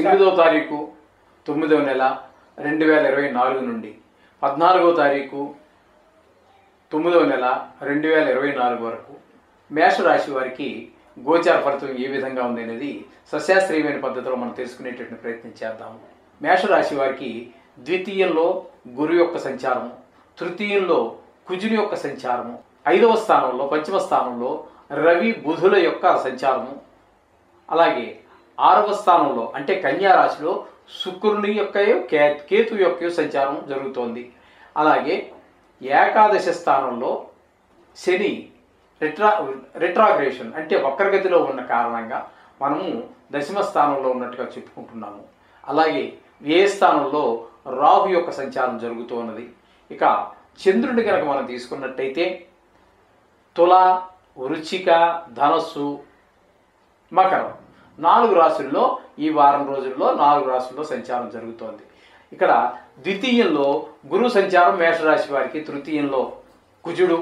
8వ తారీఖు 9వ నెల 2024 నుండి 14వ తారీఖు 9వ నెల 2024 వరకు మేషరాశి వారికి గోచార ఫలితం ఏ విధంగా ఉంది అనేది సశాస్త్రీయమైన పద్ధతిలో మనం తెలుసుకునేటటువంటి ప్రయత్నం చేద్దాము. మేషరాశి వారికి ద్వితీయంలో గురు యొక్క సంచారము, తృతీయంలో కుజుని యొక్క సంచారము, 5వ స్థానంలో పంచమ స్థానంలో రవి బుధుల యొక్క సంచారము, అలాగే 6వ స్థానంలో అంటే కన్యా రాశిలో శుక్రుని యొక్క కేతు యొక్క సంచారం జరుగుతోంది. అలాగే ఏకాదశ స్థానంలో శని రిట్రాగ్రేషన్ అంటే వక్రగతిలో ఉన్న కారణంగా మనము దశమ స్థానంలో ఉన్నట్టుగా చెప్పుకుంటున్నాము. అలాగే వ్యయ స్థానంలో రాహు యొక్క సంచారం జరుగుతూ ఉన్నది. ఇక చంద్రుడి కనుక మనం తీసుకున్నట్టయితే తుల, వృశ్చిక, ధనస్సు, మకరం 4 రాశుల్లో ఈ వారం రోజుల్లో 4 రాశుల్లో సంచారం జరుగుతోంది. ఇక్కడ ద్వితీయంలో గురు సంచారం మేషరాశి వారికి, తృతీయంలో కుజుడు,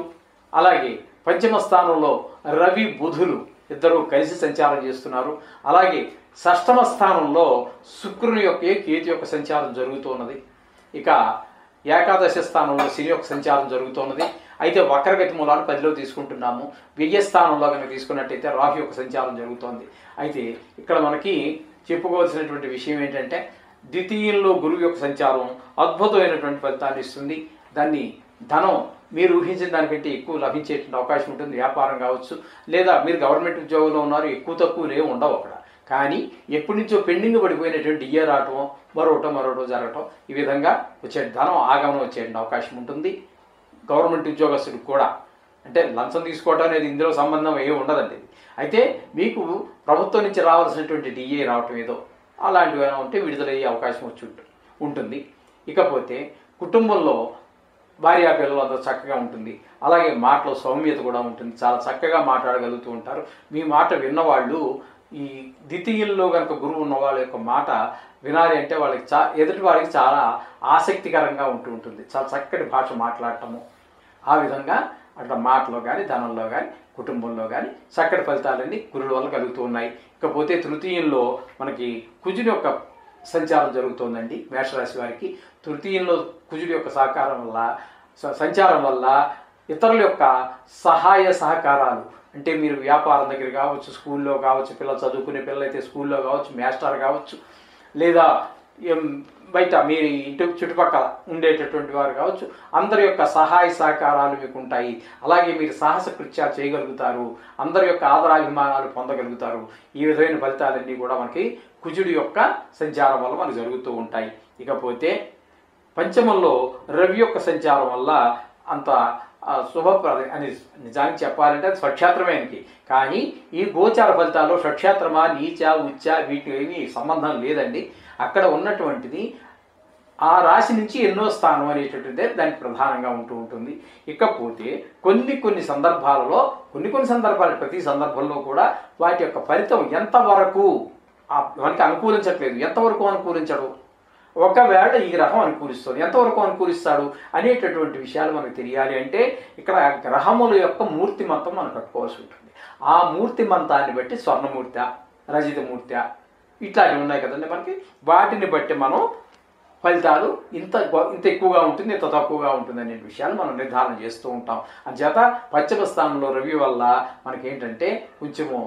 అలాగే పంచమ స్థానంలో రవి బుధులు ఇద్దరు కలిసి సంచారం చేస్తున్నారు. అలాగే షష్టమ స్థానంలో శుక్రుని యొక్క కేతు యొక్క సంచారం జరుగుతున్నది. ఇక ఏకాదశ స్థానంలో శని యొక్క సంచారం జరుగుతున్నది. అయితే వక్రగతి మూలాన్ని 10లో తీసుకుంటున్నాము. వ్యయ స్థానంలో కనుక తీసుకున్నట్టయితే రాహు యొక్క సంచారం జరుగుతోంది. అయితే ఇక్కడ మనకి చెప్పుకోవాల్సినటువంటి విషయం ఏంటంటే ద్వితీయంలో గురువు యొక్క సంచారం అద్భుతమైనటువంటి ఫలితాన్ని ఇస్తుంది. దాన్ని ధనం మీరు ఊహించిన దానికంటే ఎక్కువ లభించేటువంటి అవకాశం ఉంటుంది. వ్యాపారం కావచ్చు, లేదా మీరు గవర్నమెంట్ ఉద్యోగంలో ఉన్నారు, ఎక్కువ తక్కువలే ఉండవు అక్కడ. కానీ ఎప్పటి నుంచో పెండింగ్ పడిపోయినటువంటి డిఏ రావటం, మరోటో జరగటం, ఈ విధంగా వచ్చే ధనం ఆగమనం వచ్చేటువంటి అవకాశం ఉంటుంది. గవర్నమెంట్ ఉద్యోగస్తుడికి కూడా అంటే లంచం తీసుకోవడం అనేది ఇందులో సంబంధం ఏమి ఉండదండి. అయితే మీకు ప్రభుత్వం నుంచి రావాల్సినటువంటి డిఏ రావటం ఏదో అలాంటివి ఏమైనా ఉంటే విడుదలయ్యే అవకాశం వచ్చి ఉంటుంది. ఇకపోతే కుటుంబంలో భార్యా పిల్లలు అందరూ చక్కగా ఉంటుంది. అలాగే మాటలో సౌమ్యత కూడా ఉంటుంది. చాలా చక్కగా మాట్లాడగలుగుతూ ఉంటారు. మీ మాట విన్నవాళ్ళు ఈ ద్వితీయంలో కనుక గురువు ఉన్న వాళ్ళ యొక్క మాట వినాలి అంటే వాళ్ళకి ఎదుటి వారికి చాలా ఆసక్తికరంగా ఉంటుంది. చాలా చక్కటి భాష మాట్లాడటము, ఆ విధంగా అట్లా మాటలో కానీ, ధనంలో కానీ, కుటుంబంలో కానీ చక్కటి ఫలితాలన్నీ గురువుల వల్ల కలుగుతూ ఉన్నాయి. ఇకపోతే తృతీయంలో మనకి కుజుని యొక్క సంచారం జరుగుతోందండి మేషరాశి వారికి. తృతీయంలో కుజుడి యొక్క సంచారం వల్ల ఇతరుల యొక్క సహాయ సహకారాలు అంటే మీరు వ్యాపారం దగ్గర కావచ్చు, స్కూల్లో కావచ్చు, పిల్లలు చదువుకునే పిల్లలైతే స్కూల్లో కావచ్చు, మాస్టర్ కావచ్చు, లేదా బయట మీరు ఇంటి చుట్టుపక్కల ఉండేటటువంటి వారు కావచ్చు, అందరి యొక్క సహాయ సహకారాలు మీకు ఉంటాయి. అలాగే మీరు సాహస కృత్యాలు చేయగలుగుతారు, అందరి యొక్క ఆదరాభిమానాలు పొందగలుగుతారు. ఈ విధమైన ఫలితాలన్నీ కూడా మనకి కుజుడి యొక్క సంచారం వల్ల మనకు జరుగుతూ ఉంటాయి. ఇకపోతే పంచమంలో రవి యొక్క సంచారం వల్ల అంత శుభప్రద అని నిజానికి చెప్పాలంటే అది స్వక్షేత్రమేనికి. కానీ ఈ గోచార ఫలితాల్లో స్వక్షేత్రమా, నీచ, ఉచ్చ వీటి ఏమీ సంబంధం లేదండి. అక్కడ ఉన్నటువంటిది ఆ రాశి నుంచి ఎన్నో స్థానం అనేటటువంటిదే దానికి ప్రధానంగా ఉంటుంది. ఇకపోతే కొన్ని సందర్భాలలో ప్రతి సందర్భంలో కూడా వాటి యొక్క ఫలితం ఎంతవరకు మనకి అనుకూలించట్లేదు, ఎంతవరకు అనుకూలించడు, ఒకవేళ ఈ గ్రహం అనుకూలిస్తుంది, ఎంతవరకు అనుకూలిస్తాడు అనేటటువంటి విషయాలు మనకు తెలియాలి అంటే ఇక్కడ గ్రహముల యొక్క మూర్తిమంతం మనం కట్టుకోవాల్సి ఉంటుంది. ఆ మూర్తిమంతాన్ని బట్టి స్వర్ణమూర్తి, రజితమూర్తి ఇట్లాంటివి ఉన్నాయి కదండి మనకి. వాటిని బట్టి మనం ఫలితాలు ఇంత ఎక్కువగా ఉంటుంది, ఇంత తక్కువగా ఉంటుంది అనే విషయాలు మనం నిర్ధారణ చేస్తూ ఉంటాం. అందుచేత పంచమ స్థానంలో రవి వల్ల మనకేంటంటే కొంచెము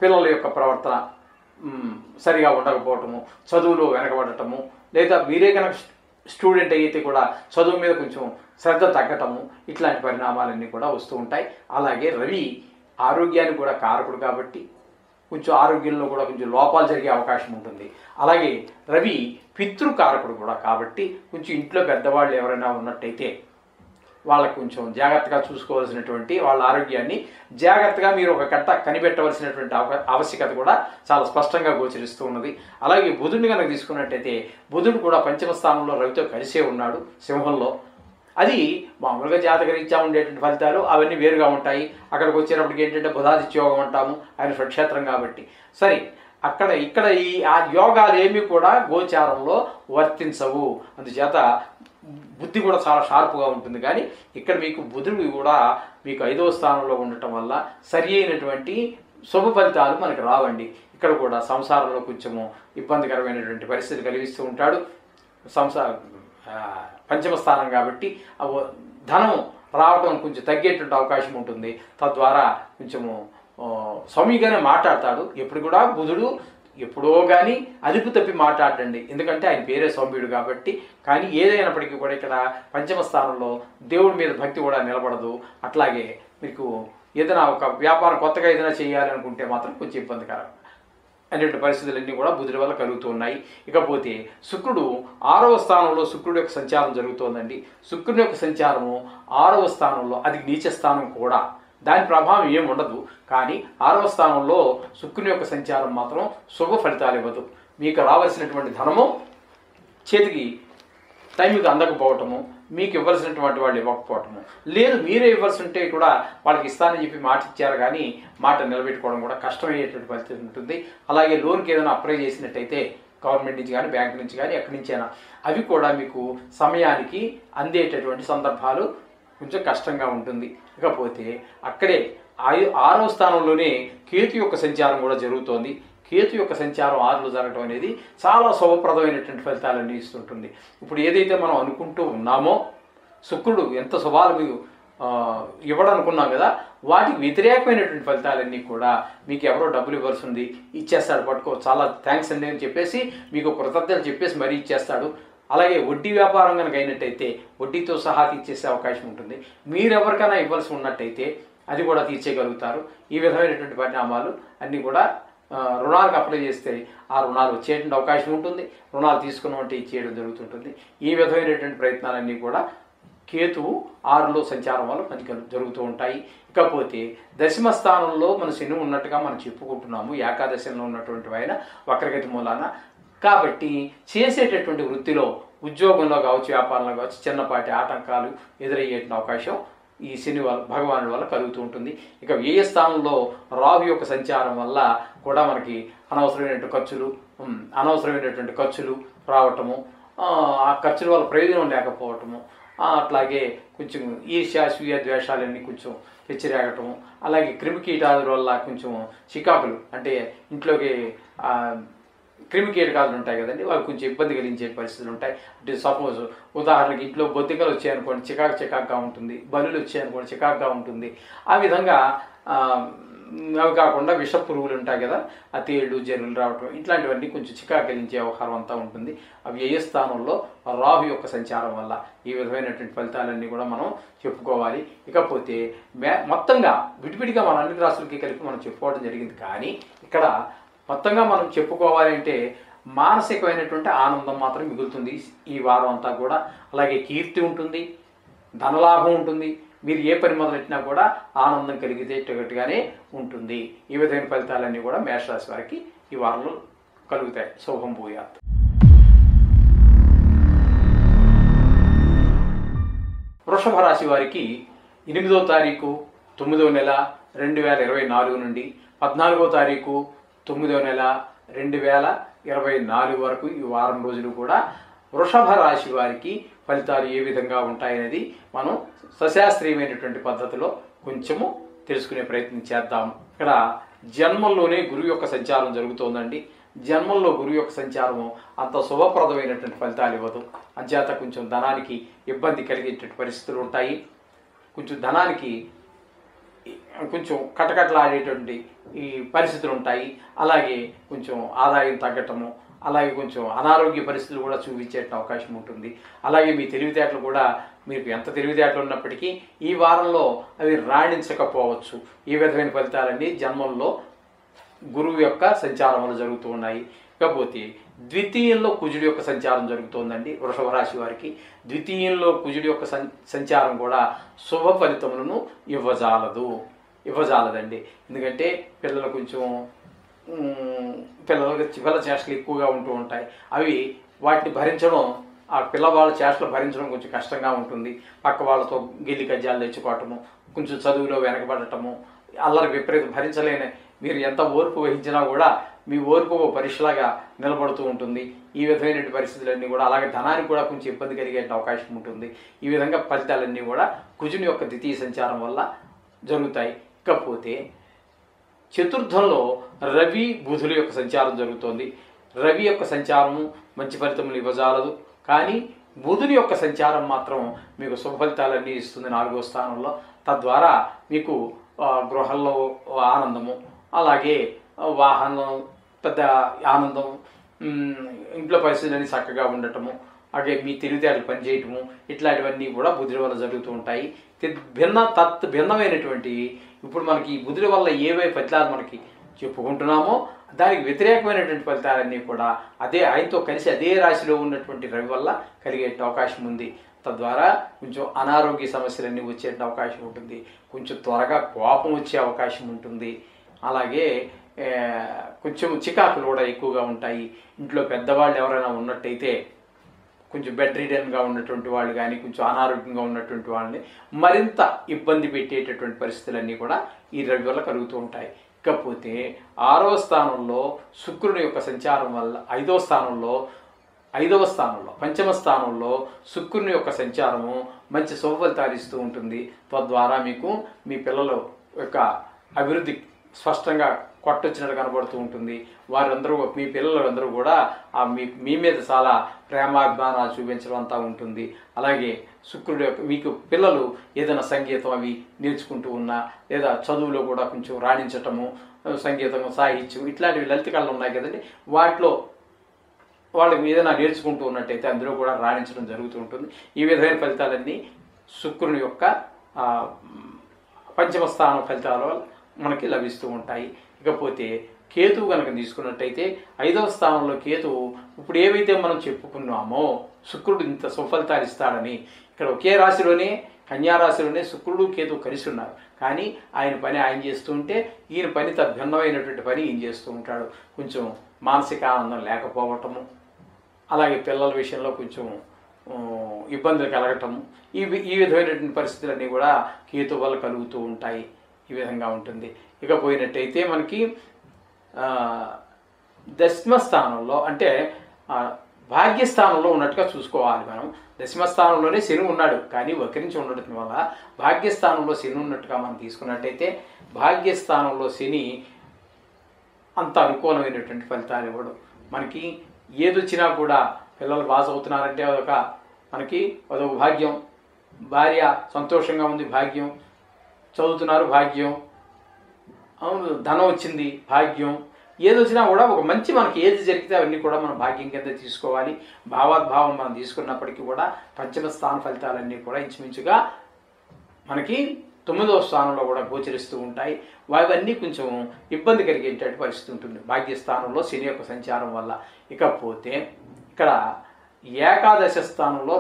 పిల్లల యొక్క ప్రవర్తన సరిగా ఉండకపోవటము, చదువులో వెనకబడటము, లేదా మీరే కనుక స్టూడెంట్ అయితే కూడా చదువు మీద కొంచెం శ్రద్ధ తగ్గటము, ఇట్లాంటి పరిణామాలన్నీ కూడా వస్తూ ఉంటాయి. అలాగే రవి ఆరోగ్యానికి కూడా కారకుడు కాబట్టి కొంచెం ఆరోగ్యంలో కూడా కొంచెం లోపాలు జరిగే అవకాశం ఉంటుంది. అలాగే రవి పితృకారకుడు కూడా కాబట్టి కొంచెం ఇంట్లో పెద్దవాళ్ళు ఎవరైనా ఉన్నట్టయితే వాళ్ళకు కొంచెం జాగ్రత్తగా చూసుకోవాల్సినటువంటి వాళ్ళ ఆరోగ్యాన్ని జాగ్రత్తగా మీరు ఒక కట్ట కనిపెట్టవలసినటువంటి ఆవశ్యకత కూడా చాలా స్పష్టంగా గోచరిస్తూ ఉన్నది. అలాగే బుధుడిని కనుక తీసుకున్నట్టయితే బుధుడు కూడా పంచమ స్థానంలో రవితో కలిసే ఉన్నాడు సింహంలో. అది మామూలుగా జాతకరీత్యా ఉండేటువంటి ఫలితాలు అవన్నీ వేరుగా ఉంటాయి. అక్కడికి వచ్చేటప్పటికి ఏంటంటే బుధాదిత్య యోగం అంటాము, ఆయన స్వక్షేత్రం కాబట్టి. సరే, ఇక్కడ ఆ యోగాలు ఏమీ కూడా గోచారంలో వర్తించవు. అందుచేత బుద్ధి కూడా చాలా షార్ప్గా ఉంటుంది. కానీ ఇక్కడ మీకు బుధుడు కూడా మీకు 5వ స్థానంలో ఉండటం వల్ల సరి అయినటువంటి శుభ ఫలితాలు మనకు రావండి. ఇక్కడ కూడా సంసారంలో కొంచెము ఇబ్బందికరమైనటువంటి పరిస్థితి కలిగిస్తూ ఉంటాడు. పంచమ స్థానం కాబట్టి ధనం రావడం కొంచెం తగ్గేటువంటి అవకాశం ఉంటుంది. తద్వారా కొంచెము సౌమ్యంగానే మాట్లాడతాడు. ఎప్పుడు కూడా బుధుడు ఎప్పుడో కానీ అదుపు తప్పి మాట్లాడండి, ఎందుకంటే ఆయన పేరే సౌమ్యుడు కాబట్టి. కానీ ఏదైనప్పటికీ కూడా ఇక్కడ పంచమ స్థానంలో దేవుడి మీద భక్తి కూడా నిలబడదు. అట్లాగే మీకు ఏదైనా ఒక వ్యాపారం కొత్తగా ఏదైనా చేయాలనుకుంటే మాత్రం కొంచెం ఇబ్బందికరం అనేటువంటి పరిస్థితులన్నీ కూడా బుధుడి వల్ల కలుగుతూ ఉన్నాయి. ఇకపోతే శుక్రుడు 6వ స్థానంలో శుక్రుడి యొక్క సంచారం జరుగుతోందండి. శుక్రుడి యొక్క సంచారము 6వ స్థానంలో, అది నీచ స్థానం కూడా, దాని ప్రభావం ఏమి ఉండదు. కానీ 6వ స్థానంలో శుక్రుని యొక్క సంచారం మాత్రం శుభ ఫలితాలు ఇవ్వదు. మీకు రావాల్సినటువంటి ధనము చేతికి టైంకి అందకపోవటము, మీకు ఇవ్వాల్సినటువంటి వాళ్ళు ఇవ్వకపోవటము, లేదు మీరే ఇవ్వాల్సి ఉంటే కూడా వాళ్ళకి ఇస్తానని చెప్పి మాట ఇచ్చారు కానీ మాట నిలబెట్టుకోవడం కూడా కష్టమయ్యేటువంటి పరిస్థితి ఉంటుంది. అలాగే లోన్కి ఏదైనా అప్లై చేసినట్టయితే గవర్నమెంట్ నుంచి కానీ బ్యాంక్ నుంచి కానీ ఎక్కడి నుంచైనా అవి కూడా మీకు సమయానికి అందేటటువంటి సందర్భాలు కొంచెం కష్టంగా ఉంటుంది. ఇకపోతే అక్కడే 6వ స్థానంలోనే కేతు యొక్క సంచారం కూడా జరుగుతోంది. కేతు యొక్క సంచారం 6లో జరగడం అనేది చాలా శుభప్రదమైనటువంటి ఫలితాలన్నీ ఇస్తుంటుంది. ఇప్పుడు ఏదైతే మనం అనుకుంటూ ఉన్నామో శుక్రుడు ఎంత శుభాలు మీకు ఇవ్వడం అనుకున్నాం కదా, వాటికి వ్యతిరేకమైనటువంటి ఫలితాలన్నీ కూడా మీకు ఎవరో డబ్బులు ఇవ్వాల్సి ఉంది, ఇచ్చేస్తాడు, పట్టుకో చాలా థ్యాంక్స్ అండి అని చెప్పేసి మీకు కృతజ్ఞతలు చెప్పేసి మరీ ఇచ్చేస్తాడు. అలాగే వడ్డీ వ్యాపారం కనుక అయినట్టయితే వడ్డీతో సహా తీర్చేసే అవకాశం ఉంటుంది. మీరెవరికైనా ఇవ్వాల్సి ఉన్నట్టయితే అది కూడా తీర్చేయగలుగుతారు. ఈ విధమైనటువంటి పరిణామాలు అన్నీ కూడా రుణాలకు అప్లై చేస్తే ఆ రుణాలు వచ్చేటువంటి అవకాశం ఉంటుంది. రుణాలు తీసుకున్నట్టు ఇచ్చేయడం జరుగుతుంటుంది. ఈ విధమైనటువంటి ప్రయత్నాలన్నీ కూడా కేతువు 6లో సంచారం వల్ల మనకి జరుగుతూ ఉంటాయి. ఇకపోతే దశమ స్థానంలో మన శని ఉన్నట్టుగా మనం చెప్పుకుంటున్నాము, ఏకాదశంలో ఉన్నటువంటి ఆయన వక్రగతి మూలాన. కాబట్టి చేసేటటువంటి వృత్తిలో, ఉద్యోగంలో కావచ్చు, వ్యాపారంలో కావచ్చు, చిన్నపాటి ఆటంకాలు ఎదురయ్యేటువంటి అవకాశం ఈ శని భగవానుడి వల్ల కలుగుతూ ఉంటుంది. ఇక వ్యయ స్థానంలో రాహు యొక్క సంచారం వల్ల కూడా మనకి అనవసరమైనటువంటి ఖర్చులు రావటము, ఆ ఖర్చుల వల్ల ప్రయోజనం లేకపోవటము, అట్లాగే కొంచెం ఈర్ష్య ద్వేషాలన్నీ కొంచెం తెచ్చిరేగటము, అలాగే క్రిమికీటాల వల్ల కొంచెం చికాకులు, అంటే ఇంట్లోకి క్రిమికీటకాలు ఉంటాయి కదండి, వాళ్ళు కొంచెం ఇబ్బంది కలిగించే పరిస్థితులు ఉంటాయి. అంటే సపోజ్ ఉదాహరణకి ఇంట్లో బొద్దికలు వచ్చాయనుకోండి చికాకుగా ఉంటుంది, బలులు వచ్చాయనుకోండి చికాకుగా ఉంటుంది. ఆ విధంగా అవి కాకుండా విష పురుగులు ఉంటాయి కదా, ఆ తేళ్ళు జరులు రావటం, ఇట్లాంటివన్నీ కొంచెం చికాకు కలిగించే వ్యవహారం అంతా ఉంటుంది. అవి వ్యయ స్థానంలో రాహు యొక్క సంచారం వల్ల ఈ విధమైనటువంటి ఫలితాలన్నీ కూడా మనం చెప్పుకోవాలి. ఇకపోతే మొత్తంగా విడివిడిగా మన అన్ని రాశులకి కలిపి మనం చెప్పుకోవడం జరిగింది. కానీ ఇక్కడ మొత్తంగా మనం చెప్పుకోవాలి అంటే మానసికమైనటువంటి ఆనందం మాత్రం మిగులుతుంది ఈ వారం అంతా కూడా. అలాగే కీర్తి ఉంటుంది, ధనలాభం ఉంటుంది, మీరు ఏ పని మొదలెట్టినా కూడా ఆనందం కలిగేటట్టుగానే ఉంటుంది. ఈ విధమైన ఫలితాలన్నీ కూడా మేషరాశి వారికి ఈ వారంలో కలుగుతాయి. శుభం భూయాత్. వృషభ రాశి వారికి 8వ తారీఖు 9వ నెల 2024 నుండి 14వ తారీఖు 9వ నెల 2024 వరకు ఈ వారం రోజులు కూడా వృషభ రాశి వారికి ఫలితాలు ఏ విధంగా ఉంటాయనేది మనం సశాస్త్రీయమైనటువంటి పద్ధతిలో కొంచెము తెలుసుకునే ప్రయత్నం చేద్దాము. ఇక్కడ జన్మంలోనే గురువు యొక్క సంచారం జరుగుతోందండి. జన్మంలో గురువు యొక్క సంచారము అంత శుభప్రదమైనటువంటి ఫలితాలు ఇవ్వదు. అంచేత కొంచెం ధనానికి ఇబ్బంది కలిగేటువంటి పరిస్థితులు ఉంటాయి. కొంచెం ధనానికి కొంచెం కటకటలాడేటువంటి ఈ పరిస్థితులు ఉంటాయి. అలాగే కొంచెం ఆదాయం తగ్గటము, అలాగే కొంచెం అనారోగ్య పరిస్థితులు కూడా చూపించే అవకాశం ఉంటుంది. అలాగే మీ తెలివితేటలు కూడా, మీకు ఎంత తెలివితేటలు ఉన్నప్పటికీ ఈ వారంలో అవి రాణించకపోవచ్చు. ఈ విధమైన ఫలితాలన్నీ జన్మంలో గురువు యొక్క సంచారం వల్ల జరుగుతూ ఉన్నాయి. ఇకపోతే ద్వితీయంలో కుజుడి యొక్క సంచారం జరుగుతోందండి వృషభ రాశి వారికి. ద్వితీయంలో కుజుడి యొక్క సంచారం కూడా శుభ ఫలితములను ఇవ్వజాలదండి. ఎందుకంటే పిల్లలు కొంచెం పిల్లల చేష్టలు ఎక్కువగా ఉంటూ ఉంటాయి. అవి వాటిని భరించడం, ఆ పిల్లవాళ్ళ చేష్టలు భరించడం కొంచెం కష్టంగా ఉంటుంది. పక్క వాళ్ళతో గిల్లి కజ్జాలు తెచ్చుకోవటము, కొంచెం చదువులో వెనకబడటము, అల్లరి విపరీతం భరించలేని మీరు ఎంత ఓర్పు వహించినా కూడా మీ ఓర్పు పరీక్షలాగా నిలబడుతూ ఉంటుంది. ఈ విధమైన పరిస్థితులన్నీ కూడా, అలాగే ధనానికి కూడా కొంచెం ఇబ్బంది కలిగే అవకాశం ఉంటుంది. ఈ విధంగా ఫలితాలన్నీ కూడా కుజుని యొక్క ద్వితీయ సంచారం వల్ల జరుగుతాయి. ఇకపోతే చతుర్థంలో రవి బుధుల యొక్క సంచారం జరుగుతోంది. రవి యొక్క సంచారము మంచి ఫలితములు ఇవ్వజాలదు, కానీ బుధుని యొక్క సంచారం మాత్రం మీకు శుభ ఫలితాలన్నీ ఇస్తుంది 4వ స్థానంలో. తద్వారా మీకు గృహంలో ఆనందము, అలాగే వాహనం పెద్ద ఆనందం, ఇంట్లో పరిస్థితులన్నీ చక్కగా ఉండటము, అలాగే మీ తెలివితేటలు పనిచేయటము, ఇట్లాంటివన్నీ కూడా బుధుడి వల్ల జరుగుతూ ఉంటాయి. భిన్నమైనటువంటి ఇప్పుడు మనకి బుధుడి వల్ల ఏవే ఫలితాలు మనకి చెప్పుకుంటున్నామో దానికి వ్యతిరేకమైనటువంటి ఫలితాలన్నీ కూడా ఆయనతో కలిసి అదే రాశిలో ఉన్నటువంటి రవి వల్ల కలిగే అవకాశం ఉంది. తద్వారా కొంచెం అనారోగ్య సమస్యలన్నీ వచ్చే అవకాశం ఉంటుంది, కొంచెం త్వరగా కోపం వచ్చే అవకాశం ఉంటుంది, అలాగే కొంచెం చికాకులు కూడా ఎక్కువగా ఉంటాయి. ఇంట్లో పెద్దవాళ్ళు ఎవరైనా ఉన్నట్టయితే కొంచెం బెడ్ రిడన్గా ఉన్నటువంటి వాళ్ళు కానీ కొంచెం అనారోగ్యంగా ఉన్నటువంటి వాళ్ళని మరింత ఇబ్బంది పెట్టేటటువంటి పరిస్థితులన్నీ కూడా ఈ రవి వల్ల కలుగుతూ ఉంటాయి. ఇకపోతే 6వ స్థానంలో శుక్రుని యొక్క సంచారం వల్ల 5వ స్థానంలో పంచమ స్థానంలో శుక్రుని యొక్క సంచారము మంచి శుభ ఫలితాలు ఇస్తూ ఉంటుంది. తద్వారా మీకు మీ పిల్లల యొక్క అభివృద్ధి స్పష్టంగా కొట్టొచ్చినట్టు కనబడుతూ ఉంటుంది. మీ పిల్లలందరూ కూడా మీ మీద చాలా ప్రేమాభిమానాలు చూపించడం అంతా ఉంటుంది. అలాగే శుక్రుడు మీకు పిల్లలు ఏదైనా సంగీతం అవి నేర్చుకుంటూ ఉన్నా, లేదా చదువులో కూడా కొంచెం రాణించటము, సంగీతం, సాహిత్యం ఇట్లాంటివి లలిత కళలు ఉన్నాయి కదండి, వాటిలో వాళ్ళకి ఏదైనా నేర్చుకుంటూ ఉన్నట్టయితే అందులో కూడా రాణించడం జరుగుతూ ఉంటుంది. ఈ విధమైన ఫలితాలన్నీ శుక్రుని యొక్క పంచమ స్థానం ఫలితాల మనకి లభిస్తూ ఉంటాయి. ఇకపోతే కేతువు కనుక తీసుకున్నట్టయితే 5వ స్థానంలో కేతువు ఇప్పుడు ఏవైతే మనం చెప్పుకున్నామో శుక్రుడు ఇంత సుఫలితాలు ఇస్తాడని, ఇక్కడ ఒకే రాశిలోనే కన్యా రాశిలోనే శుక్రుడు కేతువు కలిసి ఉన్నారు, కానీ ఆయన పని ఆయన చేస్తూ ఉంటే ఈయన పని తద్భిన్నమైనటువంటి పని ఈయన చేస్తూ ఉంటాడు. కొంచెం మానసిక ఆనందం లేకపోవటము, అలాగే పిల్లల విషయంలో కొంచెం ఇబ్బందులు కలగటము, ఈ విధమైనటువంటి పరిస్థితులన్నీ కూడా కేతు వల్ల కలుగుతూ ఉంటాయి. ఈ విధంగా ఉంటుంది. ఇక పోయినట్టయితే మనకి దశమ స్థానంలో అంటే భాగ్యస్థానంలో ఉన్నట్టుగా చూసుకోవాలి. మనం దశమ స్థానంలోనే శని ఉన్నాడు, కానీ వక్రించి ఉండటం వల్ల భాగ్యస్థానంలో శని ఉన్నట్టుగా మనం తీసుకున్నట్టయితే భాగ్యస్థానంలో శని అంత అనుకూలమైనటువంటి ఫలితాలు ఇవ్వడు. మనకి ఏదొచ్చినా కూడా పిల్లలు పాస్ అవుతున్నారంటే అదొక భాగ్యం, భార్య సంతోషంగా ఉంది భాగ్యం, చదువుతున్నారు భాగ్యం, ధనం వచ్చింది భాగ్యం, ఏదొచ్చినా కూడా ఒక మంచి మనకి ఏది జరిగితే అవన్నీ కూడా మనం భాగ్యం కింద తీసుకోవాలి. భావాద్భావం మనం తీసుకున్నప్పటికీ కూడా పంచమ స్థాన ఫలితాలన్నీ కూడా ఇంచుమించుగా మనకి 9వ స్థానంలో కూడా గోచరిస్తూ ఉంటాయి. అవన్నీ కొంచెం ఇబ్బంది కలిగేటటువంటి పరిస్థితి ఉంటుంది భాగ్యస్థానంలో శని యొక్క సంచారం వల్ల. ఇకపోతే ఇక్కడ ఏకాదశ స్థానంలో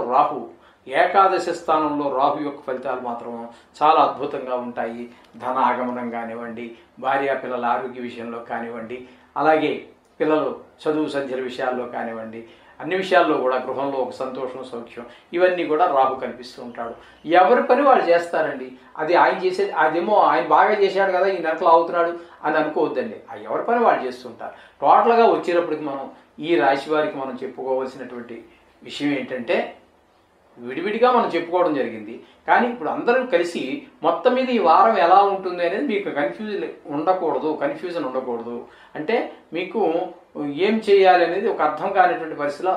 రాహు యొక్క ఫలితాలు మాత్రం చాలా అద్భుతంగా ఉంటాయి. ధన ఆగమనం కానివ్వండి, భార్యా పిల్లల ఆరోగ్య విషయంలో కానివ్వండి, అలాగే పిల్లలు చదువు సంధ్యల విషయాల్లో కానివ్వండి, అన్ని విషయాల్లో కూడా గృహంలో ఒక సంతోషం, సౌఖ్యం ఇవన్నీ కూడా రాహు కనిపిస్తూ ఉంటాడు. ఎవరి పని వాళ్ళు చేస్తారండి. అది ఆయన చేసేది, అదేమో ఆయన బాగా చేశాడు కదా ఈ నెలకలు అవుతున్నాడు అని అనుకోవద్దండి. ఎవరి పని వాళ్ళు చేస్తుంటారు. టోటల్గా వచ్చేటప్పటికి మనం ఈ రాశి వారికి మనం చెప్పుకోవాల్సినటువంటి విషయం ఏంటంటే, విడివిడిగా మనం చెప్పుకోవడం జరిగింది, కానీ ఇప్పుడు అందరూ కలిసి మొత్తం మీద ఈ వారం ఎలా ఉంటుంది అనేది మీకు కన్ఫ్యూజన్ ఉండకూడదు. అంటే మీకు ఏం చేయాలి అనేది ఒక అర్థం కానిటువంటి పరిస్థితిలో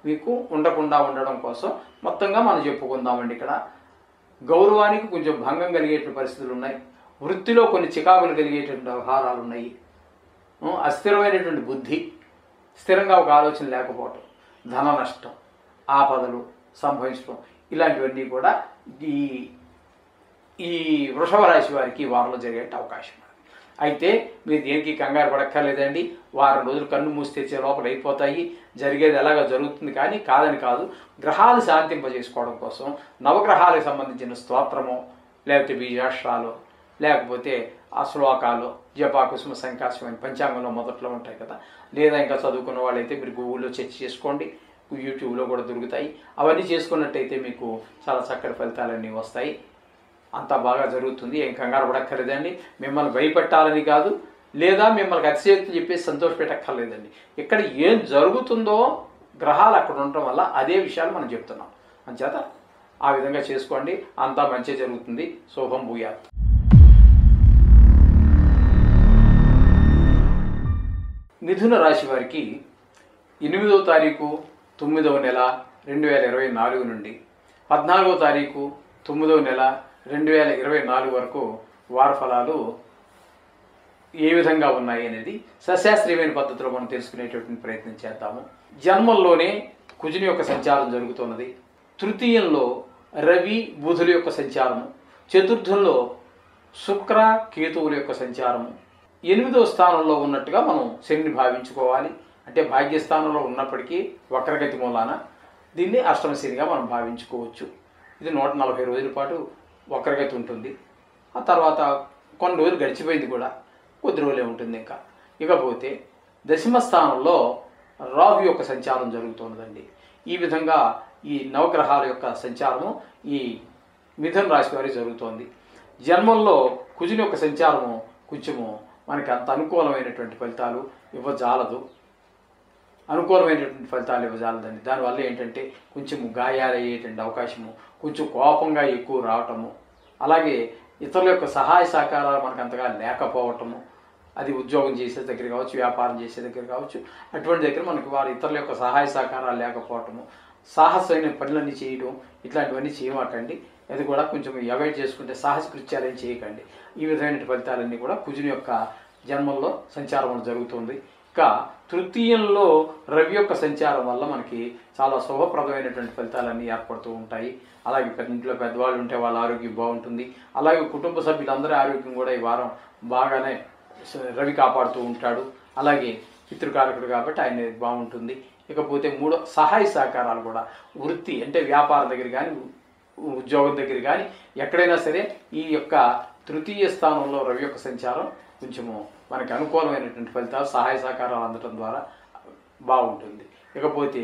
మీకు ఉండకుండా ఉండడం కోసం మొత్తంగా మనం చెప్పుకుందామండి. ఇక్కడ గౌరవానికి కొంచెం భంగం కలిగేటువంటి పరిస్థితులు ఉన్నాయి, వృత్తిలో కొన్ని చికాకులు కలిగేటువంటి వ్యవహారాలు ఉన్నాయి, అస్థిరమైనటువంటి బుద్ధి, స్థిరంగా ఒక ఆలోచన లేకపోవటం, ధన నష్టం, ఆపదలు సంభవించడం, ఇలాంటివన్నీ కూడా ఈ వృషభ రాశి వారికి ఈ వారంలో జరిగే అవకాశం. అయితే మీరు దేనికి కంగారు పడక్కర్లేదండి. వారం రోజులు కన్ను మూసి తెచ్చే లోపల అయిపోతాయి. జరిగేది ఎలాగ జరుగుతుంది, కానీ కాదని కాదు. గ్రహాలు శాంతింపజేసుకోవడం కోసం నవగ్రహాలకు సంబంధించిన స్తోత్రము, లేకపోతే బీజాక్షరాలు, లేకపోతే ఆ శ్లోకాలు, జపా కుసుమ సంకాశం అని పంచాంగంలో మొదట్లో ఉంటాయి కదా, లేదా ఇంకా చదువుకున్న వాళ్ళైతే మీరు గూగుల్లో సెర్చ్ చేసుకోండి, యూట్యూబ్లో కూడా దొరుకుతాయి. అవన్నీ చేసుకున్నట్టయితే మీకు చాలా చక్కటి ఫలితాలన్నీ వస్తాయి. అంతా బాగా జరుగుతుంది. ఏం కంగారు పడక్కర్లేదండి. మిమ్మల్ని భయపెట్టాలని కాదు, లేదా మిమ్మల్ని అతిశయోక్తి చెప్పేసి సంతోషపెట్టక్కర్లేదండి. ఇక్కడ ఏం జరుగుతుందో గ్రహాలు అక్కడ ఉండటం వల్ల అదే విషయాలు మనం చెప్తున్నాం. అంచేత ఆ విధంగా చేసుకోండి, అంతా మంచి జరుగుతుంది. శుభం భూయాత్. మిథున రాశి వారికి 8వ తారీఖు 9వ నెల 2024 నుండి 14వ తారీఖు 9వ నెల 2024 వరకు వార ఫలాలు ఏ విధంగా ఉన్నాయి అనేది సశాస్త్రీయమైన పద్ధతిలో మనం తెలుసుకునేటటువంటి ప్రయత్నం చేద్దాము. జన్మల్లోనే కుజుని యొక్క సంచారం జరుగుతున్నది. తృతీయంలో రవి బుధుల యొక్క సంచారము, చతుర్థంలో శుక్ర కేతువుల యొక్క సంచారము, 8వ స్థానంలో ఉన్నట్టుగా మనం శనిని భావించుకోవాలి. అంటే భాగ్యస్థానంలో ఉన్నప్పటికీ వక్రగతి మూలాన దీన్ని అష్టమ శనిగా మనం భావించుకోవచ్చు. ఇది 140 రోజుల పాటు వక్రగతి ఉంటుంది. ఆ తర్వాత కొన్ని రోజులు గడిచిపోయింది కూడా, కొద్ది రోజులే ఉంటుంది. ఇకపోతే దశమ స్థానంలో రాహు యొక్క సంచారం జరుగుతున్నదండి. ఈ విధంగా ఈ నవగ్రహాల యొక్క సంచారము ఈ మిథున రాశి వారికి జరుగుతోంది. జన్మంలో కుజుని యొక్క సంచారము కొంచెము మనకి అంత అనుకూలమైనటువంటి ఫలితాలు ఇవ్వజాలదు. దానివల్ల ఏంటంటే కొంచెం గాయాలు అయ్యేటువంటి అవకాశము, కొంచెం కోపంగా ఎక్కువ రావటము, అలాగే ఇతరుల యొక్క సహాయ సహకారాలు మనకు అంతగా లేకపోవటము, అది ఉద్యోగం చేసే దగ్గర కావచ్చు, వ్యాపారం చేసే దగ్గర కావచ్చు, అటువంటి దగ్గర మనకి వారి ఇతరుల యొక్క సహాయ సహకారాలు లేకపోవటము, సాహసమైన పనులన్నీ చేయడం, ఇట్లాంటివన్నీ చేయమాకండి. అది కూడా కొంచెం అవాయిడ్ చేసుకుంటే సాహస కృత్యాలు చేయకండి. ఈ విధమైన ఫలితాలన్నీ కూడా కుజుని యొక్క జన్మంలో సంచారం జరుగుతుంది. ఇక తృతీయంలో రవి యొక్క సంచారం వల్ల మనకి చాలా శుభప్రదమైనటువంటి ఫలితాలన్నీ ఏర్పడుతూ ఉంటాయి. అలాగే ఇంట్లో పెద్దవాళ్ళు ఉంటే వాళ్ళ ఆరోగ్యం బాగుంటుంది. అలాగే కుటుంబ సభ్యులందరి ఆరోగ్యం కూడా ఈ వారం బాగానే రవి కాపాడుతూ ఉంటాడు. అలాగే పితృకారకుడు కాబట్టి ఆయన బాగుంటుంది. ఇకపోతే మూడో సహాయ సహకారాలు కూడా వృత్తి అంటే వ్యాపారం దగ్గర కానీ ఉద్యోగం దగ్గర కానీ ఎక్కడైనా సరే ఈ యొక్క తృతీయ స్థానంలో రవి యొక్క సంచారం కొంచెము మనకి అనుకూలమైనటువంటి ఫలితాలు సహాయ సహకారాలు అందడం ద్వారా బాగుంటుంది. ఇకపోతే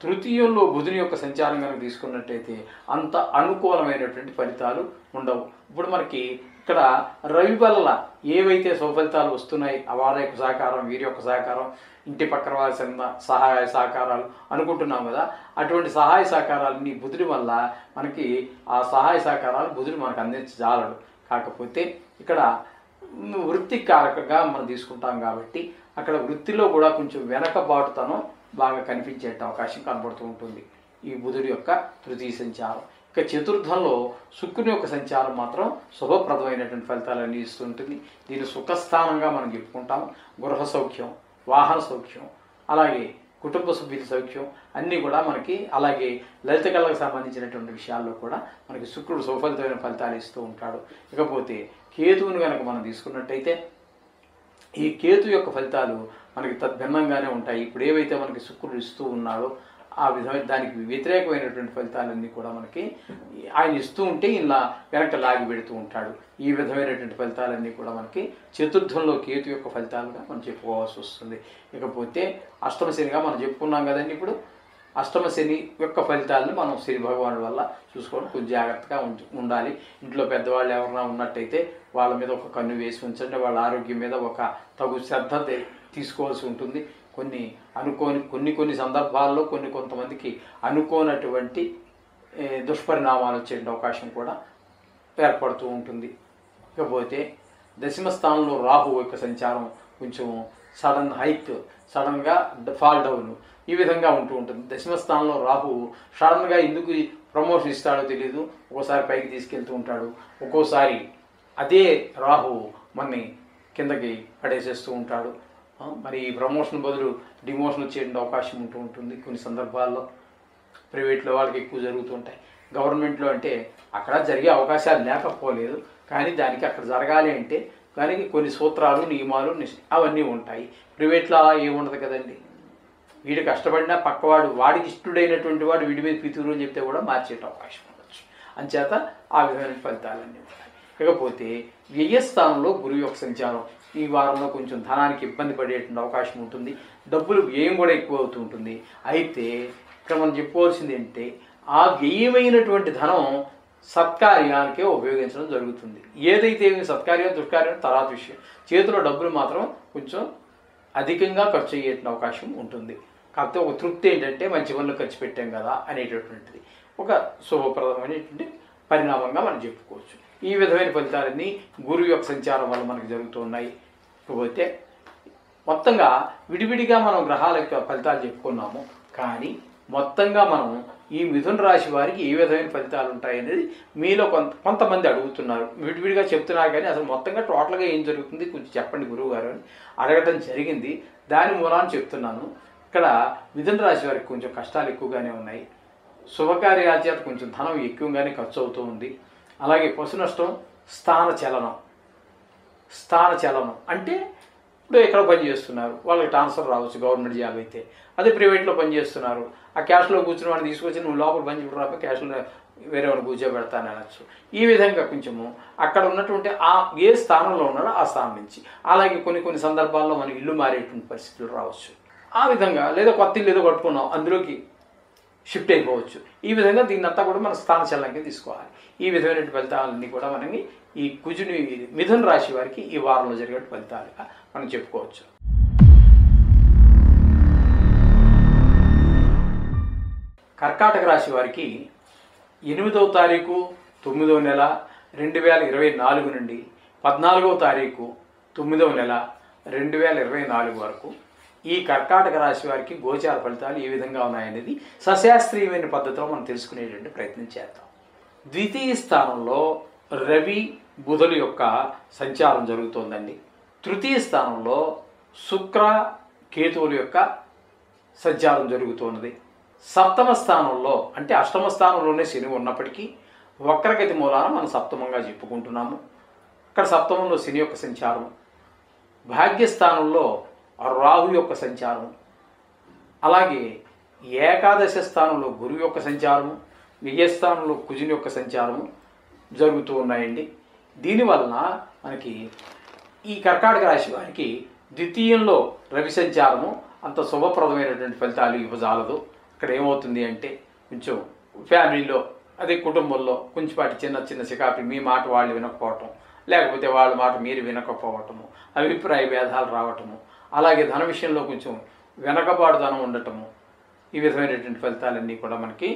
తృతీయంలో బుధుని యొక్క సంచారం కనుక తీసుకున్నట్టయితే అంత అనుకూలమైనటువంటి ఫలితాలు ఉండవు. ఇప్పుడు మనకి ఇక్కడ రవి వల్ల ఏవైతే సుఫలితాలు వస్తున్నాయి, వారి యొక్క సహకారం, వీరి యొక్క సహకారం, ఇంటి పక్కన వాల్సిన సహాయ సహకారాలు అనుకుంటున్నాం కదా, అటువంటి సహాయ సహకారాలన్నీ బుధుడి వల్ల మనకి ఆ సహాయ సహకారాలు బుధుడు మనకు అందించజాలడు. కాకపోతే ఇక్కడ వృత్తి కారకంగా మనం తీసుకుంటాం కాబట్టి అక్కడ వృత్తిలో కూడా కొంచెం వెనకబాటుతనం బాగా కనిపించే అవకాశం కనబడుతూ ఉంటుంది ఈ బుధుడి యొక్క తృతీయ సంచారం. ఇక చతుర్థంలో శుక్రుని యొక్క సంచారం మాత్రం శుభప్రదమైనటువంటి ఫలితాలన్నీ ఇస్తుంటుంది. దీన్ని సుఖస్థానంగా మనం చెప్పుకుంటాము. గృహ సౌఖ్యం, వాహన సౌఖ్యం, అలాగే కుటుంబ సభ్యుల సౌఖ్యం అన్నీ కూడా మనకి, అలాగే లలిత కళలకు సంబంధించినటువంటి విషయాల్లో కూడా మనకి శుక్రుడు సుఫలితమైన ఫలితాలు ఇస్తూ ఉంటాడు. ఇకపోతే కేతువుని కనుక మనం తీసుకున్నట్టయితే ఈ కేతు యొక్క ఫలితాలు మనకి తద్భిన్నంగానే ఉంటాయి. ఇప్పుడు ఏవైతే మనకి శుక్రుడు ఇస్తూ ఉన్నాడో ఆ విధమైన దానికి వ్యతిరేకమైనటువంటి ఫలితాలన్నీ కూడా మనకి ఆయన ఇస్తూ ఉంటే ఇలా వెనక లాగి పెడుతూ ఉంటాడు. ఈ విధమైనటువంటి ఫలితాలన్నీ కూడా మనకి చతుర్థంలో కేతు యొక్క ఫలితాలుగా మనం చెప్పుకోవాల్సి వస్తుంది. ఇకపోతే అష్టమ శనిగా మనం చెప్పుకున్నాం కదండి. ఇప్పుడు అష్టమ శని యొక్క ఫలితాలను మనం శని భగవానుడి వల్ల చూసుకోవడం కొంచెం జాగ్రత్తగా ఉండాలి. ఇంట్లో పెద్దవాళ్ళు ఎవరైనా ఉన్నట్టయితే వాళ్ళ మీద ఒక కన్ను వేసి ఉంచండి. వాళ్ళ ఆరోగ్యం మీద ఒక తగు శ్రద్ధ తీసుకోవాల్సి ఉంటుంది. కొన్ని సందర్భాల్లో కొంతమందికి అనుకోనటువంటి దుష్పరిణామాలు వచ్చే అవకాశం కూడా ఏర్పడుతూ ఉంటుంది. ఇకపోతే దశమ స్థానంలో రాహు యొక్క సంచారం కొంచెం సడన్గా ఫాల్ డౌన్ ఈ విధంగా ఉంటూ ఉంటుంది. దశమ స్థానంలో రాహు సడన్గా ఎందుకు ప్రమోషన్ ఇస్తాడో తెలియదు. ఒక్కోసారి పైకి తీసుకెళ్తూ ఉంటాడు, ఒక్కోసారి అదే రాహు మనని కిందకి పడేసేస్తూ ఉంటాడు. మరి ఈ ప్రమోషన్ బదులు డిమోషన్ వచ్చే అవకాశం ఉంటుంది. కొన్ని సందర్భాల్లో ప్రైవేట్లో వాళ్ళకి ఎక్కువ జరుగుతుంటాయి. గవర్నమెంట్లో అంటే అక్కడ జరిగే అవకాశాలు లేకపోలేదు, కానీ దానికి అక్కడ జరగాలి అంటే దానికి కొన్ని సూత్రాలు, నియమాలు అవన్నీ ఉంటాయి. ప్రైవేట్లో అలా ఏముండదు కదండి. వీడు కష్టపడినా పక్కవాడు వాడికి ఇష్టడైనటువంటి వాడు వీడి మీద పితురు అని చెప్తే కూడా మార్చే అవకాశం ఉండొచ్చు. అంచేత ఆ విధమైన ఫలితాలన్నీ ఉంటాయి. ఇకపోతే వ్యయస్థానంలో గురువు యొక్క సంచారం ఈ వారంలో కొంచెం ధనానికి ఇబ్బంది పడేటువంటి అవకాశం ఉంటుంది. డబ్బులు వ్యయం కూడా ఎక్కువ అవుతూ ఉంటుంది. అయితే ఇక్కడ మనం చెప్పుకోవాల్సింది ఏంటంటే ఆ వ్యయమైనటువంటి ధనం సత్కార్యానికే ఉపయోగించడం జరుగుతుంది. ఏదైతే సత్కార్యం దుష్కార్యం తర్వాత విషయం, చేతిలో డబ్బులు మాత్రం కొంచెం అధికంగా ఖర్చు అయ్యేటువంటి అవకాశం ఉంటుంది. కాకపోతే ఒక తృప్తి ఏంటంటే మంచి పనులు ఖర్చు పెట్టాం కదా అనేటటువంటిది ఒక శుభప్రదమైనటువంటి పరిణామంగా మనం చెప్పుకోవచ్చు. ఈ విధమైన ఫలితాలన్నీ గురువు యొక్క సంచారం వల్ల మనకు జరుగుతున్నాయి. ఇకపోతే మొత్తంగా విడివిడిగా మనం గ్రహాల యొక్క ఫలితాలు చెప్పుకున్నాము. కానీ మొత్తంగా మనం ఈ మిథున రాశి వారికి ఏ విధమైన ఫలితాలు ఉంటాయి అనేది మీలో కొంతమంది అడుగుతున్నారు. విడివిడిగా చెప్తున్నారు కానీ అసలు మొత్తంగా టోటల్గా ఏం జరుగుతుంది కొంచెం చెప్పండి గురువు గారు అని అడగటం జరిగింది. దాని మూలాన్ని చెప్తున్నాను. ఇక్కడ మిథున రాశి వారికి కొంచెం కష్టాలు ఎక్కువగానే ఉన్నాయి. శుభకార్యాల చేత కొంచెం ధనం ఎక్కువగానే ఖర్చు అవుతూ ఉంది. అలాగే పశు నష్టం, స్థాన చలనం అంటే ఇప్పుడు ఎక్కడ పని చేస్తున్నారు వాళ్ళకి ట్రాన్స్ఫర్ రావచ్చు గవర్నమెంట్ జాబ్ అయితే. అదే ప్రైవేట్లో పని చేస్తున్నారు, ఆ క్యాష్లో కూర్చుని వాడిని తీసుకొచ్చి నువ్వు లోపల పని చెప్పి రాబోయే క్యాష్లో వేరే వాడిని కూర్చోబెడతాను అనొచ్చు. ఈ విధంగా కొంచెము అక్కడ ఉన్నటువంటి ఏ స్థానంలో ఉన్నాడో ఆ స్థానం నుంచి, అలాగే కొన్ని సందర్భాల్లో మనం ఇల్లు మారేటువంటి పరిస్థితులు రావచ్చు. ఆ విధంగా లేదా కొత్త ఇల్లు ఏదో కట్టుకున్నాం అందులోకి షిఫ్ట్ అయిపోవచ్చు. ఈ విధంగా దీన్నంతా కూడా మన స్థాన చలనంగా తీసుకోవాలి. ఈ విధమైన ఫలితాలన్నీ కూడా మనకి ఈ కుజుని మిథున రాశి వారికి ఈ వారంలో జరిగే ఫలితాలుగా మనం చెప్పుకోవచ్చు. కర్కాటక రాశి వారికి 8వ తారీఖు 9వ నెల 2024 నుండి 14వ తారీఖు 9వ నెల 2024 వరకు ఈ కర్కాటక రాశి వారికి గోచార ఫలితాలు ఏ విధంగా ఉన్నాయనేది సశాస్త్రీయమైన పద్ధతిలో మనం తెలుసుకునేటువంటి ప్రయత్నం చేద్దాం. ద్వితీయ స్థానంలో రవి బుధుల యొక్క సంచారం జరుగుతోందండి. తృతీయ స్థానంలో శుక్ర కేతువుల యొక్క సంచారం జరుగుతున్నది. సప్తమ స్థానంలో అంటే అష్టమ స్థానంలోనే శని ఉన్నప్పటికీ వక్రగతి మూలాన మనం సప్తమంగా చెప్పుకుంటున్నాము. ఇక్కడ సప్తమంలో శని యొక్క సంచారం, భాగ్యస్థానంలో రాహు యొక్క సంచారం, అలాగే ఏకాదశ స్థానంలో గురువు యొక్క సంచారము, వ్యయస్థానంలో కుజుని యొక్క సంచారము జరుగుతూ ఉన్నాయండి. దీనివలన మనకి ఈ కర్కాటక రాశి వారికి ద్వితీయంలో రవి సంచారము అంత శుభప్రదమైనటువంటి ఫలితాలు ఇవ్వజాలదు. ఇక్కడ ఏమవుతుంది అంటే కొంచెం ఫ్యామిలీలో అదే కుటుంబంలో కొంచెంపాటి చిన్న చికాపి మీ మాట వాళ్ళు వినకపోవటం, లేకపోతే వాళ్ళ మాట మీరు వినకపోవటము, అభిప్రాయ భేదాలు రావటము, అలాగే ధన విషయంలో కొంచెం వెనకబాటుదనం ఉండటము, ఈ విధమైనటువంటి ఫలితాలన్నీ కూడా మనకి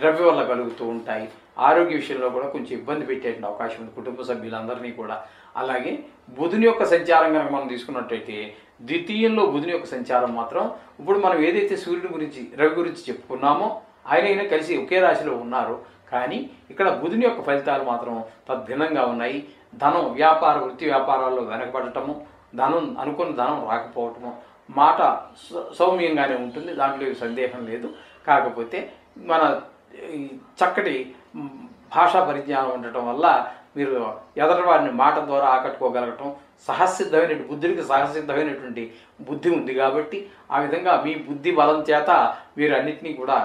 రవి వల్ల కలుగుతూ ఉంటాయి. ఆరోగ్య విషయంలో కూడా కొంచెం ఇబ్బంది పెట్టేటువంటి అవకాశం ఉంది కుటుంబ సభ్యులందరినీ కూడా. అలాగే బుధుని యొక్క సంచారం కనుక మనం తీసుకున్నట్టయితే ద్వితీయంలో బుధుని యొక్క సంచారం మాత్రం ఇప్పుడు మనం ఏదైతే సూర్యుడి గురించి రవి గురించి చెప్పుకున్నామో ఆయన కలిసి ఒకే రాశిలో ఉన్నారు. కానీ ఇక్కడ బుధుని యొక్క ఫలితాలు మాత్రం తద్భిన్నంగా ఉన్నాయి. ధనం వృత్తి వ్యాపారాల్లో వెనకబడటము, అనుకున్న ధనం రాకపోవటము, మాట సౌమ్యంగానే ఉంటుంది, దాంట్లో సందేహం లేదు. కాకపోతే మన చక్కటి భాషా పరిజ్ఞానం ఉండటం వల్ల మీరు ఎదటివారిని మాట ద్వారా ఆకట్టుకోగలగటం, బుద్ధికి సహసిద్ధమైనటువంటి బుద్ధి ఉంది కాబట్టి ఆ విధంగా మీ బుద్ధి బలం చేత మీరు అన్నింటినీ కూడా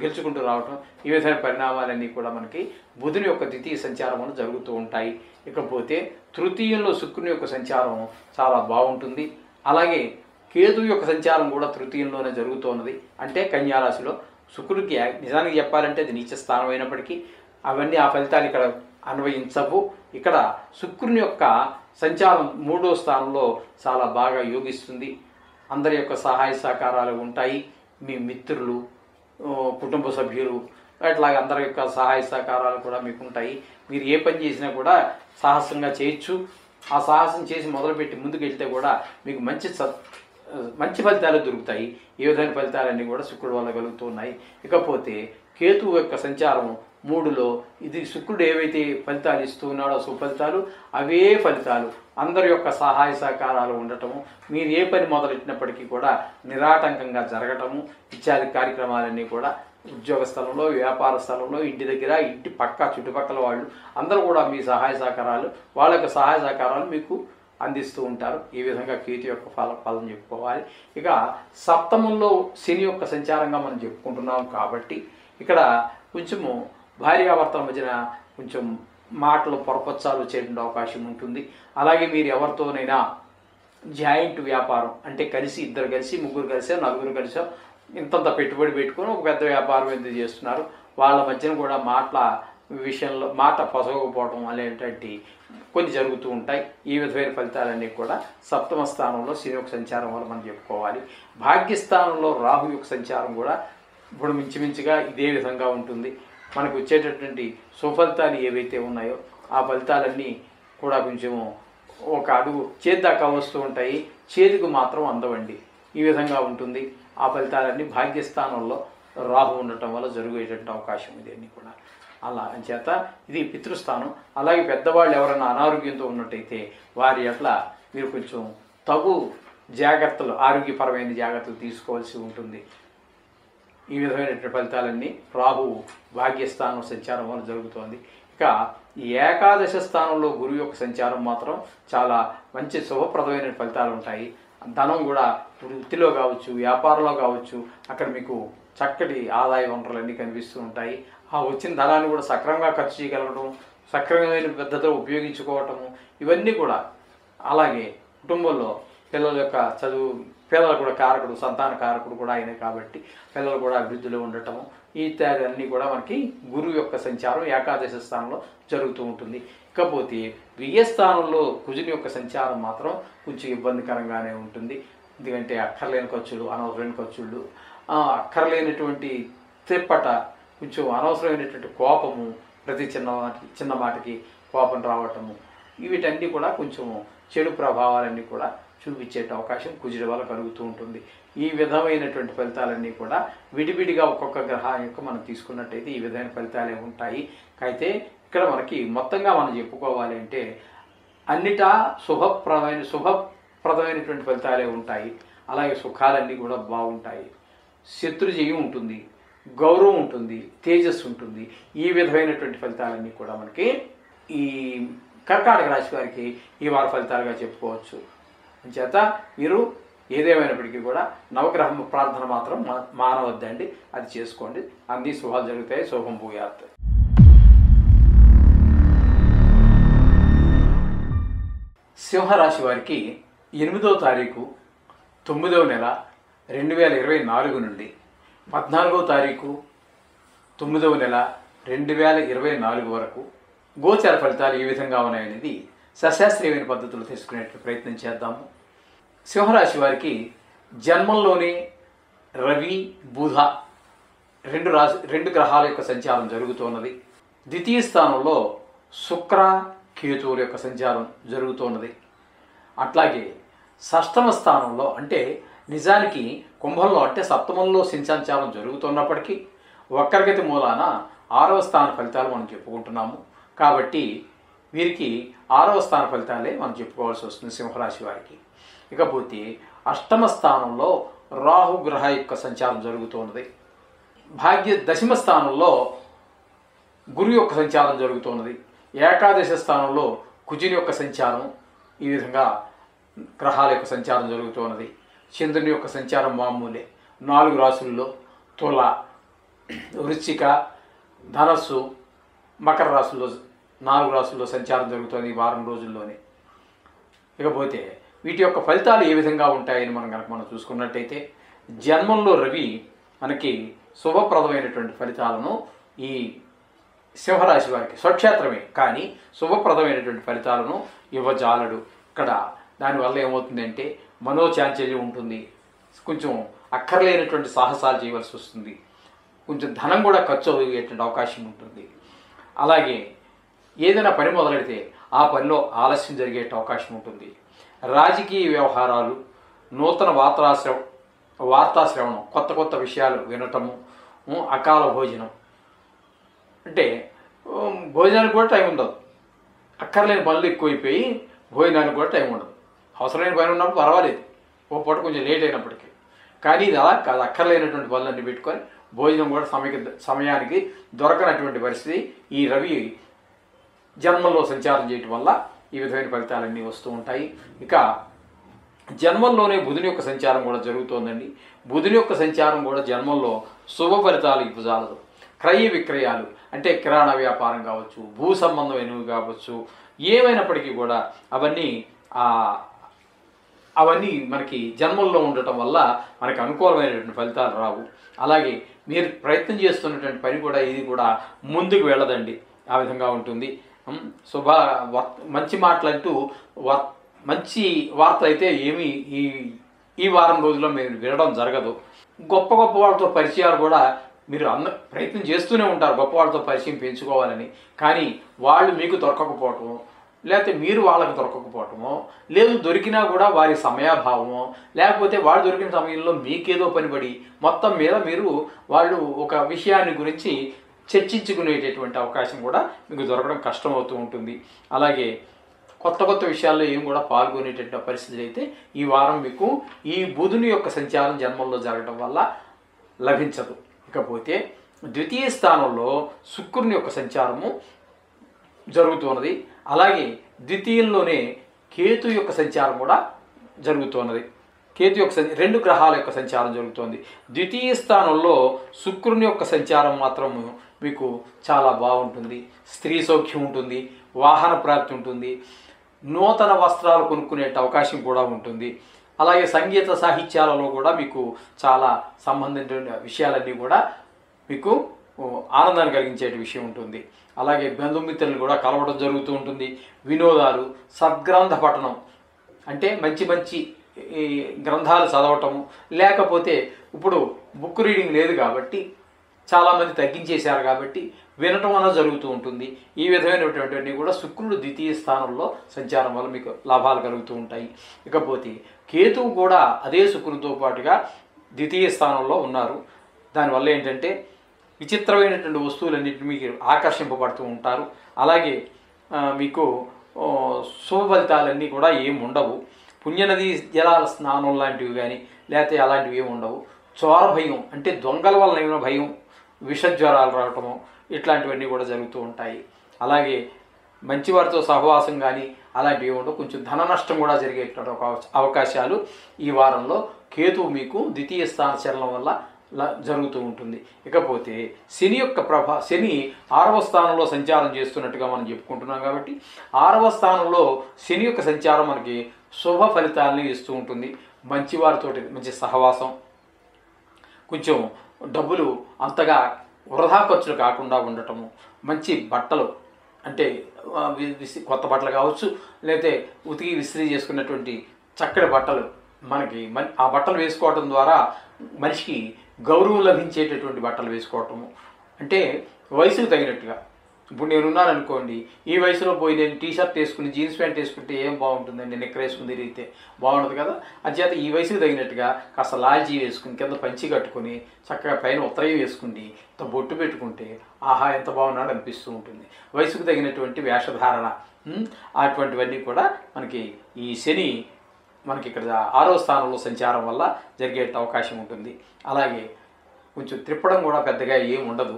గెలుచుకుంటూ రావటం ఈ విధమైన పరిణామాలన్నీ కూడా మనకి బుధుని యొక్క ద్వితీయ సంచారం జరుగుతూ ఉంటాయి. ఇకపోతే తృతీయంలో శుక్రుని యొక్క సంచారం చాలా బాగుంటుంది. అలాగే కేతువు యొక్క సంచారం కూడా తృతీయంలోనే జరుగుతున్నది. అంటే కన్యారాశిలో శుక్రుడికి నిజానికి చెప్పాలంటే అది నీచ స్థానం అయినప్పటికీ అవన్నీ ఆ ఫలితాలు ఇక్కడ అన్వయించవు. ఇక్కడ శుక్రుని యొక్క సంచారం 3వ స్థానంలో చాలా బాగా యోగిస్తుంది. అందరి యొక్క సహాయ సహకారాలు ఉంటాయి. మీ మిత్రులు, కుటుంబ సభ్యులు అట్లాగే అందరి యొక్క సహాయ సహకారాలు కూడా మీకు ఉంటాయి. మీరు ఏ పని చేసినా కూడా సాహసంగా చేయొచ్చు. ఆ సాహసం చేసి మొదలుపెట్టి ముందుకు వెళ్తే కూడా మీకు మంచి ఫలితాలు దొరుకుతాయి. ఏ విధమైన ఫలితాలన్నీ కూడా శుక్రుడు వల్ల కలుగుతున్నాయి. ఇకపోతే కేతువు యొక్క సంచారం 3లో ఇది శుక్రుడు ఏవైతే ఫలితాలు ఇస్తూ ఉన్నాడో సుఫలితాలు అవే ఫలితాలు అందరి యొక్క సహాయ సహకారాలు ఉండటము, మీరు ఏ పని మొదలెట్టినప్పటికీ కూడా నిరాటంకంగా జరగటము ఇత్యాది కార్యక్రమాలన్నీ కూడా ఉద్యోగ స్థలంలో, వ్యాపార స్థలంలో, ఇంటి దగ్గర, ఇంటి చుట్టుపక్కల వాళ్ళు అందరూ కూడా మీ సహాయ సహకారాలు వాళ్ళ యొక్క సహాయ సహకారాలు మీకు అందిస్తూ ఉంటారు. ఈ విధంగా కేతు యొక్క ఫలం చెప్పుకోవాలి. ఇక సప్తమంలో శని యొక్క సంచారంగా మనం చెప్పుకుంటున్నాం కాబట్టి ఇక్కడ కొంచెము భార్యాభర్తల మధ్యన కొంచెం మాటలు పొరపచ్చాలు చేయడం అవకాశం ఉంటుంది. అలాగే మీరు ఎవరితోనైనా జాయింట్ వ్యాపారం అంటే ఇద్దరు కలిసి, ముగ్గురు కలిసో, నలుగురు కలిసో ఇంతంత పెట్టుబడి పెట్టుకొని ఒక పెద్ద వ్యాపారం ఎందుకు చేస్తున్నారు, వాళ్ళ మధ్యన కూడా విషయంలో మాట పొసగకపోవడం అనేటువంటి కొన్ని జరుగుతూ ఉంటాయి. ఈ విధమైన ఫలితాలన్నీ కూడా సప్తమ స్థానంలో శని యొక్క సంచారం వల్ల మనం చెప్పుకోవాలి. భాగ్యస్థానంలో రాహు యొక్క సంచారం కూడా ఇప్పుడు మించుమించుగా ఇదే విధంగా ఉంటుంది. మనకు వచ్చేటటువంటి సుఫలితాలు ఏవైతే ఉన్నాయో ఆ ఫలితాలన్నీ కూడా కొంచెము ఒక అడుగు చేతి దాకా వస్తూ ఉంటాయి, చేతికి మాత్రం అందవండి. ఈ విధంగా ఉంటుంది. ఆ ఫలితాలన్నీ భాగ్యస్థానంలో రాహు ఉండటం వల్ల జరిగేటువంటి అవకాశం ఇది అన్నీ కూడా. అలా అంచేత ఇది పితృస్థానం. అలాగే పెద్దవాళ్ళు ఎవరైనా అనారోగ్యంతో ఉన్నట్టయితే వారి అట్లా మీరు కొంచెం తగు జాగ్రత్తలు, ఆరోగ్యపరమైన జాగ్రత్తలు తీసుకోవాల్సి ఉంటుంది. ఈ విధమైనటువంటి ఫలితాలన్నీ రాహు భాగ్యస్థానం సంచారం వల్ల జరుగుతోంది. ఇక ఈ ఏకాదశ స్థానంలో గురువు యొక్క సంచారం మాత్రం చాలా మంచి శుభప్రదమైన ఫలితాలు ఉంటాయి. ధనం కూడా వృత్తిలో కావచ్చు, వ్యాపారంలో కావచ్చు, అక్కడ మీకు చక్కటి ఆదాయ వనరులన్నీ కనిపిస్తూ ఉంటాయి. ఆ వచ్చిన ధనాన్ని కూడా సక్రమంగా ఖర్చు చేయగలగడం, సక్రమమైన పద్ధతిలో ఉపయోగించుకోవటము, ఇవన్నీ కూడా. అలాగే కుటుంబంలో పిల్లల యొక్క చదువు, పిల్లలు కూడా కారకుడు, సంతాన కారకుడు కూడా అయినాయి కాబట్టి పిల్లలు కూడా అభివృద్ధిలో ఉండటము, ఇత్యాది అన్నీ కూడా మనకి గురువు యొక్క సంచారం ఏకాదశ స్థానంలో జరుగుతూ ఉంటుంది. ఇకపోతే వ్యయస్థానంలో కుజుని యొక్క సంచారం మాత్రం కొంచెం ఇబ్బందికరంగానే ఉంటుంది. ఎందుకంటే అక్కర్లేని ఖర్చులు, అనవసరమైన ఖర్చులు, అక్కర్లేనటువంటి తిప్పట, కొంచెం అనవసరమైనటువంటి కోపము, ప్రతి చిన్న మాటకి కోపం రావటము, వీటన్నీ కూడా కొంచెం చెడు ప్రభావాలన్నీ కూడా చూపించే అవకాశం కుజుడి వల్ల కలుగుతూ ఉంటుంది. ఈ విధమైనటువంటి ఫలితాలన్నీ కూడా విడివిడిగా ఒక్కొక్క గ్రహం యొక్క మనం తీసుకున్నట్టయితే ఈ విధమైన ఫలితాలే ఉంటాయి. అయితే ఇక్కడ మనకి మొత్తంగా మనం చెప్పుకోవాలి అంటే అన్నిటా శుభప్రదమైనటువంటి ఫలితాలే ఉంటాయి. అలాగే సుఖాలన్నీ కూడా బాగుంటాయి. శత్రుజయం ఉంటుంది, గౌరవం ఉంటుంది, తేజస్సు ఉంటుంది. ఈ విధమైనటువంటి ఫలితాలన్నీ కూడా మనకి ఈ కర్కాటక రాశి వారికి ఈ వార ఫలితాలుగా చెప్పుకోవచ్చు. అంచేత మీరు ఏదేమైనప్పటికీ కూడా నవగ్రహ ప్రార్థన మాత్రం మానవద్దండి, అది చేసుకోండి. అన్ని శుభాలు జరుగుతాయి. శుభం భూయాత్. సింహరాశి వారికి 8వ తారీఖు 9వ నెల 2024 నుండి 14వ తారీఖు 9వ నెల 2024 వరకు గోచార ఫలితాలు ఏ విధంగా ఉన్నాయనేది సశాస్త్రీయమైన పద్ధతులు తీసుకునే ప్రయత్నం చేద్దాము. సింహరాశి వారికి జన్మంలోనే రవి, బుధ రెండు గ్రహాల యొక్క సంచారం జరుగుతున్నది. ద్వితీయ స్థానంలో శుక్ర, కేతువుల యొక్క సంచారం జరుగుతున్నది. అట్లాగే షష్టమ స్థానంలో, అంటే నిజానికి కుంభంలో అంటే సప్తమంలో సంచారం జరుగుతున్నప్పటికీ వక్రగతి మూలాన 6వ స్థాన ఫలితాలు మనం చెప్పుకుంటున్నాము. కాబట్టి వీరికి 6వ స్థాన ఫలితాలే మనం చెప్పుకోవాల్సి వస్తుంది సింహరాశి వారికి. ఇకపోతే అష్టమ స్థానంలో రాహుగ్రహ యొక్క సంచారం జరుగుతున్నది. దశమ స్థానంలో గురు యొక్క సంచారం జరుగుతున్నది. ఏకాదశ స్థానంలో కుజుని యొక్క సంచారం, ఈ విధంగా గ్రహాల యొక్క సంచారం జరుగుతున్నది. చంద్రుని యొక్క సంచారం మామూలే. 4 రాశుల్లో తుల, వృశ్చిక, ధనస్సు, మకర రాశుల్లో 4 రాశుల్లో సంచారం జరుగుతుంది ఈ వారం రోజుల్లోనే. ఇకపోతే వీటి యొక్క ఫలితాలు ఏ విధంగా ఉంటాయని మనం చూసుకున్నట్టయితే జన్మంలో రవి మనకి శుభప్రదమైనటువంటి ఫలితాలను ఈ సింహరాశి వారికి స్వక్షేత్రమే కానీ శుభప్రదమైనటువంటి ఫలితాలను ఇవ్వజాలడు. ఇక్కడ దానివల్ల ఏమవుతుందంటే మనోచాంచల్యం ఉంటుంది, కొంచెం అక్కర్లేనటువంటి సాహసాలు చేయవలసి వస్తుంది, కొంచెం ధనం కూడా ఖర్చు అయ్యేటువంటి అవకాశం ఉంటుంది. అలాగే ఏదైనా పని మొదలెడితే ఆ పనిలో ఆలస్యం జరిగే అవకాశం ఉంటుంది. రాజకీయ వ్యవహారాలు, నూతన వార్తాశ్రవణం, కొత్త విషయాలు వినటము, అకాల భోజనం, అంటే భోజనానికి కూడా టైం ఉండదు. అక్కర్లేని పనులు ఎక్కువైపోయి భోజనానికి కూడా టైం ఉండదు. అవసరమైన పని ఉన్నప్పుడు పర్వాలేదు, ఓ పూట కొంచెం లేట్ అయినప్పటికీ. కానీ ఇది అలా కాదు, అక్కర్లేనటువంటి పనులన్నీ పెట్టుకొని భోజనం కూడా సమయానికి దొరకనటువంటి పరిస్థితి ఈ రవి జన్మంలో సంచారం చేయటం వల్ల ఈ విధమైన ఫలితాలన్నీ వస్తూ ఉంటాయి. ఇక జన్మంలోనే బుధుని యొక్క సంచారం కూడా జరుగుతోందండి. బుధుని యొక్క సంచారం కూడా జన్మంలో శుభ ఫలితాలు ఇవ్వజాలదు. క్రయ విక్రయాలు అంటే కిరాణా వ్యాపారం కావచ్చు, భూ సంబంధమైనవి కావచ్చు, ఏమైనప్పటికీ కూడా అవన్నీ మనకి జన్మంలో ఉండటం వల్ల మనకి అనుకూలమైనటువంటి ఫలితాలు రావు. అలాగే మీరు ప్రయత్నం చేస్తున్నటువంటి పని కూడా ఇది కూడా ముందుకు వెళ్ళదండి, ఆ విధంగా ఉంటుంది. మంచి మాటలంటూ మంచి వార్తలు అయితే ఏమీ ఈ వారం రోజుల్లో మీరు వినడం జరగదు. గొప్ప వాళ్ళతో పరిచయాలు కూడా మీరు ప్రయత్నం చేస్తూనే ఉంటారు, గొప్ప వాళ్ళతో పరిచయం పెంచుకోవాలని. కానీ వాళ్ళు మీకు దొరకకపోవటం, లేకపోతే మీరు వాళ్ళకి దొరకకపోవటమో, లేదు దొరికినా కూడా వారి సమయాభావమో, లేకపోతే వాళ్ళు దొరికిన సమయంలో మీకేదో పనిపడి మొత్తం మీద మీరు వాళ్ళు ఒక విషయాన్ని గురించి చర్చించుకునేటటువంటి అవకాశం కూడా మీకు దొరకడం కష్టమవుతూ ఉంటుంది. అలాగే కొత్త కొత్త విషయాల్లో ఏం కూడా పాల్గొనేటటువంటి పరిస్థితులు అయితే ఈ వారం మీకు ఈ బుధుని యొక్క సంచారం జన్మంలో జరగడం వల్ల లభించదు. ఇకపోతే ద్వితీయ స్థానంలో శుక్రుని యొక్క సంచారము జరుగుతున్నది. అలాగే ద్వితీయంలోనే కేతు యొక్క సంచారం కూడా జరుగుతున్నది. కేతు యొక్క రెండు గ్రహాల యొక్క సంచారం జరుగుతోంది. ద్వితీయ స్థానంలో శుక్రుని యొక్క సంచారం మాత్రము మీకు చాలా బాగుంటుంది. స్త్రీ సౌఖ్యం ఉంటుంది, వాహన ప్రాప్తి ఉంటుంది, నూతన వస్త్రాలు కొనుక్కునే అవకాశం కూడా ఉంటుంది. అలాగే సంగీత సాహిత్యాలలో కూడా మీకు చాలా సంబంధించిన విషయాలన్నీ కూడా మీకు ఆనందాన్ని కలిగించే విషయం ఉంటుంది. అలాగే బంధుమిత్రులను కూడా కలవడం జరుగుతూ ఉంటుంది. వినోదాలు, సద్గ్రంథ పఠనం అంటే మంచి మంచి గ్రంథాలు చదవటము, లేకపోతే ఇప్పుడు బుక్ రీడింగ్ లేదు కాబట్టి చాలామంది తగ్గించేశారు కాబట్టి వినటం అన్న జరుగుతూ ఉంటుంది. ఈ విధమైనటువంటివన్నీ కూడా శుక్రుడు ద్వితీయ స్థానంలో సంచారం వల్ల మీకు లాభాలు కలుగుతూ ఉంటాయి. ఇకపోతే కేతువు కూడా అదే శుక్రుడితో పాటుగా ద్వితీయ స్థానంలో ఉన్నారు. దానివల్ల ఏంటంటే విచిత్రమైనటువంటి వస్తువులన్నింటినీ మీకు ఆకర్షింపబడుతూ ఉంటారు. అలాగే మీకు శుభ ఫలితాలన్నీ కూడా ఏమి ఉండవు. పుణ్యనది జలాల స్నానం లాంటివి కానీ లేకపోతే అలాంటివి ఏమి ఉండవు. చోర భయం అంటే దొంగల వల్ల ఏమైనా భయం, విషజ్వరాలు రావటము ఇట్లాంటివన్నీ కూడా జరుగుతూ ఉంటాయి. అలాగే మంచివారితో సహవాసం కానీ అలాంటివి ఉండవు. కొంచెం ధన నష్టం కూడా జరిగేటువంటి అవకాశాలు ఈ వారంలో కేతువు మీకు ద్వితీయ స్థాన చలనం వల్ల జరుగుతూ ఉంటుంది. ఇకపోతే శని యొక్క శని 6వ స్థానంలో సంచారం చేస్తున్నట్టుగా మనం చెప్పుకుంటున్నాం కాబట్టి 6వ స్థానంలో శని యొక్క సంచారం మనకి శుభ ఫలితాలని ఇస్తూ ఉంటుంది. మంచివారితోటి మంచి సహవాసం, కొంచెం డబ్బులు అంతగా వృధా ఖర్చులు కాకుండా ఉండటము, మంచి బట్టలు అంటే కొత్త బట్టలు కావచ్చు, లేకపోతే ఉతికి విసిరి చేసుకున్నటువంటి చక్కటి బట్టలు మనకి ఆ బట్టలు వేసుకోవటం ద్వారా మనిషికి గౌరవం లభించేటటువంటి బట్టలు వేసుకోవటము. అంటే వయసుకు తగినట్టుగా ఇప్పుడు నేనున్నాను అనుకోండి, ఈ వయసులో పోయి నేను టీషర్ట్ వేసుకుని జీన్స్ ప్యాంట్ వేసుకుంటే ఏం బాగుంటుందండి, నిక్కర్ వేసుకుని తిరిగితే బాగుండదు కదా. అంచేత ఈ వయసుకు తగినట్టుగా కాస్త లాల్జీ వేసుకుని కింద పంచి కట్టుకుని చక్కగా పైన ఉత్తరయం వేసుకుని ఇంత బొట్టు పెట్టుకుంటే ఆహా ఎంత బాగున్నాడు అనిపిస్తూ ఉంటుంది. వయసుకు తగినటువంటి వేషధారణ అటువంటివన్నీ కూడా మనకి ఈ శని మనకి ఇక్కడ 6వ స్థానంలో సంచారం వల్ల జరిగే అవకాశం ఉంటుంది. అలాగే కొంచెం త్రిప్పడం కూడా పెద్దగా ఏం ఉండదు.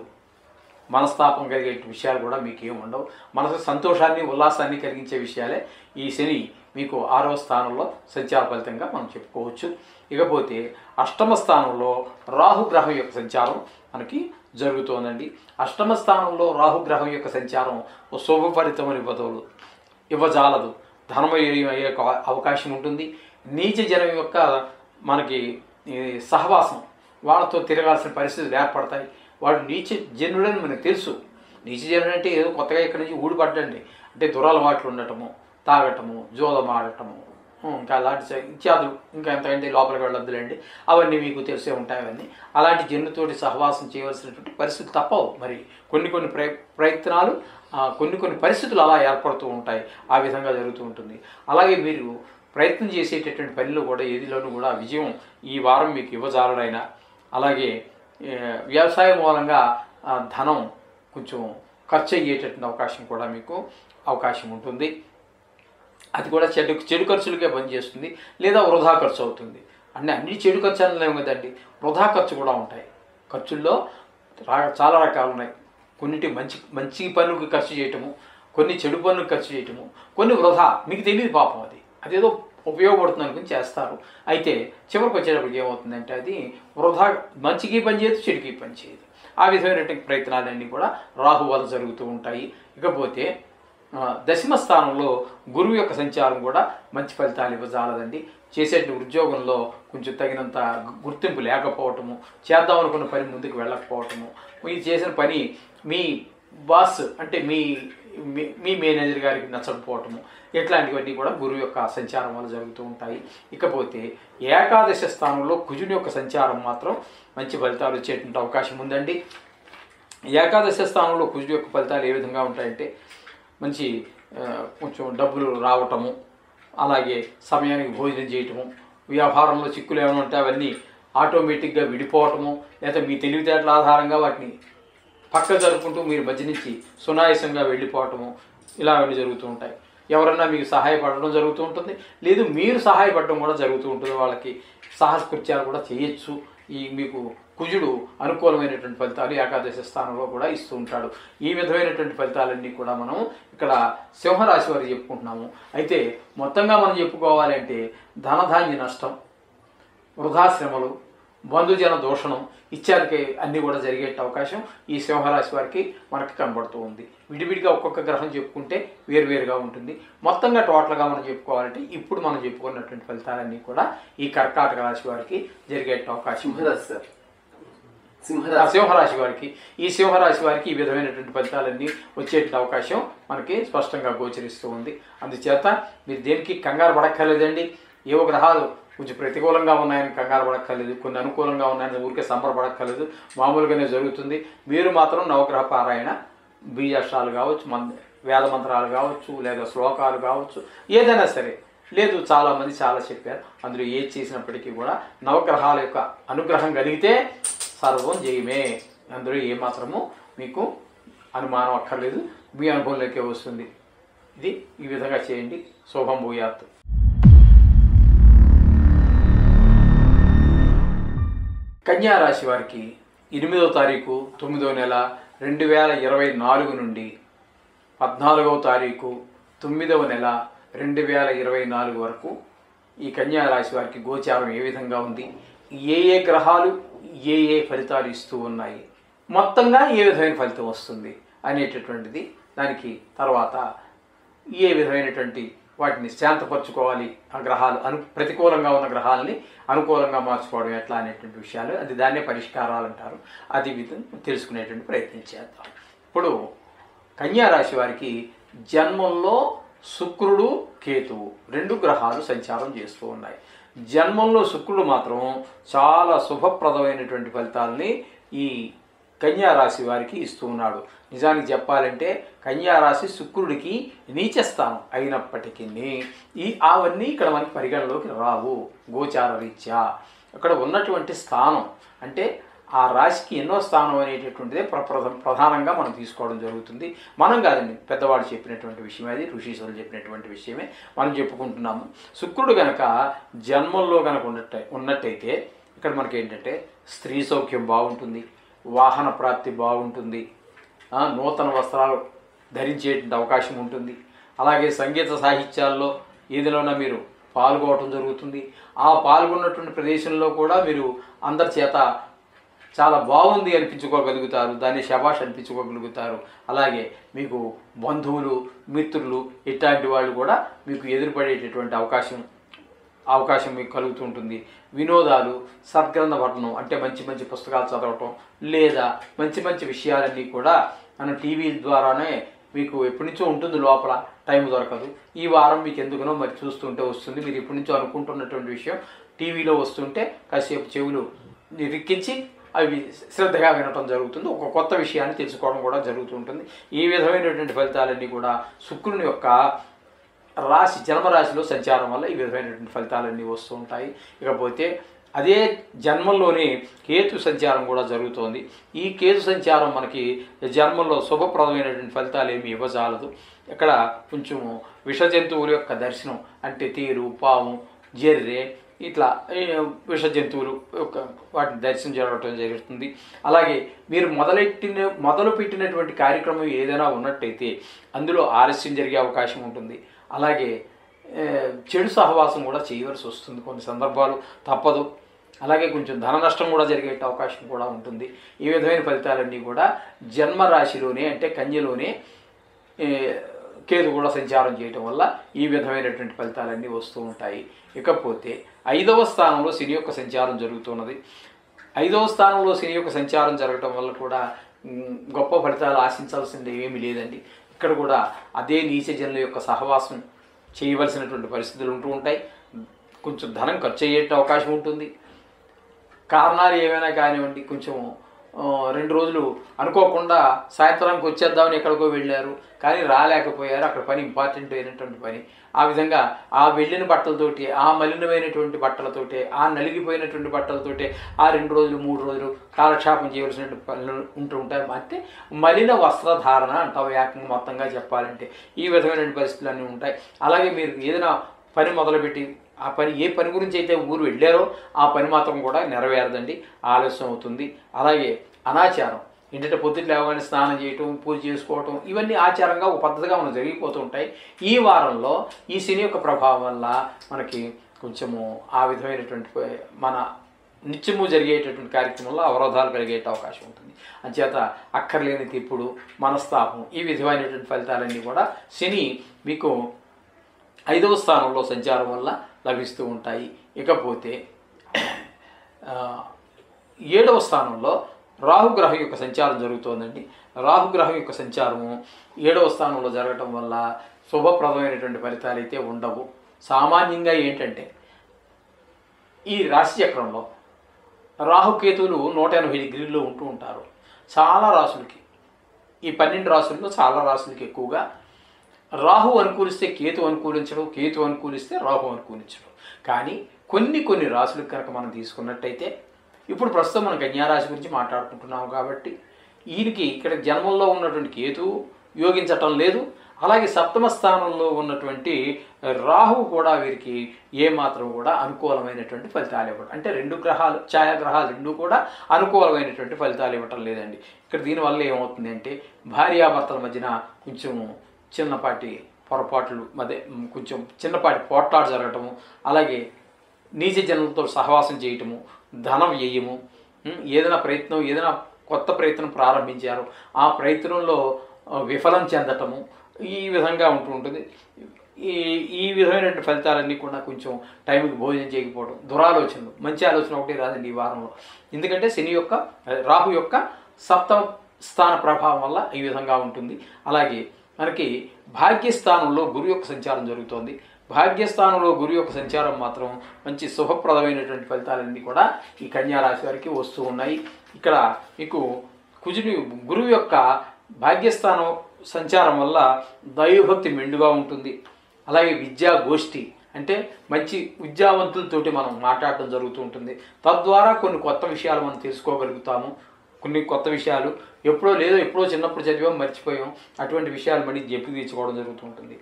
మనస్తాపం కలిగే విషయాలు కూడా మీకు ఏమి ఉండవు. మనసు సంతోషాన్ని ఉల్లాసాన్ని కలిగించే విషయాలే ఈ శని మీకు 6వ స్థానంలో సంచార ఫలితంగా మనం చెప్పుకోవచ్చు. ఇకపోతే 8వ స్థానంలో రాహుగ్రహం యొక్క సంచారం మనకి జరుగుతోందండి. 8వ స్థానంలో రాహుగ్రహం యొక్క సంచారం శుభ ఫలితమని ఇవ్వజాలదు. ధనమయం అయ్యే అవకాశం ఉంటుంది. నీచ జనం యొక్క మనకి సహవాసం, వాళ్ళతో తిరగాల్సిన పరిస్థితులు ఏర్పడతాయి. వాడు నీచ జనుడని మనకు తెలుసు. నీచ జనుడు అంటే ఏదో కొత్తగా ఇక్కడి నుంచి ఊడిపడ్డండి అంటే దురలవాట్లు ఉండటము, తాగటము, జోదం ఆడటము, ఇంకా అలాంటి ఇత్యాదులు, ఇంకా ఎంతకంటే లోపలికి వెళ్ళొద్దులేండి, అవన్నీ మీకు తెలిసే ఉంటాయి. అవన్నీ అలాంటి జనుతోటి సహవాసం చేయవలసినటువంటి పరిస్థితులు తప్పవు. మరి కొన్ని కొన్ని ప్రయత్నాలు, కొన్ని పరిస్థితులు అలా ఏర్పడుతూ ఉంటాయి. ఆ విధంగా జరుగుతూ ఉంటుంది. అలాగే మీరు ప్రయత్నం చేసేటటువంటి పనిలో కూడా ఏదిలోనూ కూడా విజయం ఈ వారం మీకు ఇవ్వజాలడైనా, అలాగే వ్యవసాయ మూలంగా ధనం కొంచెం ఖర్చు అయ్యేటటువంటి అవకాశం కూడా మీకు అవకాశం ఉంటుంది. అది కూడా చెడు ఖర్చులకే పనిచేస్తుంది, లేదా వృధా ఖర్చు అవుతుంది. అన్ని చెడు ఖర్చు అనలేము కదండి, వృధా ఖర్చు కూడా ఉంటాయి. ఖర్చుల్లో చాలా రకాలు ఉన్నాయి. కొన్నిటి మంచి పనులకు ఖర్చు చేయటము, కొన్ని చెడు పనులకు ఖర్చు చేయటము, కొన్ని వృధా మీకు తెలియదు పాపం. అదేదో ఉపయోగపడుతుంది అనుకుని చేస్తారు. అయితే చివరికి వచ్చేటప్పటికి ఏమవుతుందంటే అది వృధా, మంచికి పనిచేయదు, చెడుకి పనిచేయదు. ఆ విధమైనటువంటి ప్రయత్నాలన్నీ కూడా రాహు వల్ల జరుగుతూ ఉంటాయి. ఇకపోతే 10వ స్థానంలో గురువు యొక్క సంచారం కూడా మంచి ఫలితాలు ఇవ్వజాలదండి. చేసేటువంటి ఉద్యోగంలో కొంచెం తగినంత గుర్తింపు లేకపోవటము, చేద్దాం అనుకున్న పని ముందుకు వెళ్ళకపోవటము, మీరు చేసిన పని మీ బాస్ అంటే మీ మేనేజర్ గారికి నచ్చకపోవటము, ఇట్లాంటివన్నీ కూడా గురువు యొక్క సంచారం వల్ల జరుగుతూ ఉంటాయి. ఇకపోతే 11వ స్థానంలో కుజుని యొక్క సంచారం మాత్రం మంచి ఫలితాలు వచ్చేటువంటి అవకాశం ఉందండి. 11వ స్థానంలో కుజుని యొక్క ఫలితాలు ఏ విధంగా ఉంటాయంటే మంచి కొంచెం డబ్బులు రావటము, అలాగే సమయానికి భోజనం చేయటము, వ్యాపారంలో చిక్కులు ఏమైనా ఉంటే అవన్నీ ఆటోమేటిక్గా విడిపోవటము, లేదా మీ తెలివితేటల ఆధారంగా వాటిని పక్క జరుపుకుంటూ మీరు మధ్య నుంచి సునాయాసంగా వెళ్ళిపోవటము, ఇలాగన్నీ జరుగుతూ ఉంటాయి. ఎవరన్నా మీకు సహాయపడడం జరుగుతూ ఉంటుంది, లేదు మీరు సహాయపడడం కూడా జరుగుతూ ఉంటుంది. వాళ్ళకి సాహసకృత్యాలు కూడా చేయొచ్చు. ఈ మీకు కుజుడు అనుకూలమైనటువంటి ఫలితాలు ఏకాదశి స్థానంలో కూడా ఇస్తూ ఉంటాడు. ఈ విధమైనటువంటి ఫలితాలన్నీ కూడా మనం ఇక్కడ సింహరాశి వారికి చెప్పుకుంటున్నాము. అయితే మొత్తంగా మనం చెప్పుకోవాలి అంటే ధనధాన్య నష్టం, వృధాశ్రమలు, బంధుజన దూషణం ఇత్యాదికి అన్నీ కూడా జరిగే అవకాశం ఈ సింహరాశి వారికి మనకు కనబడుతూ ఉంది. విడివిడిగా ఒక్కొక్క గ్రహం చెప్పుకుంటే వేరువేరుగా ఉంటుంది. మొత్తంగా టోటల్గా మనం చెప్పుకోవాలంటే ఇప్పుడు మనం చెప్పుకున్నటువంటి ఫలితాలన్నీ కూడా ఈ కర్కాటక రాశి వారికి జరిగే అవకాశం. సింహరాశి వారికి ఈ విధమైనటువంటి ఫలితాలన్నీ వచ్చేటువంటి అవకాశం మనకి స్పష్టంగా గోచరిస్తూ ఉంది. అందుచేత మీరు దేనికి కంగారు పడక్కర్లేదండి. ఏవో గ్రహాలు కొంచెం ప్రతికూలంగా ఉన్నాయని కంగారు పడక్కర్లేదు, కొన్ని అనుకూలంగా ఉన్నాయని ఊరికే సంబరపడక్కర్లేదు. మామూలుగానే జరుగుతుంది. మీరు మాత్రం నవగ్రహ పారాయణ, బీజాక్షరాలు కావచ్చు, వేద మంత్రాలు కావచ్చు, లేదా శ్లోకాలు కావచ్చు, ఏదైనా సరే, లేదు చాలామంది చాలా చెప్పారు, అందులో ఏది చేసినప్పటికీ కూడా నవగ్రహాల యొక్క అనుగ్రహం కలిగితే సర్వం జయమే. అందులో ఏమాత్రము మీకు అనుమానం అక్కర్లేదు, మీ అనుభవంలోకే వస్తుంది. ఇది ఈ విధంగా చేయండి. శుభం భూయాత్. కన్యారాశి వారికి 8వ తారీఖు 9వ నెల 2024 నుండి 14వ తారీఖు 9వ నెల 2024 వరకు ఈ కన్యారాశి వారికి గోచారం ఏ విధంగా ఉంది, ఏ గ్రహాలు ఏ ఫలితాలు ఇస్తూ ఉన్నాయి, మొత్తంగా ఏ విధమైన ఫలితం వస్తుంది అనేటటువంటిది, దానికి తర్వాత ఏ విధమైనటువంటి వాటిని శాంతపరచుకోవాలి, ఆ గ్రహాలు ప్రతికూలంగా ఉన్న గ్రహాలని అనుకూలంగా మార్చుకోవడం ఎట్లా అనేటువంటి విషయాలు, అది దాన్నే పరిష్కారాలు అంటారు. అది తెలుసుకునేటువంటి ప్రయత్నం చేద్దాం. ఇప్పుడు కన్యారాశి వారికి జన్మంలో శుక్రుడు, కేతువు 2 గ్రహాలు సంచారం చేస్తూ ఉన్నాయి. జన్మంలో శుక్రుడు మాత్రం చాలా శుభప్రదమైనటువంటి ఫలితాలని ఈ కన్యారాశి వారికి ఇస్తూ ఉన్నాడు. నిజానికి చెప్పాలంటే కన్యారాశి శుక్రుడికి నీచస్థానం అయినప్పటికీ అవన్నీ ఇక్కడ మనకి పరిగణలోకి రావు. గోచార రీత్యా అక్కడ ఉన్నటువంటి స్థానం అంటే ఆ రాశికి ఎన్నో స్థానం అనేటటువంటిదే ప్రధానంగా మనం తీసుకోవడం జరుగుతుంది. మనం కాదండి, పెద్దవాళ్ళు చెప్పినటువంటి విషయమే, అది ఋషీశ్వరులు చెప్పినటువంటి విషయమే మనం చెప్పుకుంటున్నాము. శుక్రుడు కనుక జన్మంలో కనుక ఉన్నట్టయితే ఇక్కడ మనకి ఏంటంటే స్త్రీ సౌఖ్యం బాగుంటుంది, వాహన ప్రాప్తి బాగుంటుంది, నూతన వస్త్రాలు ధరించేటువంటి అవకాశం ఉంటుంది. అలాగే సంగీత సాహిత్యాల్లో ఏదిలోనా మీరు పాల్గొనడం జరుగుతుంది. ఆ పాల్గొన్నటువంటి ప్రదేశంలో కూడా మీరు అందరి చేత చాలా బాగుంది అనిపించుకోగలుగుతారు, దాన్ని శభాష్ అనిపించుకోగలుగుతారు. అలాగే మీకు బంధువులు, మిత్రులు ఇట్లాంటి వాళ్ళు కూడా మీకు ఎదురుపడేటటువంటి అవకాశం మీకు కలుగుతుంటుంది. వినోదాలు, సద్గ్రంథ పఠనం అంటే మంచి మంచి పుస్తకాలు చదవటం, లేదా మంచి మంచి విషయాలన్నీ కూడా మనం టీవీ ద్వారానే మీకు ఎప్పటి నుంచో ఉంటుంది, లోపల టైం దొరకదు. ఈ వారం మీకు ఎందుకునో మరి చూస్తుంటే వస్తుంది. మీరు ఎప్పటి నుంచో అనుకుంటున్నటువంటి విషయం టీవీలో వస్తుంటే కాసేపు చెవులు నిరిక్కించి అవి శ్రద్ధగా వినటం జరుగుతుంది. ఒక కొత్త విషయాన్ని తెలుసుకోవడం కూడా జరుగుతుంటుంది. ఈ విధమైనటువంటి ఫలితాలన్నీ కూడా శుక్రుని యొక్క రాశి, జన్మరాశిలో సంచారం వల్ల ఈ విధమైనటువంటి ఫలితాలన్నీ వస్తూ ఉంటాయి. ఇకపోతే అదే జన్మంలోనే కేతు సంచారం కూడా జరుగుతోంది. ఈ కేతు సంచారం మనకి జన్మంలో శుభప్రదమైనటువంటి ఫలితాలు ఏమి ఇవ్వజాలదు. ఇక్కడ కొంచెం విష జంతువుల యొక్క దర్శనం అంటే తేరు, పాము, జెర్రె ఇట్లా విష జంతువులు యొక్క వాటిని దర్శనం జరగటం జరుగుతుంది. అలాగే మీరు మొదలుపెట్టినటువంటి కార్యక్రమం ఏదైనా ఉన్నట్టయితే అందులో ఆలస్యం జరిగే అవకాశం ఉంటుంది. అలాగే చెడు సహవాసం కూడా చేయవలసి వస్తుంది, కొన్ని సందర్భాలు తప్పదు. అలాగే కొంచెం ధన నష్టం కూడా జరిగే అవకాశం కూడా ఉంటుంది. ఈ విధమైన ఫలితాలన్నీ కూడా జన్మరాశిలోనే అంటే కన్యలోనే కేతు కూడా సంచారం చేయటం వల్ల ఈ విధమైనటువంటి ఫలితాలన్నీ వస్తూ ఉంటాయి. ఇకపోతే 5వ స్థానంలో శని యొక్క సంచారం జరుగుతున్నది. 5వ స్థానంలో శని యొక్క సంచారం జరగటం వల్ల కూడా గొప్ప ఫలితాలు ఆశించాల్సింది ఏమీ లేదండి. ఇక్కడ కూడా అదే నీచ జనుల యొక్క సహవాసం చేయవలసినటువంటి పరిస్థితులు ఉంటూ ఉంటాయి. కొంచెం ధనం ఖర్చు అయ్యే అవకాశం ఉంటుంది. కారణాలు ఏమైనా కానివ్వండి, కొంచెం 2 రోజులు అనుకోకుండా సాయంత్రానికి వచ్చేద్దామని ఎక్కడికో వెళ్ళారు, కానీ రాలేకపోయారు. అక్కడ పని ఇంపార్టెంట్ అయినటువంటి పని. ఆ విధంగా ఆ వెళ్ళిన బట్టలతోటి, ఆ మలినమైనటువంటి బట్టలతోటి, ఆ నలిగిపోయినటువంటి బట్టలతోటి ఆ 2 రోజులు 3 రోజులు కాలక్షేపం చేయవలసిన పనులు ఉంటూ ఉంటాయి. అంటే మలిన వస్త్రధారణ అంటాం ఏకంగా మొత్తంగా చెప్పాలంటే. ఈ విధమైన పరిస్థితులు అన్నీ ఉంటాయి. అలాగే మీరు ఏదైనా పని మొదలుపెట్టి ఆ పని ఏ పని గురించి అయితే ఊరు వెళ్ళారో ఆ పని మాత్రం కూడా నెరవేరదండి, ఆలస్యం అవుతుంది. అలాగే అనాచారం ఏంటంటే పొద్దున్న లేవగానే స్నానం చేయటం, పూజ చేసుకోవటం, ఇవన్నీ ఆచారంగా ఒక పద్ధతిగా మనం జరిగిపోతూ ఉంటాయి. ఈ వారంలో ఈ శని యొక్క ప్రభావం వల్ల మనకి కొంచెము ఆ విధమైనటువంటి మన నిత్యము జరిగేటటువంటి కార్యక్రమంలో అవరోధాలు కలిగే అవకాశం ఉంటుంది. అంచేత అక్కర్లేని తిప్పుడు, మనస్తాపం, ఈ విధమైనటువంటి ఫలితాలన్నీ కూడా శని మీకు 5వ స్థానంలో సంచారం వల్ల లభిస్తూ ఉంటాయి. ఇకపోతే 7వ స్థానంలో రాహుగ్రహం యొక్క సంచారం జరుగుతోందండి. రాహుగ్రహం యొక్క సంచారము 7వ స్థానంలో జరగటం వల్ల శుభప్రదమైనటువంటి ఫలితాలు అయితే ఉండవు. సామాన్యంగా ఏంటంటే ఈ రాశిచక్రంలో రాహుకేతువులు 180 డిగ్రీల్లో ఉంటూ ఉంటారు చాలా రాశులకి. ఈ 12 రాశుల్లో చాలా రాశులకి ఎక్కువగా రాహు అనుకూలిస్తే కేతు అనుకూలించడం, కేతు అనుకూలిస్తే రాహు అనుకూలించడం. కానీ కొన్ని రాశులకు కనుక మనం తీసుకున్నట్టయితే, ఇప్పుడు ప్రస్తుతం మనం కన్యారాశి గురించి మాట్లాడుకుంటున్నాము కాబట్టి ఈయనకి ఇక్కడ జన్మంలో ఉన్నటువంటి కేతు యోగించటం లేదు. అలాగే 7వ స్థానంలో ఉన్నటువంటి రాహు కూడా వీరికి ఏమాత్రం కూడా అనుకూలమైనటువంటి ఫలితాలు ఇవ్వడం, అంటే 2 గ్రహాలు, ఛాయాగ్రహాలు 2 కూడా అనుకూలమైనటువంటి ఫలితాలు ఇవ్వటం లేదండి. ఇక్కడ దీనివల్ల ఏమవుతుంది అంటే భార్యాభర్తల మధ్యన కొంచెం చిన్నపాటి పొరపాట్లు, కొంచెం చిన్నపాటి పోట్లాట జరగటము, అలాగే నీచ జనులతో సహవాసం చేయటము, ధన వ్యయము, ఏదైనా కొత్త ప్రయత్నం ప్రారంభించారు ఆ ప్రయత్నంలో విఫలం చెందటము, ఈ విధంగా ఉంటూ ఉంటుంది. ఈ విధమైనటువంటి ఫలితాలన్నీ కూడా కొంచెం టైంకి భోజనం చేయకపోవడం, దురాలోచనలు, మంచి ఆలోచన ఒకటి రాదండి ఈ వారంలో. ఎందుకంటే రాహు యొక్క 7వ స్థాన ప్రభావం వల్ల ఈ విధంగా ఉంటుంది. అలాగే మనకి భాగ్యస్థానంలో గురు యొక్క సంచారం జరుగుతోంది. భాగ్యస్థానంలో గురు యొక్క సంచారం మాత్రం మంచి శుభప్రదమైనటువంటి ఫలితాలన్నీ కూడా ఈ కన్యారాశి వారికి వస్తూ ఉన్నాయి. ఇక్కడ మీకు గురువు యొక్క భాగ్యస్థానం సంచారం వల్ల దైవభక్తి మెండుగా ఉంటుంది. అలాగే విద్యా గోష్ఠి, అంటే మంచి విద్యావంతులతోటి మనం మాట్లాడటం జరుగుతూ ఉంటుంది. తద్వారా కొన్ని కొత్త విషయాలు మనం తెలుసుకోగలుగుతాము. కొన్ని కొత్త విషయాలు ఎప్పుడో చిన్నప్పుడు చదివాం, మర్చిపోయాం, అటువంటి విషయాలు మళ్ళీ చెప్పి తీర్చుకోవడం జరుగుతూ ఉంటుంది.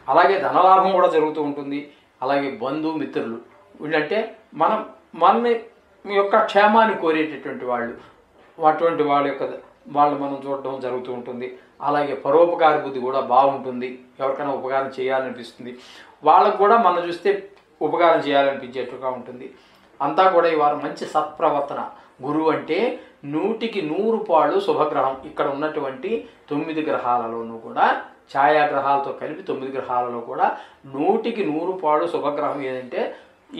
అలాగే ధనలాభం కూడా జరుగుతూ ఉంటుంది. అలాగే బంధుమిత్రులు వీళ్ళంటే మన యొక్క క్షేమాన్ని కోరేటటువంటి వాళ్ళు, అటువంటి వాళ్ళు మనం చూడడం జరుగుతూ ఉంటుంది. అలాగే పరోపకార బుద్ధి కూడా బాగుంటుంది. ఎవరికైనా ఉపకారం చేయాలనిపిస్తుంది, వాళ్ళకు కూడా మనం చూస్తే ఉపకారం చేయాలనిపించేట్టుగా ఉంటుంది. అంతా కూడా ఈ వారం మంచి సత్ప్రవర్తన. గురువు అంటే 100కి 100 పాళ్ళు శుభగ్రహం. ఇక్కడ ఉన్నటువంటి 9 గ్రహాలలోనూ కూడా, ఛాయాగ్రహాలతో కలిపి 9 గ్రహాలలో కూడా 100కి 100 పాళ్ళు శుభగ్రహం ఏదంటే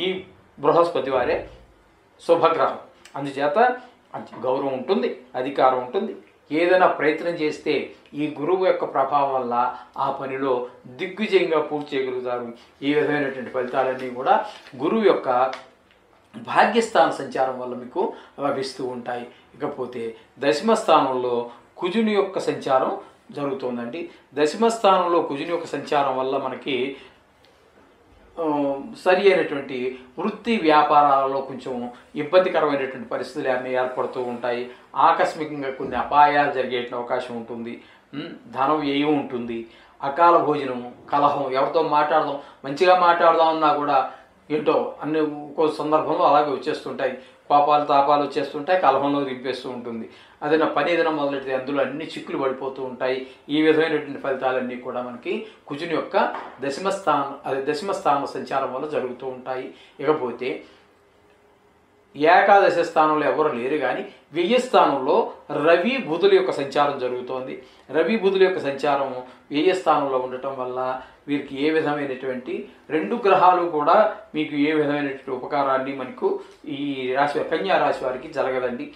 ఈ బృహస్పతి వారే శుభగ్రహం. అందుచేత గౌరవం ఉంటుంది, అధికారం ఉంటుంది. ఏదైనా ప్రయత్నం చేస్తే ఈ గురువు యొక్క ప్రభావం వల్ల ఆ పనిలో దిగ్విజయంగా పూర్తి చేయగలుగుతారు. ఈ విధమైనటువంటి ఫలితాలన్నీ కూడా గురువు యొక్క భాగ్యస్థాన సంచారం వల్ల మీకు లభిస్తూ ఉంటాయి. ఇకపోతే 10వ స్థానంలో కుజుని యొక్క సంచారం జరుగుతుందండి. 10వ స్థానంలో కుజుని యొక్క సంచారం వల్ల మనకి సరి అయినటువంటి వృత్తి వ్యాపారాలలో కొంచెం ఇబ్బందికరమైనటువంటి పరిస్థితులు ఏర్పడుతూ ఉంటాయి. ఆకస్మికంగా కొన్ని అపాయాలు జరిగే అవకాశం ఉంటుంది. ధనం వ్యయం ఉంటుంది. అకాల భోజనము, కలహం, ఎవరితో మంచిగా మాట్లాడదామన్నా కూడా ఏంటో అన్ని ఒక్కో సందర్భంలో అలాగే వచ్చేస్తుంటాయి. కోపాలు తాపాలు వచ్చేస్తుంటాయి, కలహంలో దింపేస్తూ ఉంటుంది. ఏదైనా పని మొదలెడితే అందులో అన్ని చిక్కులు పడిపోతూ ఉంటాయి. ఈ విధమైనటువంటి ఫలితాలన్నీ కూడా మనకి కుజుని యొక్క 10వ స్థాన సంచారం వల్ల జరుగుతూ ఉంటాయి. ఇకపోతే ఏకాదశ స్థానంలో ఎవరు లేరు, కానీ 1000 స్థానంలో రవి బుధుల యొక్క సంచారం జరుగుతోంది. రవి బుధుల యొక్క సంచారం 1000 స్థానంలో ఉండటం వల్ల వీరికి ఏ విధమైనటువంటి 2 గ్రహాలు కూడా మీకు ఏ విధమైనటువంటి ఉపకారాన్ని మనకు ఈ కన్యా రాశి వారికి జరగదండి.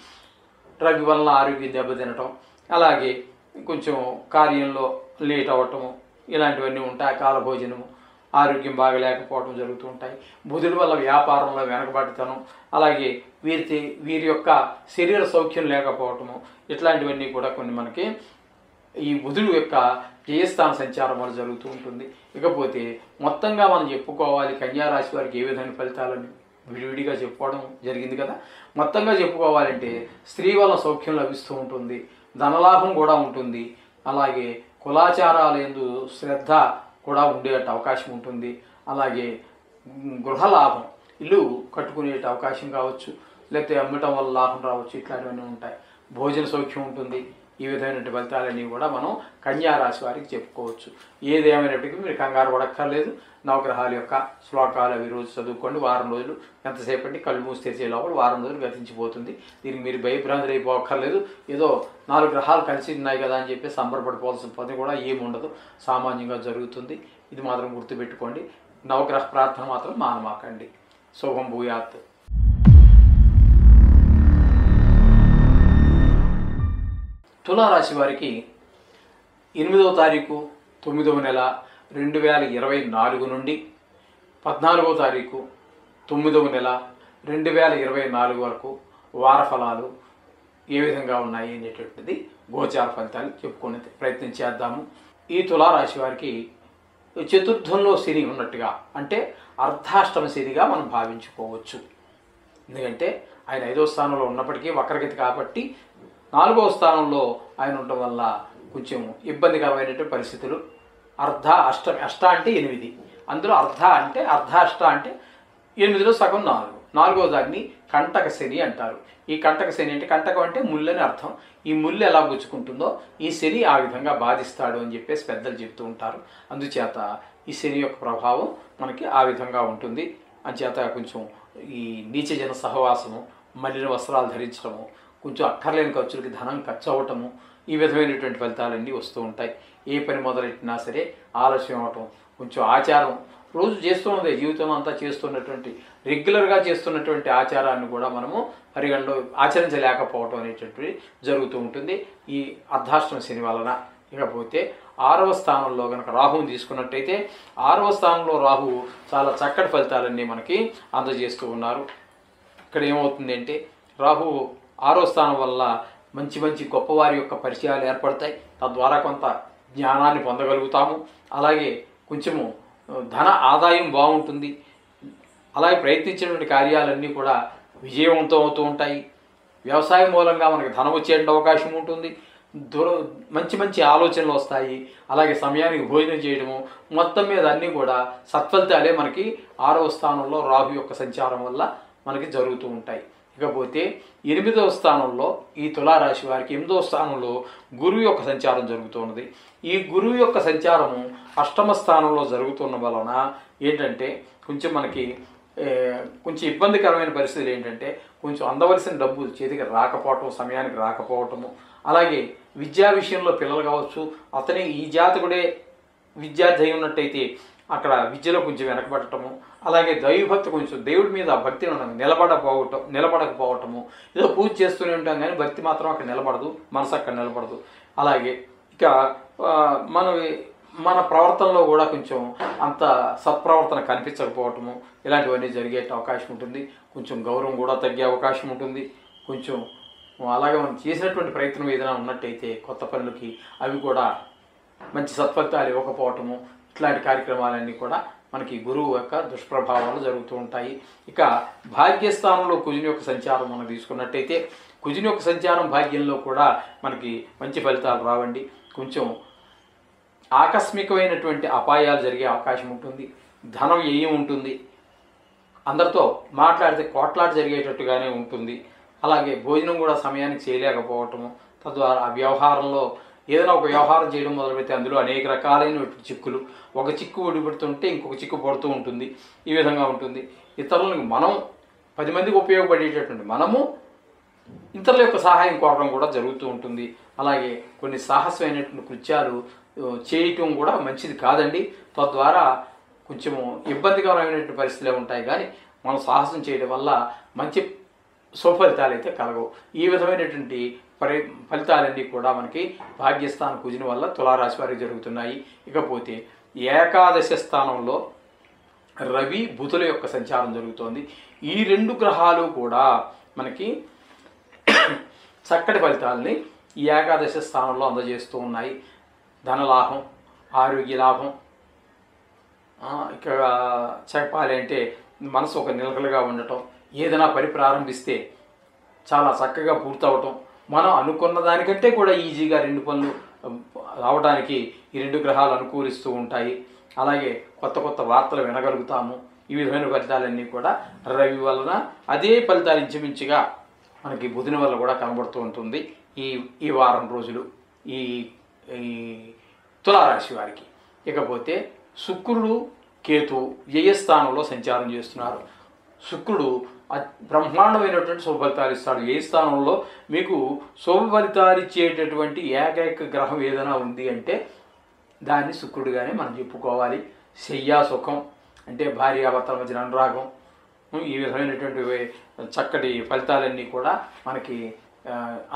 రవి వల్ల ఆరోగ్యం దెబ్బతినటం, అలాగే కొంచెం కార్యంలో లేట్ అవ్వటము, ఇలాంటివన్నీ ఉంటాయి. అకాల భోజనము, ఆరోగ్యం బాగలేకపోవడం జరుగుతూ ఉంటాయి. బుధుడి వల్ల వ్యాపారంలో వెనకబడితనం, అలాగే వీరి యొక్క శరీర సౌఖ్యం లేకపోవటము, ఇట్లాంటివన్నీ కూడా కొన్ని మనకి ఈ బుధుడు యొక్క వ్యయస్థాన సంచారం వల్ల జరుగుతూ ఉంటుంది. ఇకపోతే మొత్తంగా మనం చెప్పుకోవాలి కన్యా రాశి వారికి ఏ విధమైన ఫలితాలని విడివిడిగా చెప్పుకోవడం జరిగింది కదా. మొత్తంగా చెప్పుకోవాలంటే స్త్రీ వల్ల సౌఖ్యం లభిస్తూ ఉంటుంది, ధనలాభం కూడా ఉంటుంది, అలాగే కులాచారాలందు శ్రద్ధ కూడా ఉండే అవకాశం ఉంటుంది, అలాగే గృహలాభం, ఇల్లు కట్టుకునే అవకాశం కావచ్చు, లేకపోతే అమ్మటం వల్ల లాభం రావచ్చు, ఇట్లాంటివన్నీ ఉంటాయి. భోజన సౌఖ్యం ఉంటుంది. ఈ విధమైన ఫలితాలన్నీ కూడా మనం కన్యా రాశి వారికి చెప్పుకోవచ్చు. ఏదేమైనప్పటికీ మీరు కంగారు పడక్కర్లేదు. నవగ్రహాల యొక్క శ్లోకాలు అవి రోజు చదువుకోండి. వారం రోజులు ఎంతసేపటి కళ్ళు మూసి తెరిచే లోపల వారం రోజులు గతించిపోతుంది. దీనికి మీరు భయభ్రాంతులు అయిపోక్కర్లేదు. ఏదో 4 గ్రహాలు కలిసి ఉన్నాయి కదా అని చెప్పి సంబరపడిపోవాల్సిన పని కూడా ఏమి ఉండదు, సామాన్యంగా జరుగుతుంది. ఇది మాత్రం గుర్తుపెట్టుకోండి. నవగ్రహ ప్రార్థన మాత్రం మానమాకండి. శుభం భూయాత్. తులారాశి వారికి 8వ తారీఖు 9వ నెల 2024 నుండి 14వ తారీఖు 9వ నెల 2024 వరకు వార ఫలాలు ఏ విధంగా ఉన్నాయి అనేటువంటిది గోచార ఫలితాలు చెప్పుకునే ప్రయత్నం చేద్దాము. ఈ తులారాశి వారికి చతుర్థంలో శని ఉన్నట్టుగా, అంటే అర్ధాష్టమ శనిగా మనం భావించుకోవచ్చు. ఎందుకంటే ఆయన 5వ స్థానంలో ఉన్నప్పటికీ వక్రగతి కాబట్టి 4వ స్థానంలో ఆయన ఉండటం వల్ల కొంచెం ఇబ్బందికరమైనటువంటి పరిస్థితులు. అష్ట అంటే 8, అందులో అర్ధాష్ట అంటే 8లో సగం 4. 4వ దాన్ని కంటక శని అంటారు. ఈ కంటక శని అంటే కంటకం అంటే ముళ్ళు అని అర్థం. ఈ ముళ్ళు ఎలా గుచ్చుకుంటుందో ఈ శని ఆ విధంగా బాధిస్తాడు అని చెప్పేసి పెద్దలు చెప్తూ ఉంటారు. అందుచేత ఈ శని యొక్క ప్రభావం మనకి ఆ విధంగా ఉంటుంది. అందుచేత కొంచెం ఈ నీచజన సహవాసము, మలిన వస్త్రాలు ధరించడము, కొంచెం అక్కర్లేని ఖర్చులకి ధనం ఖర్చు అవ్వటము, ఈ విధమైనటువంటి ఫలితాలన్నీ వస్తూ ఉంటాయి. ఏ పని మొదలెట్టినా సరే ఆలస్యం అవ్వటం, కొంచెం ఆచారం రోజు చేస్తున్నదే జీవితంలో అంతా చేస్తున్నటువంటి రెగ్యులర్గా చేస్తున్నటువంటి ఆచారాన్ని కూడా మనము పరిగణలో ఆచరించలేకపోవటం అనేటువంటిది జరుగుతూ ఉంటుంది ఈ అర్ధాష్టమ శని వలన. ఇకపోతే 6వ స్థానంలో కనుక రాహువుని తీసుకున్నట్టయితే 6వ స్థానంలో రాహువు చాలా చక్కటి ఫలితాలన్నీ మనకి అందజేస్తూ ఉన్నారు. ఇక్కడ ఏమవుతుంది అంటే రాహువు 6వ స్థానం వల్ల మంచి మంచి గొప్పవారి యొక్క పరిచయాలు ఏర్పడతాయి. తద్వారా కొంత జ్ఞానాన్ని పొందగలుగుతాము. అలాగే కొంచెము ధన ఆదాయం బాగుంటుంది. అలాగే ప్రయత్నించినటువంటి కార్యాలన్నీ కూడా విజయవంతం అవుతూ ఉంటాయి. వ్యవసాయం మూలంగా మనకి ధనం వచ్చే అవకాశం ఉంటుంది. మంచి మంచి ఆలోచనలు వస్తాయి. అలాగే సమయానికి భోజనం చేయడము, మొత్తం మీద అన్నీ కూడా సత్ఫలితాలే మనకి 6వ స్థానంలో రాహు యొక్క సంచారం వల్ల మనకి జరుగుతూ ఉంటాయి. ఇకపోతే 8వ స్థానంలో ఈ తులారాశి వారికి 8వ స్థానంలో గురువు యొక్క సంచారం జరుగుతున్నది. ఈ గురువు యొక్క సంచారము అష్టమ స్థానంలో జరుగుతున్న వలన ఏంటంటే కొంచెం మనకి కొంచెం ఇబ్బందికరమైన పరిస్థితులు ఏంటంటే కొంచెం అందవలసిన డబ్బు చేతికి రాకపోవటం, సమయానికి రాకపోవటము, అలాగే విద్యా విషయంలో పిల్లలు కావచ్చు, అతని ఈ జాతకుడే విద్యార్థి అయి ఉన్నట్టయితే అక్కడ విద్యలో కొంచెం వెనకబడటము, అలాగే దైవభక్తి కొంచెం దేవుడి మీద భక్తి నిలబడకపోవటము, ఏదో పూజ చేస్తూనే ఉంటాం కానీ భక్తి మాత్రం అక్కడ నిలబడదు, మనసు అక్కడ నిలబడదు. అలాగే ఇక మన ప్రవర్తనలో కూడా కొంచెం అంత సత్ప్రవర్తన కనిపించకపోవటము, ఇలాంటివన్నీ జరిగే అవకాశం ఉంటుంది. కొంచెం గౌరవం కూడా తగ్గే అవకాశం ఉంటుంది. కొంచెం అలాగే మనం చేసినటువంటి ప్రయత్నం ఏదైనా ఉన్నట్టయితే కొత్త పనులకి అవి కూడా మంచి సత్ఫలితాలు ఇవ్వకపోవటము, ఇట్లాంటి కార్యక్రమాలన్నీ కూడా మనకి గురువు యొక్క దుష్ప్రభావాలు జరుగుతూ ఉంటాయి. ఇక భాగ్యస్థానంలో కుజుని యొక్క సంచారం మనం తీసుకున్నట్టయితే కుజుని యొక్క సంచారం భాగ్యంలో కూడా మనకి మంచి ఫలితాలు రావండి. కొంచెం ఆకస్మికమైనటువంటి అపాయాలు జరిగే అవకాశం ఉంటుంది. ధనం వ్యయం ఉంటుంది. అందరితో మాట్లాడితే కోట్లాట జరిగేటట్టుగానే ఉంటుంది. అలాగే భోజనం కూడా సమయానికి చేయలేకపోవటము, తద్వారా ఆ వ్యవహారంలో ఏదైనా ఒక వ్యవహారం చేయడం మొదలుపెడితే అందులో అనేక రకాలైన చిక్కులు, ఒక చిక్కు ఊడిపెడుతుంటే ఇంకొక చిక్కు పడుతూ ఉంటుంది. ఈ విధంగా ఉంటుంది. ఇతరులకు మనం 10 మందికి ఉపయోగపడేటటువంటి మనము ఇతరుల యొక్క సహాయం కోరడం కూడా జరుగుతూ ఉంటుంది. అలాగే కొన్ని సాహసమైనటువంటి కృత్యాలు చేయటం కూడా మంచిది కాదండి. తద్వారా కొంచెము ఇబ్బందికరమైనటువంటి పరిస్థితులే ఉంటాయి. కానీ మనం సాహసం చేయడం వల్ల మంచి సుఫలితాలు అయితే కలగవు. ఈ విధమైనటువంటి ఫలితాలన్నీ కూడా మనకి భాగ్యస్థానం కుజుని వల్ల తులారాశి వారికి జరుగుతున్నాయి. ఇకపోతే ఏకాదశ స్థానంలో రవి బుధుల యొక్క సంచారం జరుగుతోంది. ఈ 2 గ్రహాలు కూడా మనకి చక్కటి ఫలితాలని ఈ ఏకాదశ స్థానంలో అందజేస్తూ ఉన్నాయి. ధనలాభం, ఆరోగ్య లాభం, ఇక చెప్పాలి అంటే మనసు ఒక నిలకలుగా ఉండటం, ఏదైనా పని ప్రారంభిస్తే చాలా చక్కగా పూర్తవటం, మనం అనుకున్న దానికంటే కూడా ఈజీగా 2 పనులు రావడానికి ఈ 2 గ్రహాలు అనుకూలిస్తూ ఉంటాయి. అలాగే కొత్త కొత్త వార్తలు వినగలుగుతాము. ఈ విధమైన ఫలితాలన్నీ కూడా రవి వలన, అదే ఫలితాలు ఇంచుమించుగా మనకి బుధుని వల్ల కూడా కనబడుతూ ఉంటుంది ఈ వారం రోజులు ఈ తులారాశి వారికి. ఇకపోతే శుక్రుడు, కేతు వ్యయస్థానంలో సంచారం చేస్తున్నారు. శుక్రుడు బ్రహ్మాండమైనటువంటి శుభ ఫలితాలు ఇస్తాడు. వ్యయ స్థానంలో మీకు శుభ ఫలితాలు ఇచ్చేటటువంటి ఏకైక గ్రహం ఏదైనా ఉంది అంటే దాన్ని శుక్రుడిగానే మనం చెప్పుకోవాలి. శయ్యా సుఖం అంటే భార్యాభర్తల మధ్య అనురాగం, ఈ విధమైనటువంటి చక్కటి ఫలితాలన్నీ కూడా మనకి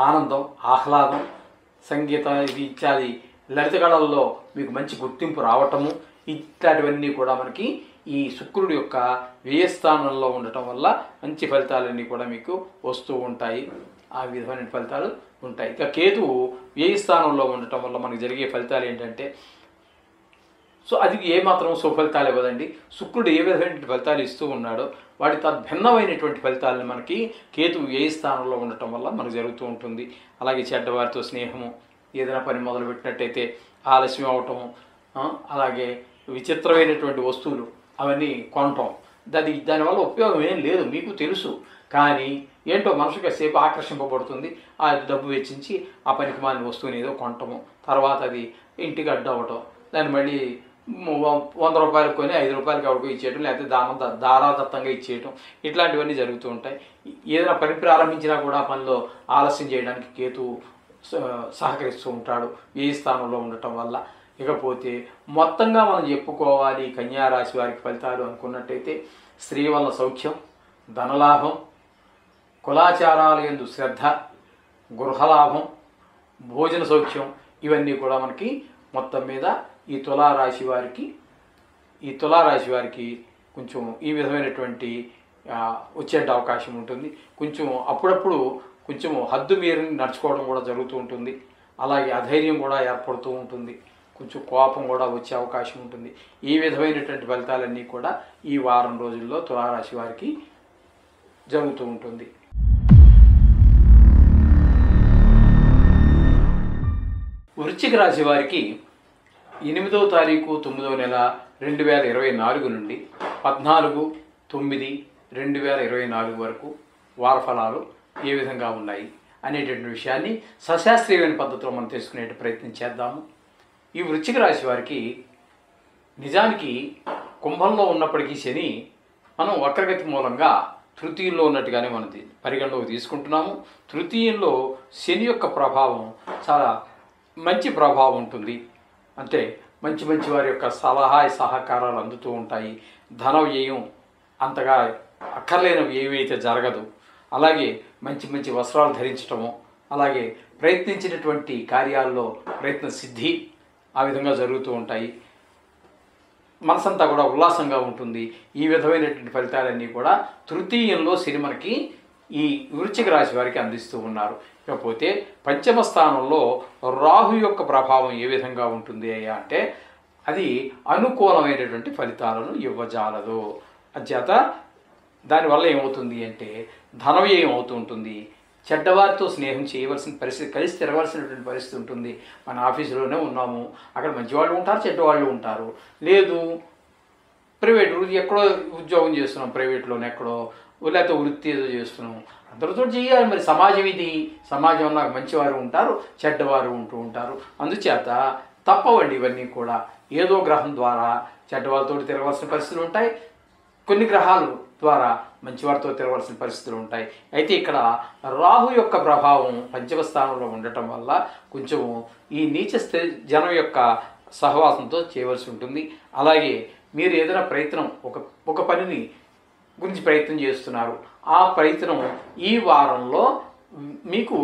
ఆనందం, ఆహ్లాదం, సంగీత ఇది ఇత్యాది లలిత కళల్లో మీకు మంచి గుర్తింపు రావటము, ఇట్లాంటివన్నీ కూడా మనకి ఈ శుక్రుడి యొక్క వ్యయస్థానంలో ఉండటం వల్ల మంచి ఫలితాలన్నీ కూడా మీకు వస్తూ ఉంటాయి. ఆ విధమైన ఫలితాలు ఉంటాయి. ఇక కేతువు వ్యయస్థానంలో ఉండటం వల్ల మనకి జరిగే ఫలితాలు ఏంటంటే, సో అది ఏమాత్రం సుఫలితాలు ఇవ్వదండి. శుక్రుడు ఏ విధమైన ఫలితాలు ఇస్తూ ఉన్నాడో వాటి భిన్నమైనటువంటి ఫలితాలను మనకి కేతువు వ్యయ స్థానంలో ఉండటం వల్ల మనకు జరుగుతూ ఉంటుంది. అలాగే చెడ్డవారితో స్నేహము, ఏదైనా పని మొదలుపెట్టినట్టయితే ఆలస్యం అవటము, అలాగే విచిత్రమైనటువంటి వస్తువులు అవన్నీ కొనటం, దానివల్ల ఉపయోగం ఏం లేదు మీకు తెలుసు, కానీ ఏంటో మనసు కాసేపు ఆకర్షింపబడుతుంది. ఆ డబ్బు వెచ్చించి ఆ పనికి మాలిన వస్తువుని ఏదో కొనటము, తర్వాత అది ఇంటికి అడ్డు అవ్వటం, దాన్ని మళ్ళీ 100 రూపాయలకు కొని 5 రూపాయలకి ఎవరికో ఇచ్చేయటం, లేకపోతే దారాదత్తంగా ఇచ్చేయటం, ఇట్లాంటివన్నీ జరుగుతూ ఉంటాయి. ఏదైనా పని ప్రారంభించినా కూడా పనిలో ఆలస్యం చేయడానికి కేతువు సహకరిస్తూ ఉంటాడు ఈ స్థానంలో ఉండటం వల్ల. ఇకపోతే మొత్తంగా మనం చెప్పుకోవాలి కన్యారాశి వారికి ఫలితాలు అనుకున్నట్టయితే, స్త్రీ వల్ల సౌఖ్యం, ధనలాభం, కులాచారాల యందు శ్రద్ధ, గృహలాభం, భోజన సౌఖ్యం, ఇవన్నీ కూడా మనకి మొత్తం మీద ఈ తులారాశి వారికి కొంచెం ఈ విధమైనటువంటి వచ్చే అవకాశం ఉంటుంది. కొంచెం అప్పుడప్పుడు కొంచెం హద్దు మీరి నడుచుకోవడం కూడా జరుగుతూ ఉంటుంది. అలాగే అధైర్యం కూడా ఏర్పడుతూ ఉంటుంది, కొంచెం కోపం కూడా వచ్చే అవకాశం ఉంటుంది. ఈ విధమైనటువంటి ఫలితాలన్నీ కూడా ఈ వారం రోజుల్లో తులారాశి వారికి జరుగుతూ ఉంటుంది. వృశ్చిక రాశి వారికి 8వ తారీఖు 9వ నెల 2024 నుండి 14/9/2024 వరకు వార ఫలాలు ఏ విధంగా ఉన్నాయి అనేటువంటి విషయాన్ని సశాస్త్రీయమైన పద్ధతిలో మనం తెలుసుకునే ప్రయత్నం చేద్దాము. ఈ వృశ్చిక రాశి వారికి నిజానికి కుంభంలో ఉన్నప్పటికీ శని మనం వక్రగతి మూలంగా తృతీయంలో ఉన్నట్టుగానే మనం పరిగణలోకి తీసుకుంటున్నాము. తృతీయంలో శని యొక్క ప్రభావం చాలా మంచి ప్రభావం ఉంటుంది. అంటే మంచి వారి యొక్క సలహా సహకారాలు అందుతూ ఉంటాయి. ధన వ్యయం అంతగా అక్కర్లేనివి ఏవైతే జరగదు. అలాగే మంచి వస్త్రాలు ధరించటము, అలాగే ప్రయత్నించినటువంటి కార్యాల్లో ప్రయత్న సిద్ధి ఆ విధంగా జరుగుతూ ఉంటాయి. మనసంతా కూడా ఉల్లాసంగా ఉంటుంది. ఈ విధమైనటువంటి ఫలితాలన్నీ కూడా తృతీయంలో శని మనకి ఈ వృశ్చిక రాశి వారికి అందిస్తూ ఉన్నారు. ఇకపోతే పంచమ స్థానంలో రాహు యొక్క ప్రభావం ఏ విధంగా ఉంటుంది అంటే అది అనుకూలమైనటువంటి ఫలితాలను ఇవ్వజాలదు. అంచేత దానివల్ల ఏమవుతుంది అంటే ధనవ్యయం అవుతూ ఉంటుంది. చెడ్డవారితో స్నేహం చేయవలసిన పరిస్థితి, కలిసి తిరగవలసినటువంటి పరిస్థితి ఉంటుంది. మన ఆఫీసులోనే ఉన్నాము, అక్కడ మంచివాళ్ళు ఉంటారు, చెడ్డవాళ్ళు ఉంటారు. లేదు ప్రైవేట్ ఎక్కడో ఉద్యోగం చేస్తున్నాం, ప్రైవేట్లోనే ఎక్కడో, లేకపోతే వృత్తి ఏదో చేస్తున్నాం, అందరితో చేయాలి. మరి సమాజం ఇది, సమాజంలో మంచివారు ఉంటారు, చెడ్డవారు ఉంటూ ఉంటారు. అందుచేత తప్పవండి ఇవన్నీ కూడా. ఏదో గ్రహం ద్వారా చెడ్డవారితో తిరగవలసిన పరిస్థితులు ఉంటాయి, కొన్ని గ్రహాలు ద్వారా మంచివారితో తిరగవలసిన పరిస్థితులు ఉంటాయి. అయితే ఇక్కడ రాహు యొక్క ప్రభావం పంచమ స్థానంలో ఉండటం వల్ల కొంచెం ఈ నీచ జనం యొక్క సహవాసంతో చేయవలసి ఉంటుంది. అలాగే మీరు ఏదైనా ప్రయత్నం ఒక పనిని గురించి ప్రయత్నం చేస్తున్నారు, ఆ ప్రయత్నం ఈ వారంలో మీకు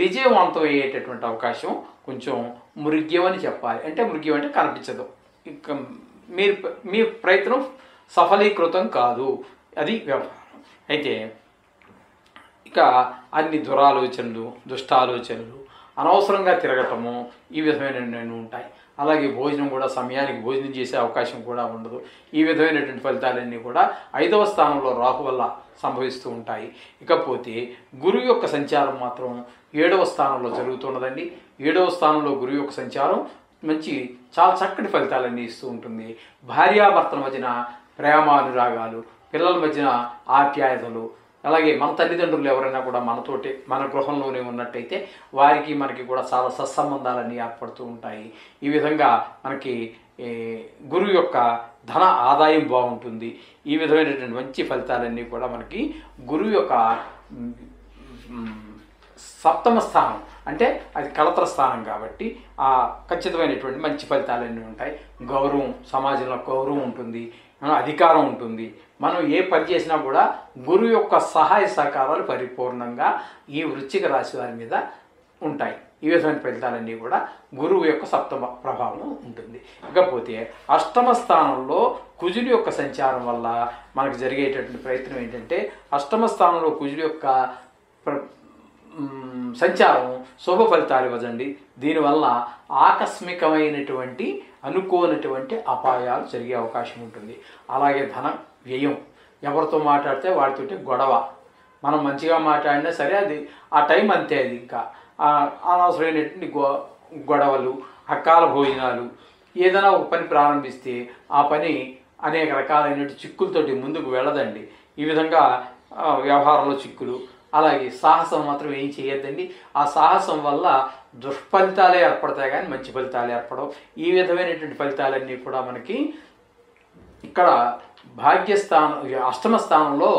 విజయవంతం అయ్యేటటువంటి అవకాశం కొంచెం మృగ్యం అని చెప్పాలి. అంటే మృగ్యం అంటే కనిపించదు. ఇక మీ ప్రయత్నం సఫలీకృతం కాదు, అది వ్యవహారం. అయితే ఇక అన్ని దురాలోచనలు, దుష్టాలోచనలు, అనవసరంగా తిరగటము, ఈ విధమైనవి ఉంటాయి. అలాగే భోజనం కూడా సమయానికి భోజనం చేసే అవకాశం కూడా ఉండదు. ఈ విధమైనటువంటి ఫలితాలన్నీ కూడా 5వ స్థానంలో రాహు వల్ల సంభవిస్తూ ఉంటాయి. ఇకపోతే గురువు యొక్క సంచారం మాత్రం 7వ స్థానంలో జరుగుతున్నదండి. 7వ స్థానంలో గురువు యొక్క సంచారం చాలా చక్కటి ఫలితాలన్నీ ఇస్తూ ఉంటుంది. భార్యాభర్తల మధ్యన ప్రేమానురాగాలు, పిల్లల మధ్యన ఆప్యాయతలు, అలాగే మన తల్లిదండ్రులు ఎవరైనా కూడా మన గృహంలోనే ఉన్నట్టయితే వారికి మనకి కూడా చాలా సత్సంబంధాలన్నీ ఏర్పడుతూ ఉంటాయి. ఈ విధంగా మనకి గురువు యొక్క ధన ఆదాయం బాగుంటుంది. ఈ విధమైనటువంటి మంచి ఫలితాలన్నీ కూడా మనకి గురువు యొక్క 7వ స్థానం అంటే అది కలత్ర స్థానం కాబట్టి ఆ ఖచ్చితమైనటువంటి మంచి ఫలితాలన్నీ ఉంటాయి. గౌరవం, సమాజంలో గౌరవం ఉంటుంది, అధికారం ఉంటుంది. మనం ఏ పని చేసినా కూడా గురువు యొక్క సహాయ సహకారాలు పరిపూర్ణంగా ఈ వృశ్చిక రాశి వారి మీద ఉంటాయి. ఈ విధమైన ఫలితాలన్నీ కూడా గురువు యొక్క 7వ ప్రభావం ఉంటుంది. ఇకపోతే 8వ స్థానంలో కుజుడి యొక్క సంచారం వల్ల మనకు జరిగేటటువంటి ప్రయత్నం ఏంటంటే, 8వ స్థానంలో కుజుడి యొక్క సంచారం శుభ ఫలితాలు ఇవ్వదండి. దీనివల్ల ఆకస్మికమైనటువంటి అనుకోనటువంటి అపాయాలు జరిగే అవకాశం ఉంటుంది. అలాగే ధన వ్యయం, ఎవరితో మాట్లాడితే వాటితోటి గొడవ, మనం మంచిగా మాట్లాడినా సరే అది ఆ టైం అంతే. అది ఇంకా అనవసరమైనటువంటి గొడవలు, అకాల భోజనాలు, ఏదైనా ఒక పని ప్రారంభిస్తే ఆ పని అనేక రకాలైనటువంటి చిక్కులతోటి ముందుకు వెళ్ళదండి. ఈ విధంగా వ్యవహారంలో చిక్కులు, అలాగే సాహసం మాత్రం ఏం చేయొద్దండి. ఆ సాహసం వల్ల దుష్ఫలితాలే ఏర్పడతాయి కానీ మంచి ఫలితాలు ఏర్పడవు. ఈ విధమైనటువంటి ఫలితాలన్నీ కూడా మనకి ఇక్కడ భాగ్యస్థానం 8వ స్థానంలో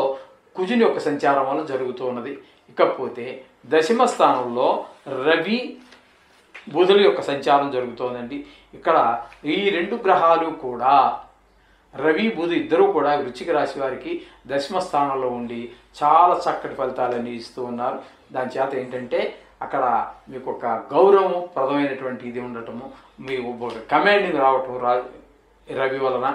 కుజుని యొక్క సంచారం వల్ల జరుగుతూ ఉన్నది. ఇకపోతే 10వ స్థానంలో రవి బుధుల యొక్క సంచారం జరుగుతోందండి. ఇక్కడ ఈ 2 గ్రహాలు కూడా, రవి బుధు ఇద్దరూ కూడా వృశ్చిక రాశి వారికి 10వ స్థానంలో ఉండి చాలా చక్కటి ఫలితాలన్నీ ఇస్తూ ఉన్నారు. దాని చేత ఏంటంటే అక్కడ మీకు ఒక గౌరవప్రదమైనటువంటి ఇది ఉండటము, మీకు ఒక కమాండింగ్ రావటం రవి వలన,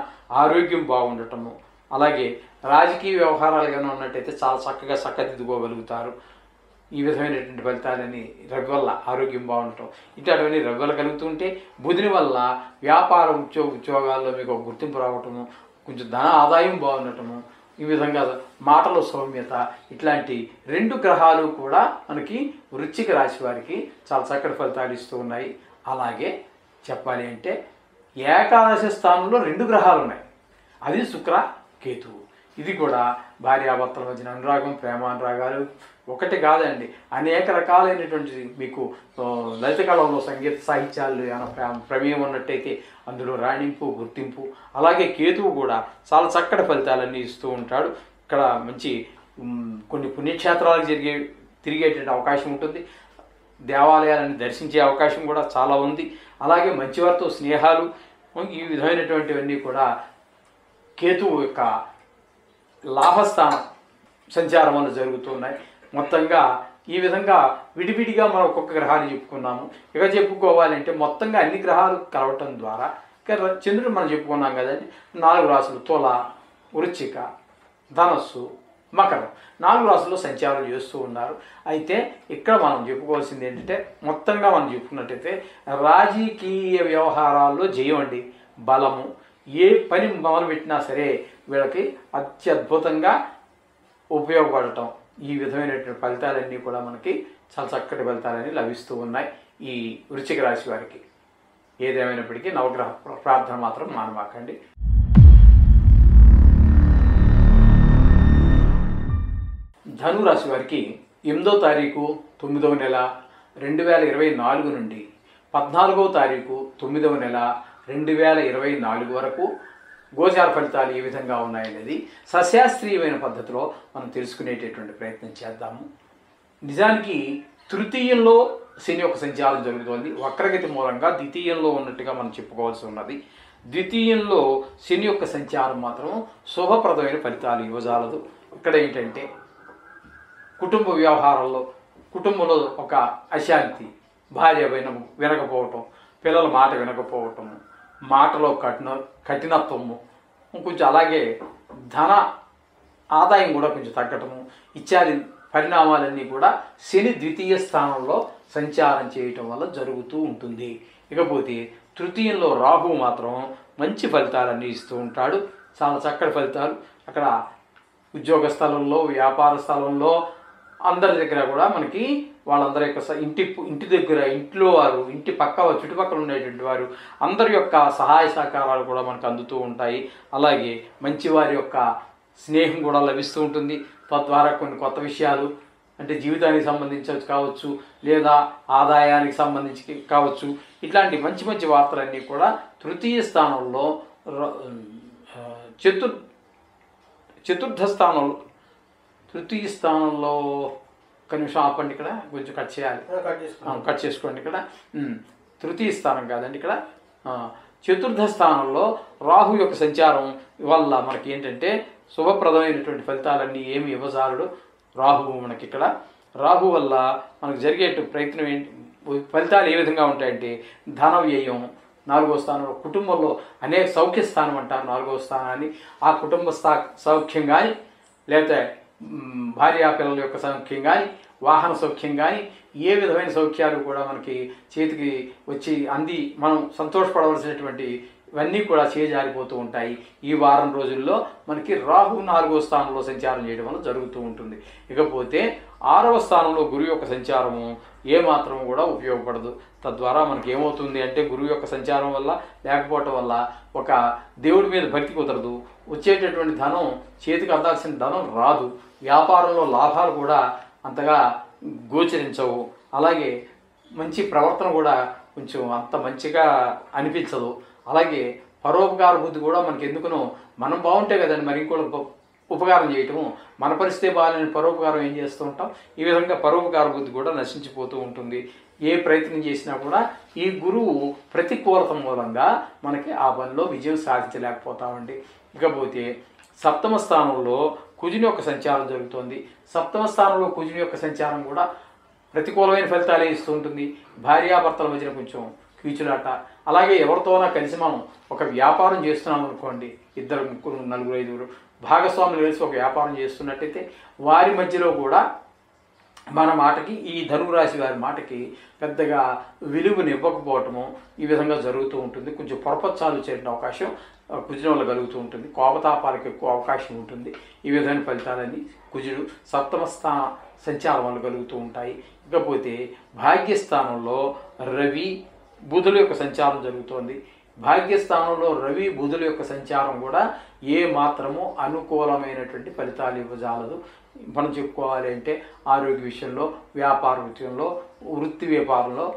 ఆరోగ్యం బాగుండటము, అలాగే రాజకీయ వ్యవహారాలు కానీ ఉన్నట్టయితే చాలా చక్కగా చక్కదిద్దుకోగలుగుతారు. ఈ విధమైనటువంటి ఫలితాలని రవి వల్ల ఆరోగ్యం బాగుండటం, ఇట్లాంటివన్నీ రవి వల్ల కలుగుతుంటే, బుధుని వల్ల వ్యాపార ఉద్యోగాల్లో మీకు ఒక గుర్తింపు రావటము, కొంచెం ధన ఆదాయం బాగుండటము, ఈ విధంగా మాటల సౌమ్యత, ఇట్లాంటి 2 గ్రహాలు కూడా మనకి వృశ్చిక రాశి వారికి చాలా చక్కటి ఫలితాలు ఇస్తూ ఉన్నాయి. అలాగే చెప్పాలి అంటే ఏకాదశి స్థానంలో 2 గ్రహాలు ఉన్నాయి. అది శుక్ర, కేతువు. ఇది కూడా భార్యాభర్తల మధ్యన అనురాగం, ప్రేమానురాగాలు ఒకటి కాదండి, అనేక రకాలైనటువంటి మీకు లలిత కళల్లో సంగీత సాహిత్యాలు ప్రమేయం ఉన్నట్టయితే అందులో రాణింపు, గుర్తింపు. అలాగే కేతువు కూడా చాలా చక్కటి ఫలితాలన్నీ ఇస్తూ ఉంటాడు. ఇక్కడ మంచి కొన్ని పుణ్యక్షేత్రాలకు తిరిగేటువంటి అవకాశం ఉంటుంది. దేవాలయాలను దర్శించే అవకాశం కూడా చాలా ఉంది. అలాగే మంచివారితో స్నేహాలు, ఈ విధమైనటువంటివన్నీ కూడా కేతువు యొక్క లాభస్థానం సంచారం వల్ల జరుగుతున్నాయి. మొత్తంగా ఈ విధంగా విడివిడిగా మనం ఒక్కొక్క గ్రహాన్ని చెప్పుకున్నాము. ఇక చెప్పుకోవాలంటే మొత్తంగా అన్ని గ్రహాలు కలవటం ద్వారా ఇక చంద్రుడు మనం చెప్పుకున్నాం కదండి. 4 రాశులు తుల, వృశ్చిక, ధనస్సు, మకరం 4 రాశుల్లో సంచారం చేస్తూ ఉన్నారు. అయితే ఇక్కడ మనం చెప్పుకోవాల్సింది ఏంటంటే, మొత్తంగా మనం చెప్పుకున్నట్టయితే రాజకీయ వ్యవహారాల్లో జయం అండి, బలము. ఏ పని మొదలుపెట్టినా సరే వీళ్ళకి అత్యద్భుతంగా ఉపయోగపడటం, ఈ విధమైనటువంటి ఫలితాలన్నీ కూడా మనకి చాలా చక్కటి ఫలితాలన్నీ లభిస్తూ ఉన్నాయి ఈ వృశ్చిక రాశి వారికి. ఏదేమైనప్పటికీ నవగ్రహ ప్రార్థన మాత్రం మానమాకండి. ధనురాశి వారికి 8వ తారీఖు 9వ నెల 2024 నుండి 14వ తారీఖు 9వ నెల 2024 వరకు గోచార ఫలితాలు ఏ విధంగా ఉన్నాయనేది సశాస్త్రీయమైన పద్ధతిలో మనం తెలుసుకునేటటువంటి ప్రయత్నం చేద్దాము. నిజానికి తృతీయంలో శని యొక్క సంచారం జరుగుతోంది. వక్రగతి మూలంగా ద్వితీయంలో ఉన్నట్టుగా మనం చెప్పుకోవాల్సి ఉన్నది. ద్వితీయంలో శని యొక్క సంచారం మాత్రం శుభప్రదమైన ఫలితాలు ఇవ్వజాలదు. ఇక్కడ ఏంటంటే కుటుంబ వ్యవహారాల్లో, కుటుంబంలో ఒక అశాంతి, భార్య వినకపోవటం, పిల్లల మాట వినకపోవటము, మాటలో కఠినత్వము, కొంచెం అలాగే ధన ఆదాయం కూడా కొంచెం తగ్గటము ఇత్యాది పరిణామాలన్నీ కూడా శని ద్వితీయ స్థానంలో సంచారం చేయటం వల్ల జరుగుతూ ఉంటుంది. ఇకపోతే తృతీయంలో రాహువు మాత్రం మంచి ఫలితాలన్నీ ఇస్తూ ఉంటాడు, చాలా చక్కటి ఫలితాలు. అక్కడ ఉద్యోగ స్థలంలో, వ్యాపార స్థలంలో అందరి దగ్గర కూడా మనకి వాళ్ళందరి యొక్క ఇంటి దగ్గర, ఇంట్లో వారు, ఇంటి పక్క చుట్టుపక్కల ఉండేటువంటి వారు అందరి యొక్క సహాయ సహకారాలు కూడా మనకు అందుతూ ఉంటాయి. అలాగే మంచి వారి యొక్క స్నేహం కూడా లభిస్తూ ఉంటుంది. తద్వారా కొన్ని కొత్త విషయాలు అంటే జీవితానికి సంబంధించి కావచ్చు, లేదా ఆదాయానికి సంబంధించి కావచ్చు, ఇట్లాంటి మంచి మంచి వార్తలన్నీ కూడా తృతీయ స్థానంలో చతుర్థ స్థానంలో తృతీయ స్థానంలో ఒక నిమిషం ఆపండి, ఇక్కడ కొంచెం కట్ చేయాలి, కట్ చేసుకోండి. ఇక్కడ తృతీయ స్థానం కాదండి, ఇక్కడ చతుర్థ స్థానంలో రాహు యొక్క సంచారం వల్ల మనకి ఏంటంటే శుభప్రదమైనటువంటి ఫలితాలన్నీ ఏమి ఇవ్వజాలడు రాహువు. మనకి ఇక్కడ రాహు వల్ల మనకు జరిగే ప్రయత్నం ఏంటి, ఫలితాలు ఏ విధంగా ఉంటాయంటే ధన వ్యయం 4వ స్థానంలో, కుటుంబంలో అనేక సౌఖ్య స్థానం అంటారు 4వ స్థానాన్ని. ఆ కుటుంబ సౌఖ్యం కానీ, లేకపోతే భార్యా పిల్లల యొక్క సౌఖ్యం కానీ, వాహన సౌఖ్యం కానీ, ఏ విధమైన సౌఖ్యాలు కూడా మనకి చేతికి వచ్చి అంది మనం సంతోషపడవలసినటువంటి ఇవన్నీ కూడా చేజారిపోతూ ఉంటాయి. ఈ వారం రోజుల్లో మనకి రాహు 4వ స్థానంలో సంచారం చేయడం వల్ల జరుగుతూ ఉంటుంది. ఇకపోతే 6వ స్థానంలో గురువు యొక్క సంచారము ఏమాత్రం కూడా ఉపయోగపడదు. తద్వారా మనకి ఏమవుతుంది అంటే గురువు యొక్క సంచారం వల్ల, లేకపోవటం వల్ల ఒక దేవుడి మీద భక్తి కుదరదు, వచ్చేటటువంటి ధనం చేతికి అందాల్సిన ధనం రాదు, వ్యాపారంలో లాభాలు కూడా అంతగా గోచరించవు, అలాగే మంచి ప్రవర్తన కూడా కొంచెం అంత మంచిగా అనిపించదు. అలాగే పరోపకార బుద్ధి కూడా మనకి ఎందుకునో మనం బాగుంటే కదండి మరి ఇంకోటి ఉపకారం చేయటము, మన పరిస్థితి బాగాలేని పరోపకారం ఏం చేస్తూ ఉంటాం. ఈ విధంగా పరోపకార బుద్ధి కూడా నశించిపోతూ ఉంటుంది. ఏ ప్రయత్నం చేసినా కూడా ఈ గురువు ప్రతికూలత మూలంగా మనకి ఆ పనిలో విజయం సాధించలేకపోతామండి. ఇకపోతే 7వ స్థానంలో కుజుని యొక్క సంచారం జరుగుతోంది. 7వ స్థానంలో కుజుని యొక్క సంచారం కూడా ప్రతికూలమైన ఫలితాలే ఇస్తూ ఉంటుంది. భార్యాభర్తల మధ్యన కొంచెం కీచులాట, అలాగే ఎవరితోనా కలిసి మనం ఒక వ్యాపారం చేస్తున్నాం అనుకోండి, 2, 3, 4, 5 భాగస్వాములు కలిసి ఒక వ్యాపారం చేస్తున్నట్టయితే వారి మధ్యలో కూడా మన మాటకి, ఈ ధనురాశి వారి మాటకి పెద్దగా విలువనివ్వకపోవటము ఈ విధంగా జరుగుతూ ఉంటుంది. కొంచెం పొరపచ్చాలు చేరిన అవకాశం కుజుని వల్ల కలుగుతూ ఉంటుంది. కోపతాపాలకు ఎక్కువ అవకాశం ఉంటుంది. ఈ విధమైన ఫలితాలన్నీ కుజుడు 7వ స్థాన సంచారం వల్ల కలుగుతూ ఉంటాయి. ఇకపోతే భాగ్యస్థానంలో రవి బుధుల యొక్క సంచారం జరుగుతోంది. భాగ్యస్థానంలో రవి బుధుల యొక్క సంచారం కూడా ఏ మాత్రము అనుకూలమైనటువంటి ఫలితాలు ఇవ్వజాలదు. మనం చెప్పుకోవాలి అంటే ఆరోగ్య విషయంలో, వ్యాపార విషయంలో, వృత్తి వ్యాపారంలో,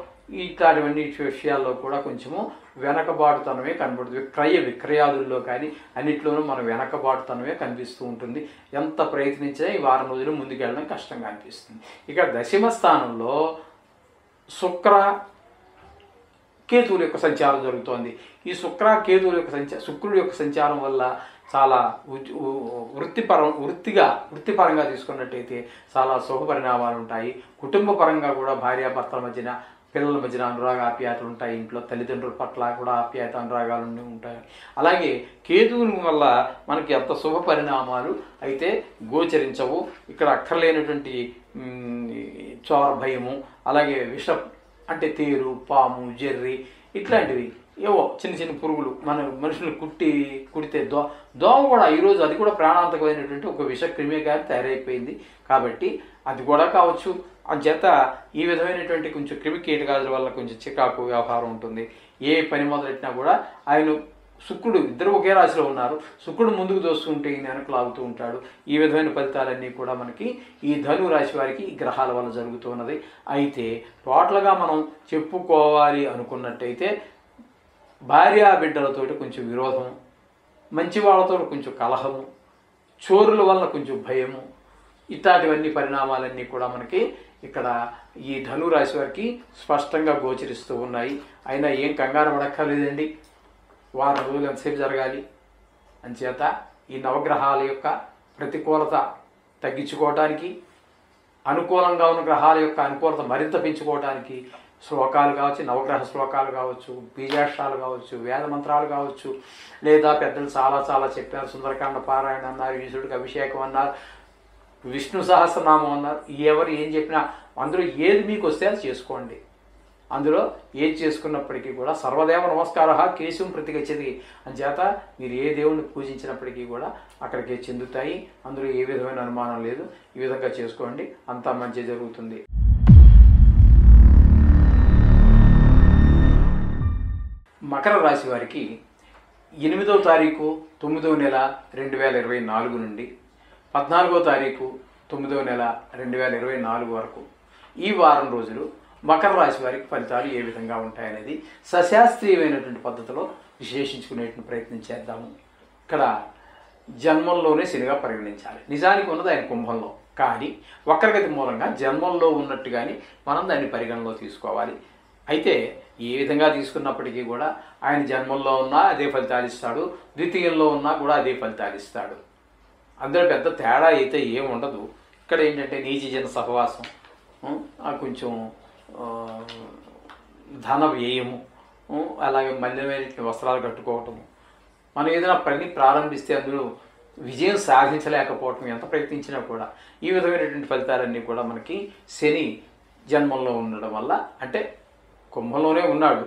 ఇట్లాంటివన్నీ విషయాల్లో కూడా కొంచెము వెనకబాటుతనమే కనబడుతుంది. విక్రయాదుల్లో కానీ అన్నిట్లోనూ మన వెనకబాటుతనమే కనిపిస్తూ ఉంటుంది. ఎంత ప్రయత్నించినా ఈ వారం రోజులు ముందుకెళ్ళడం కష్టంగా అనిపిస్తుంది. ఇక 10వ స్థానంలో శుక్ర కేతువుల యొక్క సంచారం జరుగుతోంది. ఈ కేతువుల యొక్క శుక్రుడి యొక్క సంచారం వల్ల చాలా వృత్తిపరంగా తీసుకున్నట్టయితే చాలా శుభ పరిణామాలు ఉంటాయి. కుటుంబ పరంగా కూడా భార్యాభర్తల మధ్యన, పిల్లల మధ్యన అనురాగ ఆప్యాయతలు ఉంటాయి. ఇంట్లో తల్లిదండ్రుల పట్ల కూడా ఆప్యాయత అనురాగాలు ఉంటాయి. అలాగే కేతువుల వల్ల మనకి ఎంత శుభ పరిణామాలు అయితే గోచరించవు. ఇక్కడ అక్కర్లేనటువంటి చోర భయము, అలాగే అంటే తేరు, పాము, జెర్రి ఇట్లాంటివి ఏవో చిన్న చిన్న పురుగులు మనుషులు కుడితే దోమ కూడా ఈరోజు అది కూడా ప్రాణాంతకమైనటువంటి ఒక విషక్రిమిగా తయారైపోయింది. కాబట్టి అది కూడా కావచ్చు. అంచేత ఈ విధమైనటువంటి కొంచెం క్రిమి కీటకాదుల వల్ల కొంచెం చికాకు వ్యవహారం ఉంటుంది. ఏ పని మొదలెట్టినా కూడా ఆయన శుక్రుడు, ఇద్దరు ఒకే రాశిలో ఉన్నారు, శుక్రుడు ముందుకు దోస్తుంటే ఈయన వెనక్కి లాగుతూ ఉంటాడు. ఈ విధమైన ఫలితాలన్నీ కూడా మనకి ఈ ధను రాశి వారికి ఈ గ్రహాల వల్ల జరుగుతున్నది. అయితే టోటల్గా మనం చెప్పుకోవాలి అనుకున్నట్టయితే భార్యా బిడ్డలతోటి కొంచెం విరోధం, మంచి వాళ్ళతో కొంచెం కలహము, చోరుల వల్ల కొంచెం భయము, ఇట్లాంటివన్నీ పరిణామాలన్నీ కూడా మనకి ఇక్కడ ఈ ధనురాశి వారికి స్పష్టంగా గోచరిస్తూ ఉన్నాయి. అయినా ఏం కంగారు పడక్కర్లేదండి. వారం రోజులు ఎంతసేపు జరగాలి. అంచేత ఈ నవగ్రహాల యొక్క ప్రతికూలత తగ్గించుకోవటానికి, అనుకూలంగా ఉన్న గ్రహాల యొక్క అనుకూలత మరింత పెంచుకోవడానికి శ్లోకాలు కావచ్చు, నవగ్రహ శ్లోకాలు కావచ్చు, బీజాక్షరాలు కావచ్చు, వేద మంత్రాలు కావచ్చు, లేదా పెద్దలు చాలా చాలా చెప్పారు. సుందరకాండ పారాయణ అన్నారు, ఈశ్వరుడికి అభిషేకం అన్నారు, విష్ణు సహస్రనామం అన్నారు. ఎవరు ఏం చెప్పినా అందులో ఏది మీకు వస్తే అది చేసుకోండి. అందులో ఏది చేసుకున్నప్పటికీ కూడా సర్వదేవ నమస్కార కేశవం ప్రతిగచ్చది అని చేత మీరు ఏ దేవుణ్ణి పూజించినప్పటికీ కూడా అక్కడికి చెందుతాయి. అందులో ఏ విధమైన అనుమానం లేదు. ఈ విధంగా చేసుకోండి, అంతా మంచి జరుగుతుంది. మకర రాశి వారికి 8వ తారీఖు 9వ నెల 2024 నుండి 14వ తారీఖు 9వ నెల 2024 వరకు ఈ వారం రోజులు మకర రాశి వారికి ఫలితాలు ఏ విధంగా ఉంటాయనేది సశాస్త్రీయమైనటువంటి పద్ధతిలో విశ్లేషించుకునేటువంటి ప్రయత్నం చేద్దాము. ఇక్కడ జన్మంలోనే శనిగా పరిగణించాలి. నిజానికి ఉన్నది ఆయన కుంభంలో, కానీ వక్రగతి మూలంగా జన్మంలో ఉన్నట్టుగానే మనం దాన్ని పరిగణలో తీసుకోవాలి. అయితే ఏ విధంగా తీసుకున్నప్పటికీ కూడా ఆయన జన్మంలో ఉన్నా అదే ఫలితాలు ఇస్తాడు, ద్వితీయంలో ఉన్నా కూడా అదే ఫలితాలు ఇస్తాడు. అందులో పెద్ద తేడా అయితే ఏం ఉండదు. ఇక్కడ ఏంటంటే నీచజన సహవాసం, కొంచెం ధన వ్యయము, అలాగే మలినమైన వస్త్రాలు కట్టుకోవటము, మనం ఏదైనా పని ప్రారంభిస్తే అందులో విజయం సాధించలేకపోవటం, ఎంత ప్రయత్నించినా కూడా ఈ విధమైనటువంటి ఫలితాలన్నీ కూడా మనకి శని జన్మంలో ఉండడం వల్ల, అంటే కుంభంలోనే ఉన్నాడు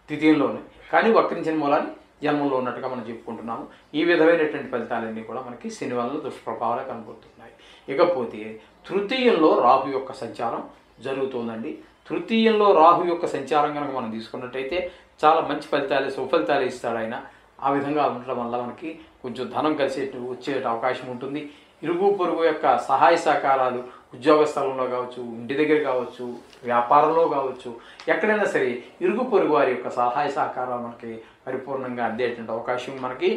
ద్వితీయంలోనే, కానీ వక్రించిన మూలాన్ని జన్మంలో ఉన్నట్టుగా మనం చెప్పుకుంటున్నాము. ఈ విధమైనటువంటి ఫలితాలన్నీ కూడా మనకి శని వల్ల దుష్ప్రభావాలు కనబడుతున్నాయి. ఇకపోతే తృతీయంలో రాహు యొక్క సంచారం జరుగుతుందండి. తృతీయంలో రాహు యొక్క సంచారం కనుక మనం తీసుకున్నట్టయితే చాలా మంచి ఫలితాలు, సుఫలితాలు ఇస్తాడు ఆయన. ఆ విధంగా ఉండటం వల్ల మనకి కొంచెం ధనం వచ్చే అవకాశం ఉంటుంది. ఇరుగు పొరుగు యొక్క సహాయ సహకారాలు ఉద్యోగ స్థలంలో కావచ్చు, ఇంటి దగ్గర కావచ్చు, వ్యాపారంలో కావచ్చు, ఎక్కడైనా సరే ఇరుగు పొరుగు వారి యొక్క సహాయ సహకారాలు మనకి పరిపూర్ణంగా అందేటువంటి అవకాశం మనకి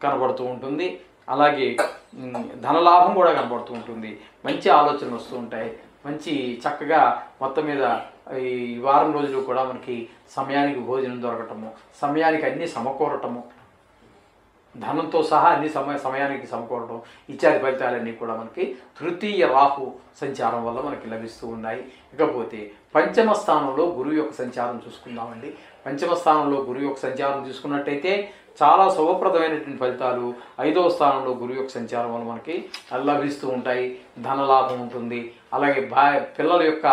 కనబడుతూ ఉంటుంది. అలాగే ధనలాభం కూడా కనబడుతూ ఉంటుంది. మంచి ఆలోచనలు వస్తూ ఉంటాయి. మంచి చక్కగా మొత్తం మీద ఈ వారం రోజులు కూడా మనకి సమయానికి భోజనం దొరకటము, సమయానికి అన్నీ సమకూరటము, ధనంతో సహా అన్ని సమయానికి సమకూరటం ఇత్యాది ఫలితాలన్నీ కూడా మనకి తృతీయ రాహు సంచారం వల్ల మనకి లభిస్తూ ఉన్నాయి. ఇకపోతే పంచమ స్థానంలో గురువు యొక్క సంచారం చూసుకుందామండి. పంచమ స్థానంలో గురువు యొక్క సంచారం చూసుకున్నట్టయితే చాలా శుభప్రదమైనటువంటి ఫలితాలు 5వ స్థానంలో గురువు యొక్క సంచారం వల్ల మనకి లభిస్తూ ఉంటాయి. ధనలాభం ఉంటుంది. అలాగే పిల్లల యొక్క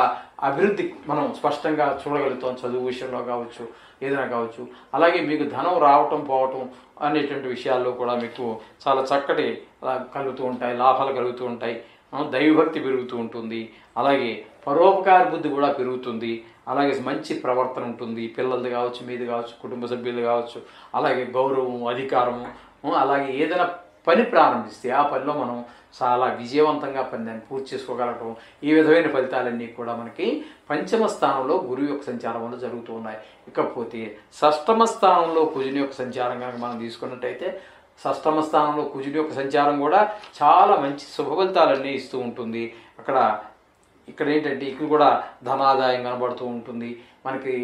అభివృద్ధి మనం స్పష్టంగా చూడగలుగుతాం, చదువు విషయంలో కావచ్చు, ఏదైనా కావచ్చు. అలాగే మీకు ధనం రావటం పోవటం అనేటువంటి విషయాల్లో కూడా మీకు చాలా చక్కటి కలుగుతూ ఉంటాయి, లాభాలు కలుగుతూ ఉంటాయి. దైవభక్తి పెరుగుతూ ఉంటుంది. అలాగే పరోపకార బుద్ధి కూడా పెరుగుతుంది. అలాగే మంచి ప్రవర్తన ఉంటుంది. పిల్లలది కావచ్చు, మీది కావచ్చు, కుటుంబ సభ్యులు కావచ్చు. అలాగే గౌరవం, అధికారము, అలాగే ఏదైనా పని ప్రారంభిస్తే ఆ పనిలో మనం చాలా విజయవంతంగా దాన్ని పూర్తి చేసుకోగలగటం, ఈ విధమైన ఫలితాలన్నీ కూడా మనకి పంచమ స్థానంలో గురువు యొక్క సంచారం వల్ల జరుగుతూ ఉన్నాయి. ఇకపోతే షష్టమ స్థానంలో కుజుని యొక్క సంచారం కనుక మనం తీసుకున్నట్టయితే షష్టమ స్థానంలో కుజుని యొక్క సంచారం కూడా చాలా మంచి శుభ ఫలితాలన్నీ ఇస్తూ ఉంటుంది. ఇక్కడ ఏంటంటే ఇక్కడ కూడా ధనాదాయం కనబడుతూ ఉంటుంది. మనకి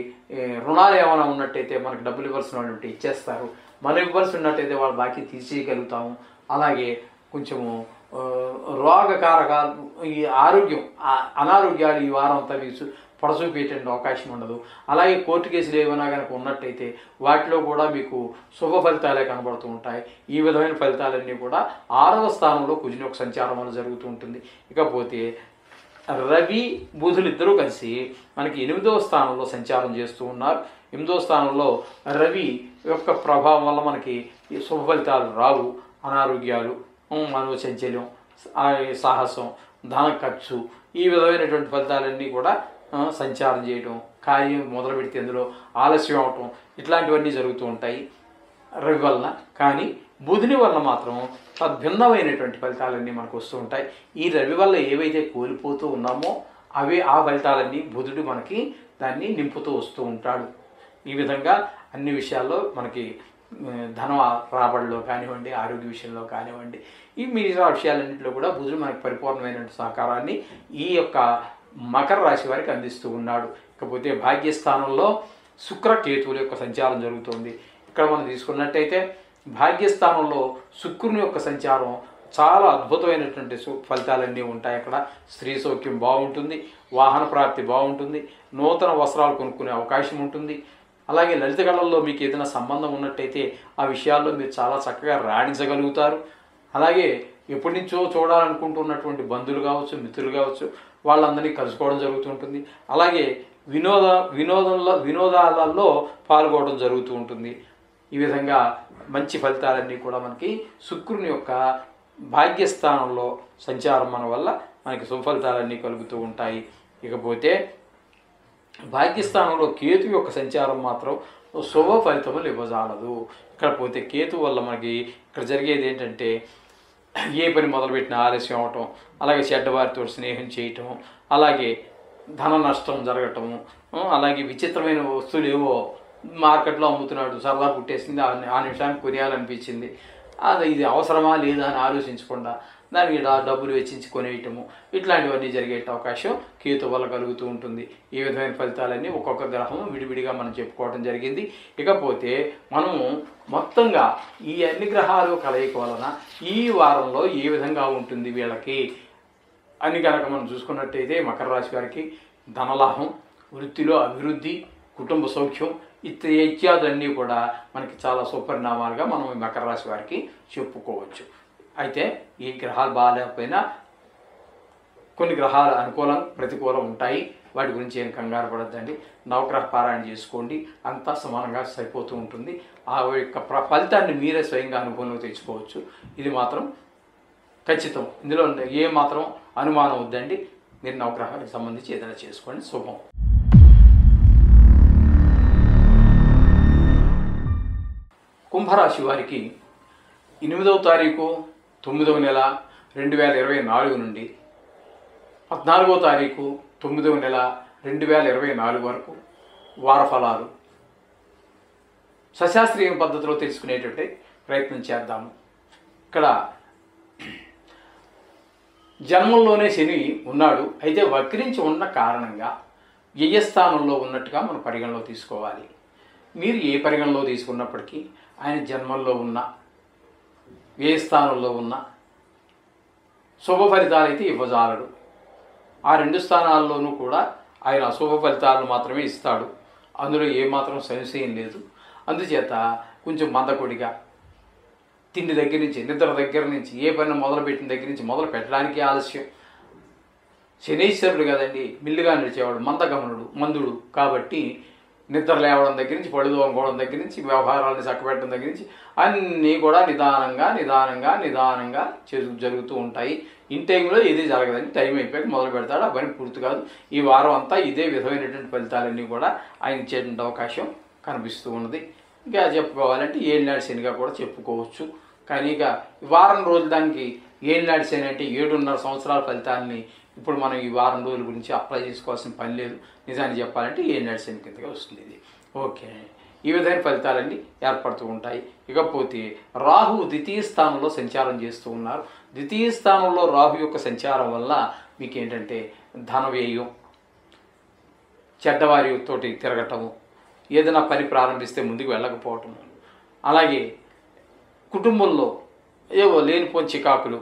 రుణాలు ఏమైనా ఉన్నట్టయితే మనకి డబ్బులు ఇవ్వాల్సిన వాళ్ళు ఉంటే ఇచ్చేస్తారు. మనం ఇవ్వాల్సి ఉన్నట్టయితే వాళ్ళు బాకీ తీసేయగలుగుతాము. అలాగే కొంచెము రోగకారకాలు, ఈ ఆరోగ్యం, అనారోగ్యాలు ఈ వారం అంతా మీకు పొడచూపేటువంటి అవకాశం ఉండదు. అలాగే కోర్టు కేసులు ఏమైనా కనుక ఉన్నట్టయితే వాటిలో కూడా మీకు శుభ ఫలితాలే కనబడుతూ ఉంటాయి. ఈ విధమైన ఫలితాలన్నీ కూడా 6వ స్థానంలో కుజుని యొక్క సంచారం వల్ల జరుగుతూ ఉంటుంది. ఇకపోతే రవి బుధులు ఇద్దరూ కలిసి మనకి 8వ స్థానంలో సంచారం చేస్తూ ఉన్నారు. 8వ స్థానంలో రవి యొక్క ప్రభావం వల్ల మనకి శుభ ఫలితాలు రావు. అనారోగ్యాలు, మనోచంచల్యం, సాహసం, ధన ఖర్చు, ఈ విధమైనటువంటి ఫలితాలన్నీ కూడా సంచారం చేయటం, కార్యం మొదలు పెడితే అందులో ఆలస్యం అవటం, ఇట్లాంటివన్నీ జరుగుతూ ఉంటాయి రవి వలన. కానీ బుధుని వల్ల మాత్రం తద్భిన్నమైనటువంటి ఫలితాలన్నీ మనకు వస్తూ ఉంటాయి. ఈ రవి వల్ల ఏవైతే కోల్పోతూ ఉన్నామో ఆ ఫలితాలన్నీ బుధుడు మనకి దాన్ని నింపుతూ వస్తూ ఉంటాడు. ఈ విధంగా అన్ని విషయాల్లో మనకి ధన రాబడిలో కానివ్వండి, ఆరోగ్య విషయంలో కానివ్వండి, ఈ మిగతా విషయాలన్నింటిలో కూడా బుధుడు మనకి పరిపూర్ణమైన సహకారాన్ని ఈ యొక్క మకర రాశి వారికి అందిస్తూ ఉన్నాడు. ఇకపోతే భాగ్యస్థానంలో శుక్రకేతువుల యొక్క సంచారం జరుగుతుంది. ఇక్కడ మనం తీసుకున్నట్టయితే భాగ్యస్థానంలో శుక్రుని యొక్క సంచారం చాలా అద్భుతమైనటువంటి ఫలితాలన్నీ ఉంటాయి. అక్కడ స్త్రీ సౌఖ్యం బాగుంటుంది, వాహన ప్రాప్తి బాగుంటుంది, నూతన వస్త్రాలు కొనుక్కునే అవకాశం ఉంటుంది. అలాగే లలిత కళల్లో మీకు ఏదైనా సంబంధం ఉన్నట్టయితే ఆ విషయాల్లో మీరు చాలా చక్కగా రాణించగలుగుతారు. అలాగే ఎప్పటి నుంచో చూడాలనుకుంటున్నటువంటి బంధువులు కావచ్చు, మిత్రులు కావచ్చు, వాళ్ళందరినీ కలుసుకోవడం జరుగుతుంటుంది. అలాగే వినోదాలలో పాల్గొనడం జరుగుతూ ఉంటుంది. ఈ విధంగా మంచి ఫలితాలన్నీ కూడా మనకి శుక్రుని యొక్క భాగ్యస్థానంలో సంచారం మన వల్ల మనకి సుఫలితాలన్నీ కలుగుతూ ఉంటాయి. ఇకపోతే భాగ్యస్థానంలో కేతు యొక్క సంచారం మాత్రం శుభ ఫలితములు ఇవ్వజాలదు. ఇక్కడ పోతే కేతు వల్ల మనకి ఇక్కడ జరిగేది ఏంటంటే ఏ పని మొదలుపెట్టిన ఆలస్యం అవటం, అలాగే చెడ్డవారితో స్నేహం చేయటం, అలాగే ధన నష్టం జరగటము, అలాగే విచిత్రమైన వస్తువులు ఏవో మార్కెట్లో అమ్ముతున్నాడు, సరదా పుట్టేసింది, ఆ నిమిషానికి కొనేయాలనిపించింది, ఇది అవసరమా లేదా అని ఆలోచించకుండా దానికి డబ్బులు వెచ్చించి కొనేయటము, ఇట్లాంటివన్నీ జరిగే అవకాశం కేతు వల్ల కలుగుతూ ఉంటుంది. ఈ విధమైన ఫలితాలన్నీ ఒక్కొక్క గ్రహం విడివిడిగా మనం చెప్పుకోవడం జరిగింది. ఇకపోతే మనము మొత్తంగా ఈ అన్ని గ్రహాలు కలయిక వలన ఈ వారంలో ఏ విధంగా ఉంటుంది వీళ్ళకి అని కనుక మనం చూసుకున్నట్టయితే మకర రాశి వారికి ధనలాభం, వృత్తిలో అభివృద్ధి, కుటుంబ సౌఖ్యం ఇత్యాదులన్నీ కూడా మనకి చాలా సుపరిణామాలుగా మనం ఈ మకర రాశి వారికి చెప్పుకోవచ్చు. అయితే ఈ గ్రహాలు బాగాలేకపోయినా కొన్ని గ్రహాలు అనుకూలం ప్రతికూలం ఉంటాయి. వాటి గురించి ఏం కంగారు పడద్దండి. నవగ్రహ పారాయణ చేసుకోండి, అంతా సమానంగా సరిపోతూ ఉంటుంది. ఆ యొక్క ఫలితాన్ని మీరే స్వయంగా అనుభవంలో తెచ్చుకోవచ్చు. ఇది మాత్రం ఖచ్చితం, ఇందులో ఏ మాత్రం అనుమానం వద్దండి. మీరు నవగ్రహానికి సంబంధించి ఏదైనా చేసుకోండి, శుభం. కుంభరాశి వారికి 8వ తారీఖు 9వ నెల 2024 నుండి 14వ తారీఖు 9వ నెల 2024 వరకు వార ఫలాలు సశాస్త్రీయ పద్ధతిలో తెలుసుకునేటట్టే ప్రయత్నం చేద్దాము. ఇక్కడ జన్మంలోనే శని ఉన్నాడు, అయితే వక్రించి ఉన్న కారణంగా వ్యయస్థానంలో ఉన్నట్టుగా మనం పరిగణలో తీసుకోవాలి. మీరు ఏ పరిగణలో తీసుకున్నప్పటికీ ఆయన జన్మంలో ఉన్న వ్యయస్థానంలో ఉన్న శుభ ఫలితాలు అయితే ఇవ్వజాలడు. ఆ 2 స్థానాల్లోనూ కూడా ఆయన అశుభ ఫలితాలను మాత్రమే ఇస్తాడు. అందులో ఏమాత్రం సంశయం లేదు. అందుచేత కొంచెం మందకొడిగా తిండి దగ్గర నుంచి, నిద్ర దగ్గర నుంచి, ఏ పని మొదలుపెట్టిన దగ్గర నుంచి మొదలు పెట్టడానికి ఆలస్యం. శనీశ్వరుడు కదండి, మిల్లుగా నడిచేవాడు, మందగమనుడు, మందుడు కాబట్టి నిద్ర లేవడం దగ్గర నుంచి, పళ్ళు తోముకోవడం దగ్గర నుంచి, వ్యవహారాలను చక్కబెట్టడం దగ్గర నుంచి అన్నీ కూడా నిదానంగా జరుగుతూ ఉంటాయి. ఇన్ టైంలో ఏది జరగదని టైం అయిపోయాక మొదలు పెడతాడు, ఆ పని పూర్తి కాదు. ఈ వారం అంతా ఇదే విధమైనటువంటి ఫలితాలన్నీ కూడా ఆయన ఇచ్చేటువంటి అవకాశం కనిపిస్తూ ఉన్నది. ఇంకా చెప్పుకోవాలంటే ఏళ్ళనాడు శనిగా కూడా చెప్పుకోవచ్చు. కానీ ఇక వారం రోజులు దానికి ఏళ్ళనాడు శని అంటే 7.5 సంవత్సరాల ఫలితాలని ఇప్పుడు మనం ఈ వారం రోజుల గురించి అప్లై చేసుకోవాల్సిన పని లేదు. నిజాన్ని చెప్పాలంటే ఏళ్ళనాడు శని కిందగా వస్తుంది ఇది. ఓకే, ఈ విధమైన ఫలితాలన్నీ ఏర్పడుతూ ఉంటాయి. ఇకపోతే రాహు ద్వితీయ స్థానంలో సంచారం చేస్తూ ఉన్నారు. ద్వితీయ స్థానంలో రాహు యొక్క సంచారం వల్ల మీకు ఏంటంటే ధన వ్యయం, చెడ్డవారితోటి తిరగటము, ఏదైనా పని ప్రారంభిస్తే ముందుకు వెళ్ళకపోవటము, అలాగే కుటుంబంలో ఏవో లేనిపోని చికాకులు,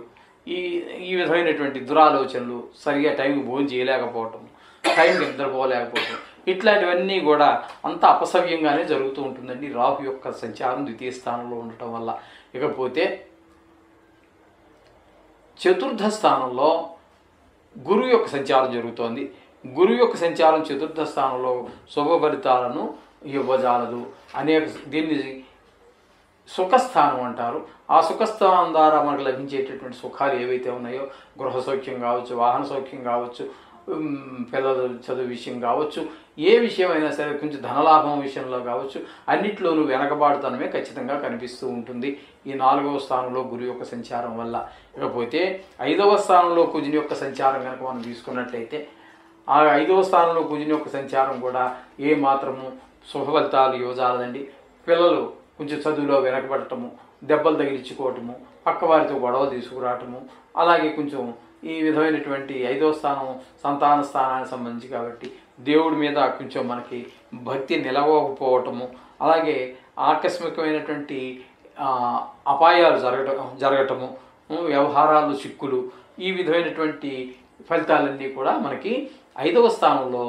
ఈ విధమైనటువంటి దురాలోచనలు, సరిగా టైంకి భోజనం చేయలేకపోవటం, టైంకి నిద్రపోలేకపోవటం, ఇట్లాంటివన్నీ కూడా అంత అపసవ్యంగానే జరుగుతూ ఉంటుందండి రాహు యొక్క సంచారం ద్వితీయ స్థానంలో ఉండటం వల్ల. ఇకపోతే చతుర్థ స్థానంలో గురువు యొక్క సంచారం జరుగుతోంది. గురువు యొక్క సంచారం చతుర్థ స్థానంలో శుభ ఫలితాలను ఇవ్వజాలదు. దీన్ని సుఖస్థానం అంటారు. ఆ సుఖస్థానం ద్వారా మనకు లభించేటటువంటి సుఖాలు ఏవైతే ఉన్నాయో, గృహ సౌఖ్యం కావచ్చు, వాహన సౌఖ్యం కావచ్చు, పిల్లల చదువు విషయం కావచ్చు, ఏ విషయమైనా సరే, కొంచెం ధనలాభం విషయంలో కావచ్చు, అన్నిట్లోనూ వెనకబాటుతనమే ఖచ్చితంగా కనిపిస్తూ ఉంటుంది ఈ 4వ స్థానంలో గురువు యొక్క సంచారం వల్ల. ఇకపోతే 5వ స్థానంలో కుజుని యొక్క సంచారం కనుక మనం తీసుకున్నట్లయితే, ఆ 5వ స్థానంలో కుజుని యొక్క సంచారం కూడా ఏ మాత్రము శుభ ఫలితాలు ఇవ్వజాలదండి. పిల్లలు కొంచెం చదువులో వెనకబడటము, దెబ్బలు తగిలించుకోవటము, పక్కవారితో గొడవలు తీసుకురావటము, అలాగే కొంచెం ఈ విధమైనటువంటి 5వ స్థానం సంతాన స్థానానికి సంబంధించి కాబట్టి దేవుడి మీద కొంచెం మనకి భక్తి నిలవకపోవటము, అలాగే ఆకస్మికమైనటువంటి అపాయాలు జరగటము, వ్యవహారాలు చిక్కులు, ఈ విధమైనటువంటి ఫలితాలన్నీ కూడా మనకి 5వ స్థానంలో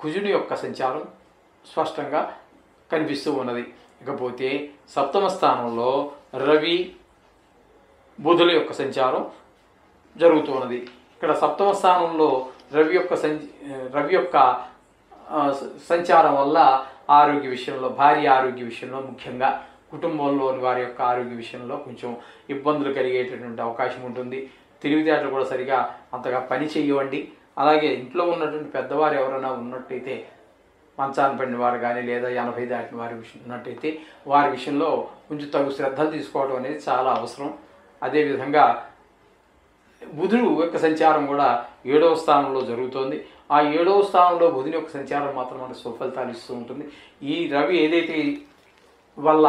కుజుని యొక్క సంచారం స్పష్టంగా కనిపిస్తూ ఉన్నది. ఇకపోతే 7వ స్థానంలో రవి బుధుల యొక్క సంచారం జరుగుతూ ఉన్నది. ఇక్కడ 7వ స్థానంలో రవి యొక్క సంచారం వల్ల ఆరోగ్య విషయంలో, భార్య ఆరోగ్య విషయంలో, ముఖ్యంగా కుటుంబంలోని వారి యొక్క ఆరోగ్య విషయంలో కొంచెం ఇబ్బందులు కలిగేటటువంటి అవకాశం ఉంటుంది. తెలివితేటలు కూడా సరిగా అంతగా పని చేయవండి. అలాగే ఇంట్లో ఉన్నటువంటి పెద్దవారు ఎవరైనా ఉన్నట్టయితే, మంచాన్ని పడిన వారు కానీ లేదా 80 దాటిన వారి ఉన్నట్టయితే వారి విషయంలో కొంచెం తగు శ్రద్ధలు తీసుకోవడం అనేది చాలా అవసరం. అదేవిధంగా బుధుడు యొక్క సంచారం కూడా 7వ స్థానంలో జరుగుతోంది. ఆ 7వ స్థానంలో బుధుని యొక్క సంచారం మాత్రం మనకు సుఫలితాలు ఇస్తూ ఉంటుంది. ఈ రవి ఏదైతే వల్ల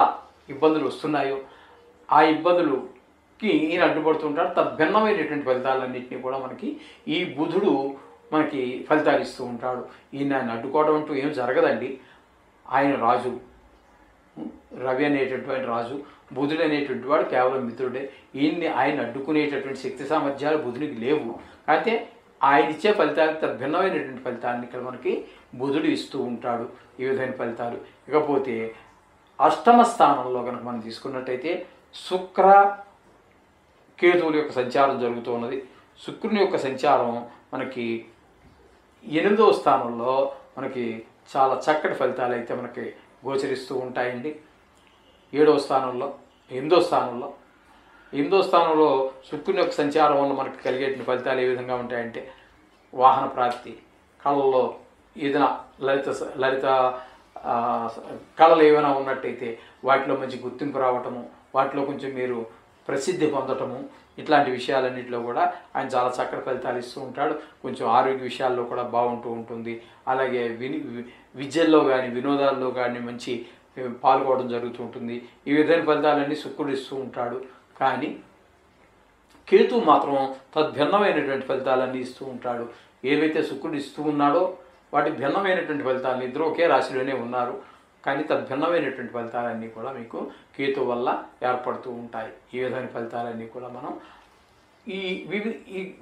ఇబ్బందులు వస్తున్నాయో ఆ ఇబ్బందులుకి ఈయన అడ్డుపడుతుంటాడు. తద్భిన్నమైనటువంటి ఫలితాలన్నింటినీ కూడా మనకి ఈ బుధుడు మనకి ఫలితాలు ఇస్తూ ఉంటాడు. ఈయన అడ్డుకోవడం అంటూ ఏం జరగదండి. ఆయన రాజు, రవి అనేటటువంటి రాజు, బుధుడు అనేటువంటి వాడు కేవలం మిత్రుడే. ఆయన అడ్డుకునేటటువంటి శక్తి సామర్థ్యాలు బుధుడికి లేవు. అయితే ఆయన ఇచ్చే ఫలితాలకు భిన్నమైనటువంటి ఫలితాన్ని ఇక్కడ మనకి బుధుడు ఇస్తూ ఉంటాడు. ఈ విధమైన ఫలితాలు. ఇకపోతే 8వ స్థానంలో కనుక మనం తీసుకున్నట్టయితే శుక్ర కేతువుల యొక్క సంచారం జరుగుతూ ఉన్నది. శుక్రుని యొక్క సంచారం మనకి 8వ స్థానంలో మనకి చాలా చక్కటి ఫలితాలు అయితే మనకి గోచరిస్తూ ఉంటాయండి. 7వ స్థానంలో, 8వ స్థానంలో శుక్రుని యొక్క సంచారం వల్ల మనకి కలిగే ఫలితాలు ఏ విధంగా ఉంటాయంటే, వాహన ప్రాప్తి, కళల్లో ఏదైనా లలిత కళలు ఏమైనా ఉన్నట్టయితే వాటిలో మంచి గుర్తింపు రావటము, వాటిలో కొంచెం మీరు ప్రసిద్ధి పొందటము, ఇట్లాంటి విషయాలన్నింటిలో కూడా ఆయన చాలా చక్కటి ఫలితాలు ఇస్తూ ఉంటాడు. కొంచెం ఆరోగ్య విషయాల్లో కూడా బాగుంటూ ఉంటుంది. అలాగే విద్యల్లో కానీ వినోదాల్లో కానీ మంచి పాల్గొనడం జరుగుతూ ఉంటుంది. ఈ విధమైన ఫలితాలన్నీ శుక్రుడు ఇస్తూ ఉంటాడు. కానీ కేతువు మాత్రం తద్భిన్నమైనటువంటి ఫలితాలన్నీ ఇస్తూ ఉంటాడు. ఏవైతే శుక్రుడు ఇస్తూ ఉన్నాడో వాటి భిన్నమైనటువంటి ఫలితాలను, ఇద్దరు ఒకే రాశిలోనే ఉన్నారు కానీ తద్భిన్నమైనటువంటి ఫలితాలన్నీ కూడా మీకు కేతు వల్ల ఏర్పడుతూ ఉంటాయి. ఈ విధమైన ఫలితాలన్నీ కూడా మనం ఈ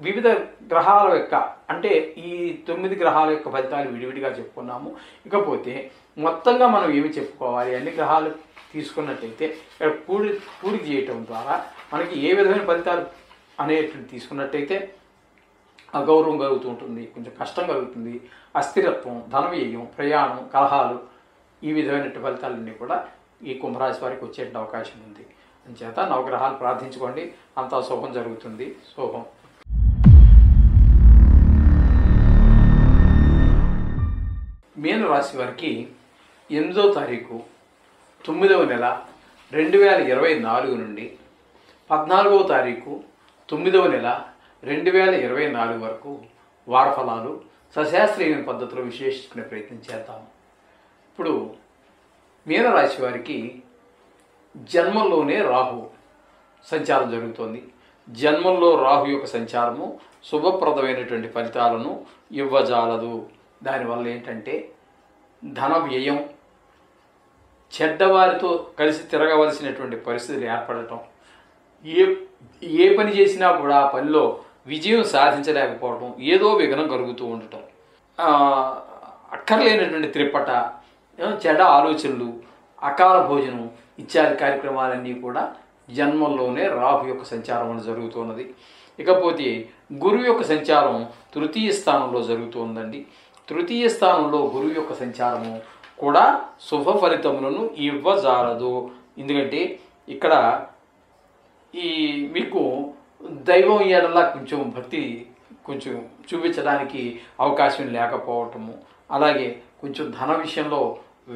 వివిధ గ్రహాల యొక్క, అంటే ఈ 9 గ్రహాల యొక్క ఫలితాలు విడివిడిగా చెప్పుకున్నాము. ఇకపోతే మొత్తంగా మనం ఏమి చెప్పుకోవాలి, అన్ని గ్రహాలు తీసుకున్నట్టయితే ఇక్కడ కూడిక చేయటం ద్వారా మనకి ఏ విధమైన ఫలితాలు అనేటువంటి తీసుకున్నట్టయితే అగౌరవం కలుగుతూ ఉంటుంది, కొంచెం కష్టం కలుగుతుంది, అస్థిరత్వం, ధన వ్యయం, ప్రయాణం, కలహాలు, ఈ విధమైన ఫలితాలన్నీ కూడా ఈ కుంభరాశి వారికి వచ్చే అవకాశం ఉంది. అంచేత నవగ్రహాలు ప్రార్థించుకోండి, అంతా శుభం జరుగుతుంది. శుభం. మీనరాశి వారికి 8వ తారీఖు 9వ నెల 2024 నుండి 14వ తారీఖు 9వ నెల 2024 వరకు వారఫలాలు సశాస్త్రీయ పద్ధతిలో విశ్లేషించుకునే ప్రయత్నం చేద్దాము. ఇప్పుడు మీనరాశి వారికి జన్మంలోనే రాహు సంచారం జరుగుతోంది. జన్మంలో రాహు యొక్క సంచారము శుభప్రదమైనటువంటి ఫలితాలను ఇవ్వజాలదు. దానివల్ల ఏంటంటే ధన వ్యయం, చెడ్డవారితో కలిసి తిరగవలసినటువంటి పరిస్థితులు ఏర్పడటం, ఏ పని చేసినా కూడా ఆ పనిలో విజయం సాధించలేకపోవడం, ఏదో విఘ్నం కలుగుతూ ఉండటం, అక్కర్లేనటువంటి త్రిప్పట, చెడ్డ ఆలోచనలు, అకాల భోజనం ఇత్యాది కార్యక్రమాలన్నీ కూడా జన్మంలోనే రాహు యొక్క సంచారం వల్ల జరుగుతున్నది. ఇకపోతే గురువు యొక్క సంచారం 3వ స్థానంలో జరుగుతుందండి. 3వ స్థానంలో గురువు యొక్క సంచారము కూడా శుభ ఫలితములను ఇవ్వజాలదు. ఎందుకంటే ఇక్కడ మీకు దైవం ఏడలా కొంచెం భక్తి కొంచెం చూపించడానికి అవకాశం లేకపోవటము, అలాగే కొంచెం ధన విషయంలో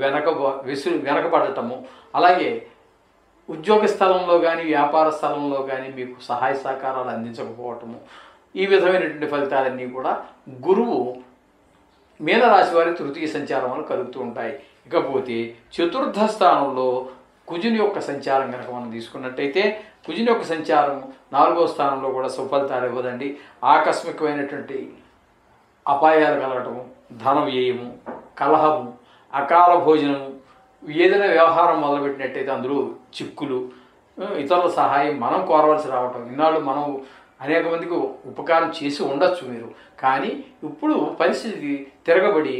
వెనకబడటము, అలాగే ఉద్యోగ స్థలంలో కానీ వ్యాపార స్థలంలో కానీ మీకు సహాయ సహకారాలు అందించకపోవటము, ఈ విధమైనటువంటి ఫలితాలన్నీ కూడా గురువు మీనరాశి వారి 3వ సంచారం వల్ల కలుగుతూ ఉంటాయి. ఇకపోతే 4వ స్థానంలో కుజుని యొక్క సంచారం కనుక మనం తీసుకున్నట్టయితే కుజుని యొక్క సంచారం 4వ స్థానంలో కూడా సుఫలితాలు ఇవ్వదండి. ఆకస్మికమైనటువంటి అపాయాలు కలగటము, ధన వ్యయము, కలహము, అకాల భోజనము, ఏదైనా వ్యవహారం మొదలుపెట్టినట్టయితే అందులో చిక్కులు, ఇతరుల సహాయం మనం కోరవలసి రావటం. ఇన్నాళ్ళు మనం అనేక మందికి ఉపకారం చేసి ఉండొచ్చు మీరు, కానీ ఇప్పుడు పరిస్థితి తిరగబడి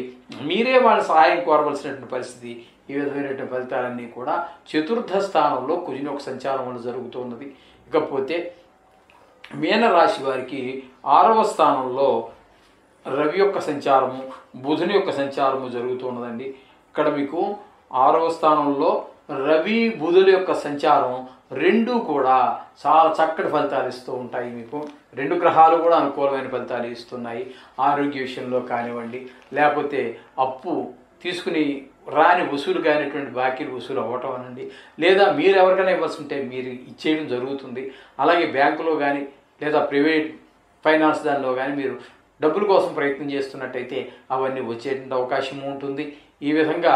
మీరే వాళ్ళ సహాయం కోరవలసినటువంటి పరిస్థితి. ఈ విధమైనటువంటి ఫలితాలన్నీ కూడా చతుర్థ స్థానంలో కుజుని యొక్క సంచారం వల్ల జరుగుతున్నది. ఇకపోతే మీనరాశి వారికి 6వ స్థానంలో రవి యొక్క సంచారము, బుధుని యొక్క సంచారము జరుగుతున్నదండి. ఇక్కడ మీకు 6వ స్థానంలో రవి బుధుల యొక్క సంచారం రెండూ కూడా చాలా చక్కటి ఫలితాలు ఇస్తూ ఉంటాయి. మీకు 2 గ్రహాలు కూడా అనుకూలమైన ఫలితాలు ఇస్తున్నాయి. ఆరోగ్య విషయంలో కానివ్వండి, లేకపోతే అప్పు తీసుకుని రాని వసూలు కానిటువంటి బాకీలు వసూలు అవ్వటం అనండి, లేదా మీరు ఎవరికైనా ఇవ్వాల్సి ఉంటే మీరు ఇచ్చేయడం జరుగుతుంది. అలాగే బ్యాంకులో కానీ లేదా ప్రైవేట్ ఫైనాన్స్ దానిలో కానీ మీరు డబ్బుల కోసం ప్రయత్నం చేస్తున్నట్టయితే అవన్నీ వచ్చేటువంటి అవకాశం ఉంటుంది. ఈ విధంగా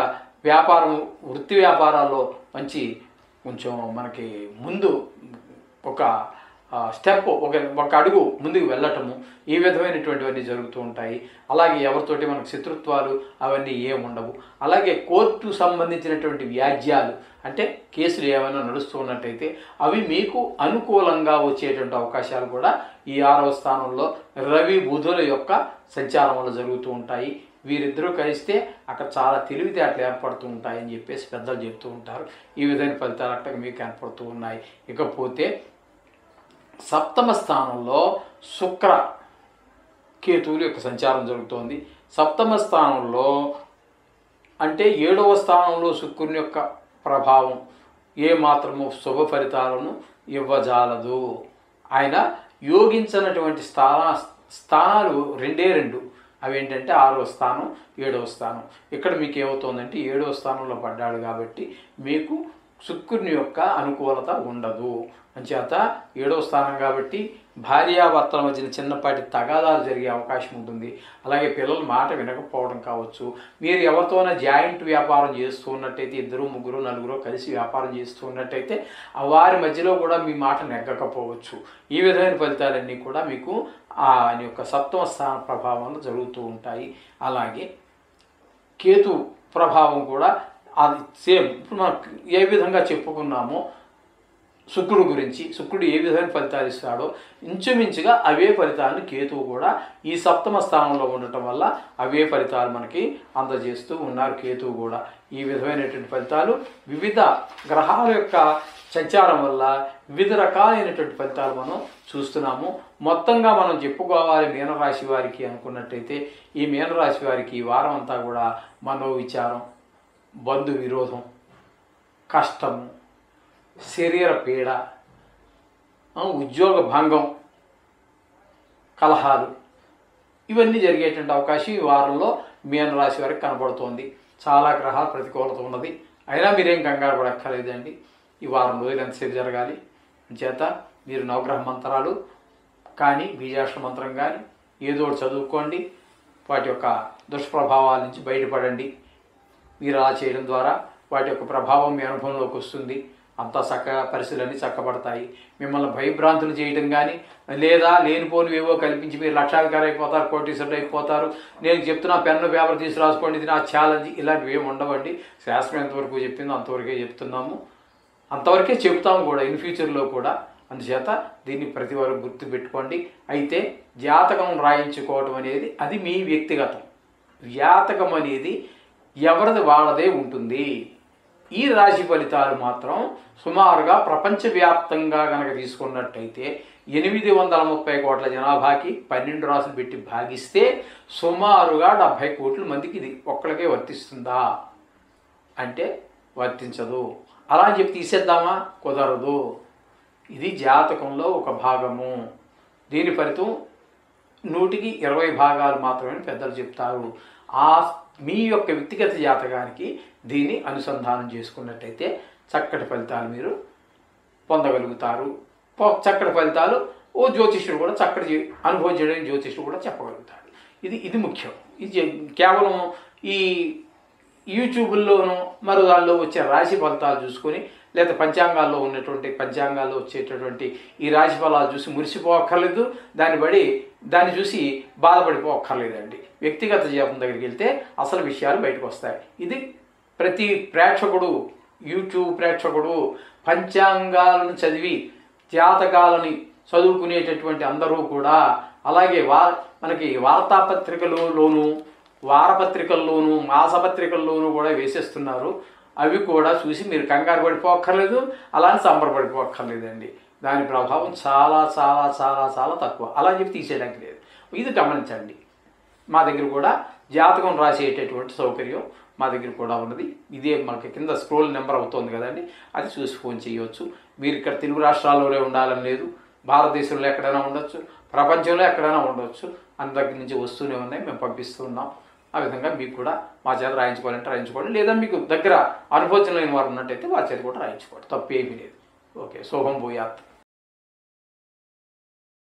వ్యాపారం, వృత్తి వ్యాపారాల్లో మంచి కొంచెం మనకి ముందు ఒక స్టెప్, ఒక అడుగు ముందుకు వెళ్ళటము, ఈ విధమైనటువంటివన్నీ జరుగుతూ ఉంటాయి. అలాగే ఎవరితోటి మనకు శత్రుత్వాలు అవన్నీ ఏముండవు. అలాగే కోర్టు సంబంధించినటువంటి వ్యాజ్యాలు అంటే కేసులు ఏమైనా నడుస్తూ ఉన్నట్టయితే అవి మీకు అనుకూలంగా వచ్చేటువంటి అవకాశాలు కూడా ఈ 6వ స్థానంలో రవి బుధుల యొక్క సంచారం వల్ల జరుగుతూ ఉంటాయి. వీరిద్దరూ కలిస్తే అక్కడ చాలా తెలివితేటలు ఏర్పడుతూ ఉంటాయని చెప్పేసి పెద్దలు చెప్తూ ఉంటారు. ఈ విధమైన ఫలితాలు అక్కడ మీకు ఏర్పడుతూ ఉన్నాయి. ఇకపోతే 7వ స్థానంలో శుక్ర కేతువుల యొక్క సంచారం జరుగుతోంది. 7వ స్థానంలో అంటే 7వ స్థానంలో శుక్రుని యొక్క ప్రభావం ఏ మాత్రము శుభ ఫలితాలను ఇవ్వజాలదు. ఆయన యోగించినటువంటి స్థానాలు 2 అవేంటంటే 6వ స్థానం, 7వ స్థానం. ఇక్కడ మీకు ఏమవుతుందంటే 7వ స్థానంలో పడ్డాడు కాబట్టి మీకు శుక్రుని యొక్క అనుకూలత ఉండదు. అంచేత 7వ స్థానం కాబట్టి భార్యాభర్తల మధ్యన చిన్నపాటి తగాదాలు జరిగే అవకాశం ఉంటుంది. అలాగే పిల్లల మాట వినకపోవడం కావచ్చు. మీరు ఎవరితోనైనా జాయింట్ వ్యాపారం చేస్తూ ఉన్నట్టయితే 2, 3, 4 కలిసి వ్యాపారం చేస్తూ ఉన్నట్టయితే వారి మధ్యలో కూడా మీ మాట నెగ్గకపోవచ్చు. ఈ విధమైన ఫలితాలన్నీ కూడా మీకు ఆయన యొక్క 7వ స్థాన ప్రభావంలో జరుగుతూ ఉంటాయి. అలాగే కేతు ప్రభావం కూడా అది సేమ్. ఇప్పుడు మనం ఏ విధంగా చెప్పుకున్నామో శుక్రుడు గురించి, శుక్రుడు ఏ విధమైన ఫలితాలు ఇస్తాడో ఇంచుమించుగా అవే ఫలితాలను కేతువు కూడా ఈ 7వ స్థానంలో ఉండటం వల్ల అవే ఫలితాలు మనకి అందజేస్తూ ఉన్నారు. కేతువు కూడా ఈ విధమైనటువంటి ఫలితాలు వివిధ గ్రహాల యొక్క సంచారం వల్ల వివిధ రకాలైనటువంటి ఫలితాలు మనం చూస్తున్నాము. మొత్తంగా మనం చెప్పుకోవాలి మీనరాశి వారికి అనుకున్నట్టయితే ఈ మీనరాశి వారికి ఈ వారం అంతా కూడా మనోవిచారం, బంధు విరోధం, కష్టము, శరీర పీడ, ఉద్యోగ భంగం, కలహాలు ఇవన్నీ జరిగేటువంటి అవకాశం ఈ వారంలో మీనరాశి వారికి కనబడుతోంది. చాలా గ్రహాల ప్రతికూలత ఉన్నది. అయినా మీరేం కంగారు పడక్కర్లేదండి. ఈ వారం రోజులు ఎంతసేపు జరగాలి చేత మీరు నవగ్రహ మంత్రాలు కానీ, బీజాక్షర మంత్రం కానీ ఏదో ఒకటి చదువుకోండి. వాటి యొక్క దుష్ప్రభావాల నుంచి బయటపడండి. మీరు అలా చేయడం ద్వారా వాటి యొక్క ప్రభావం మీ అనుభవంలోకి వస్తుంది. అంతా చక్కగా పరిస్థితులన్నీ చక్కబడతాయి. మిమ్మల్ని భయభ్రాంతులు చేయడం కానీ, లేదా లేనిపోనివేవో కల్పించి మీరు లక్షాధికారి అయిపోతారు, కోటీశ్వరులు అయిపోతారు, నేను చెప్తున్నా పెన్ను పేపర్ తీసి రాసుకోండి, ఇది నా ఛాలెంజ్, ఇలాంటివి ఏమి ఉండవండి. శాస్త్రం ఎంతవరకు చెప్పిందో అంతవరకే చెప్తున్నాము, అంతవరకే చెప్తాము కూడా ఇన్ ఫ్యూచర్లో కూడా. అందుచేత దీన్ని ప్రతి వారు గుర్తుపెట్టుకోండి. అయితే జాతకం రాయించుకోవటం అనేది అది మీ వ్యక్తిగతం. జాతకం అనేది ఎవరిది వాళ్ళదే ఉంటుంది. ఈ రాశి ఫలితాలు మాత్రం సుమారుగా ప్రపంచవ్యాప్తంగా కనుక తీసుకున్నట్టయితే 830 కోట్ల జనాభాకి 12 రాసులు పెట్టి భాగిస్తే సుమారుగా 70 కోట్ల మందికి ఇది ఒక్కడికే వర్తిస్తుందా అంటే వర్తించదు. అలా అని చెప్పి తీసేద్దామా? కుదరదు. ఇది జాతకంలో ఒక భాగము. దీని ఫలితం 100కి 20 భాగాలు మాత్రమే పెద్దలు చెప్తారు. మీ యొక్క వ్యక్తిగత జాతకానికి దీన్ని అనుసంధానం చేసుకున్నట్టయితే చక్కటి ఫలితాలు మీరు పొందగలుగుతారు. చక్కటి ఫలితాలు జ్యోతిష్యుడు కూడా చక్కటి అనుభవం చేయడానికి జ్యోతిష్యుడు కూడా చెప్పగలుగుతాడు. ఇది ముఖ్యం. ఇది కేవలం ఈ యూట్యూబుల్లోనూ మరో దానిలో వచ్చే రాశి ఫలితాలు చూసుకొని, లేదా పంచాంగాల్లో వచ్చేటటువంటి ఈ రాశి ఫలాలు చూసి మురిసిపోక్కర్లేదు. దాన్ని చూసి బాధపడిపోక్కర్లేదండి. వ్యక్తిగత జీవితం దగ్గరికి వెళ్తే అసలు విషయాలు బయటకు వస్తాయి. ఇది ప్రతి ప్రేక్షకుడు, యూట్యూబ్ ప్రేక్షకుడు, పంచాంగాలను చదివి జాతకాలని చదువుకునేటటువంటి అందరూ కూడా, అలాగే మనకి వార్తాపత్రికలలోను, వారపత్రికల్లోనూ, మాసపత్రికల్లోనూ కూడా వేసేస్తున్నారు. అవి కూడా చూసి మీరు కంగారు పడిపోక్కర్లేదు, అలానే సంబరపడిపోక్కర్లేదండి. దాని ప్రభావం చాలా చాలా చాలా చాలా తక్కువ. అలా చెప్పి తీసేయడానికి లేదు. ఇది గమనించండి. మా దగ్గర కూడా జాతకం రాసేటటువంటి సౌకర్యం మా దగ్గర కూడా ఉన్నది. ఇదే మనకి కింద స్క్రోల్ నెంబర్ అవుతుంది కదండి, అది చూసి ఫోన్ చేయవచ్చు. మీరు ఇక్కడ తెలుగు రాష్ట్రాల్లోనే ఉండాలని లేదు, భారతదేశంలో ఎక్కడైనా ఉండొచ్చు, ప్రపంచంలో ఎక్కడైనా ఉండొచ్చు. అన్ని దగ్గర నుంచి వస్తూనే ఉన్నాయి, మేము పంపిస్తూ ఉన్నాం. ఆ విధంగా మీకు కూడా మా చేత రాయించుకోవాలంటే రాయించుకోండి, లేదా మీకు దగ్గర అనుభవం లేని వారు ఉన్నట్టయితే వారి చేత కూడా రాయించుకోండి, తప్పేమీ లేదు. ఓకే, శోభం భూయాత్.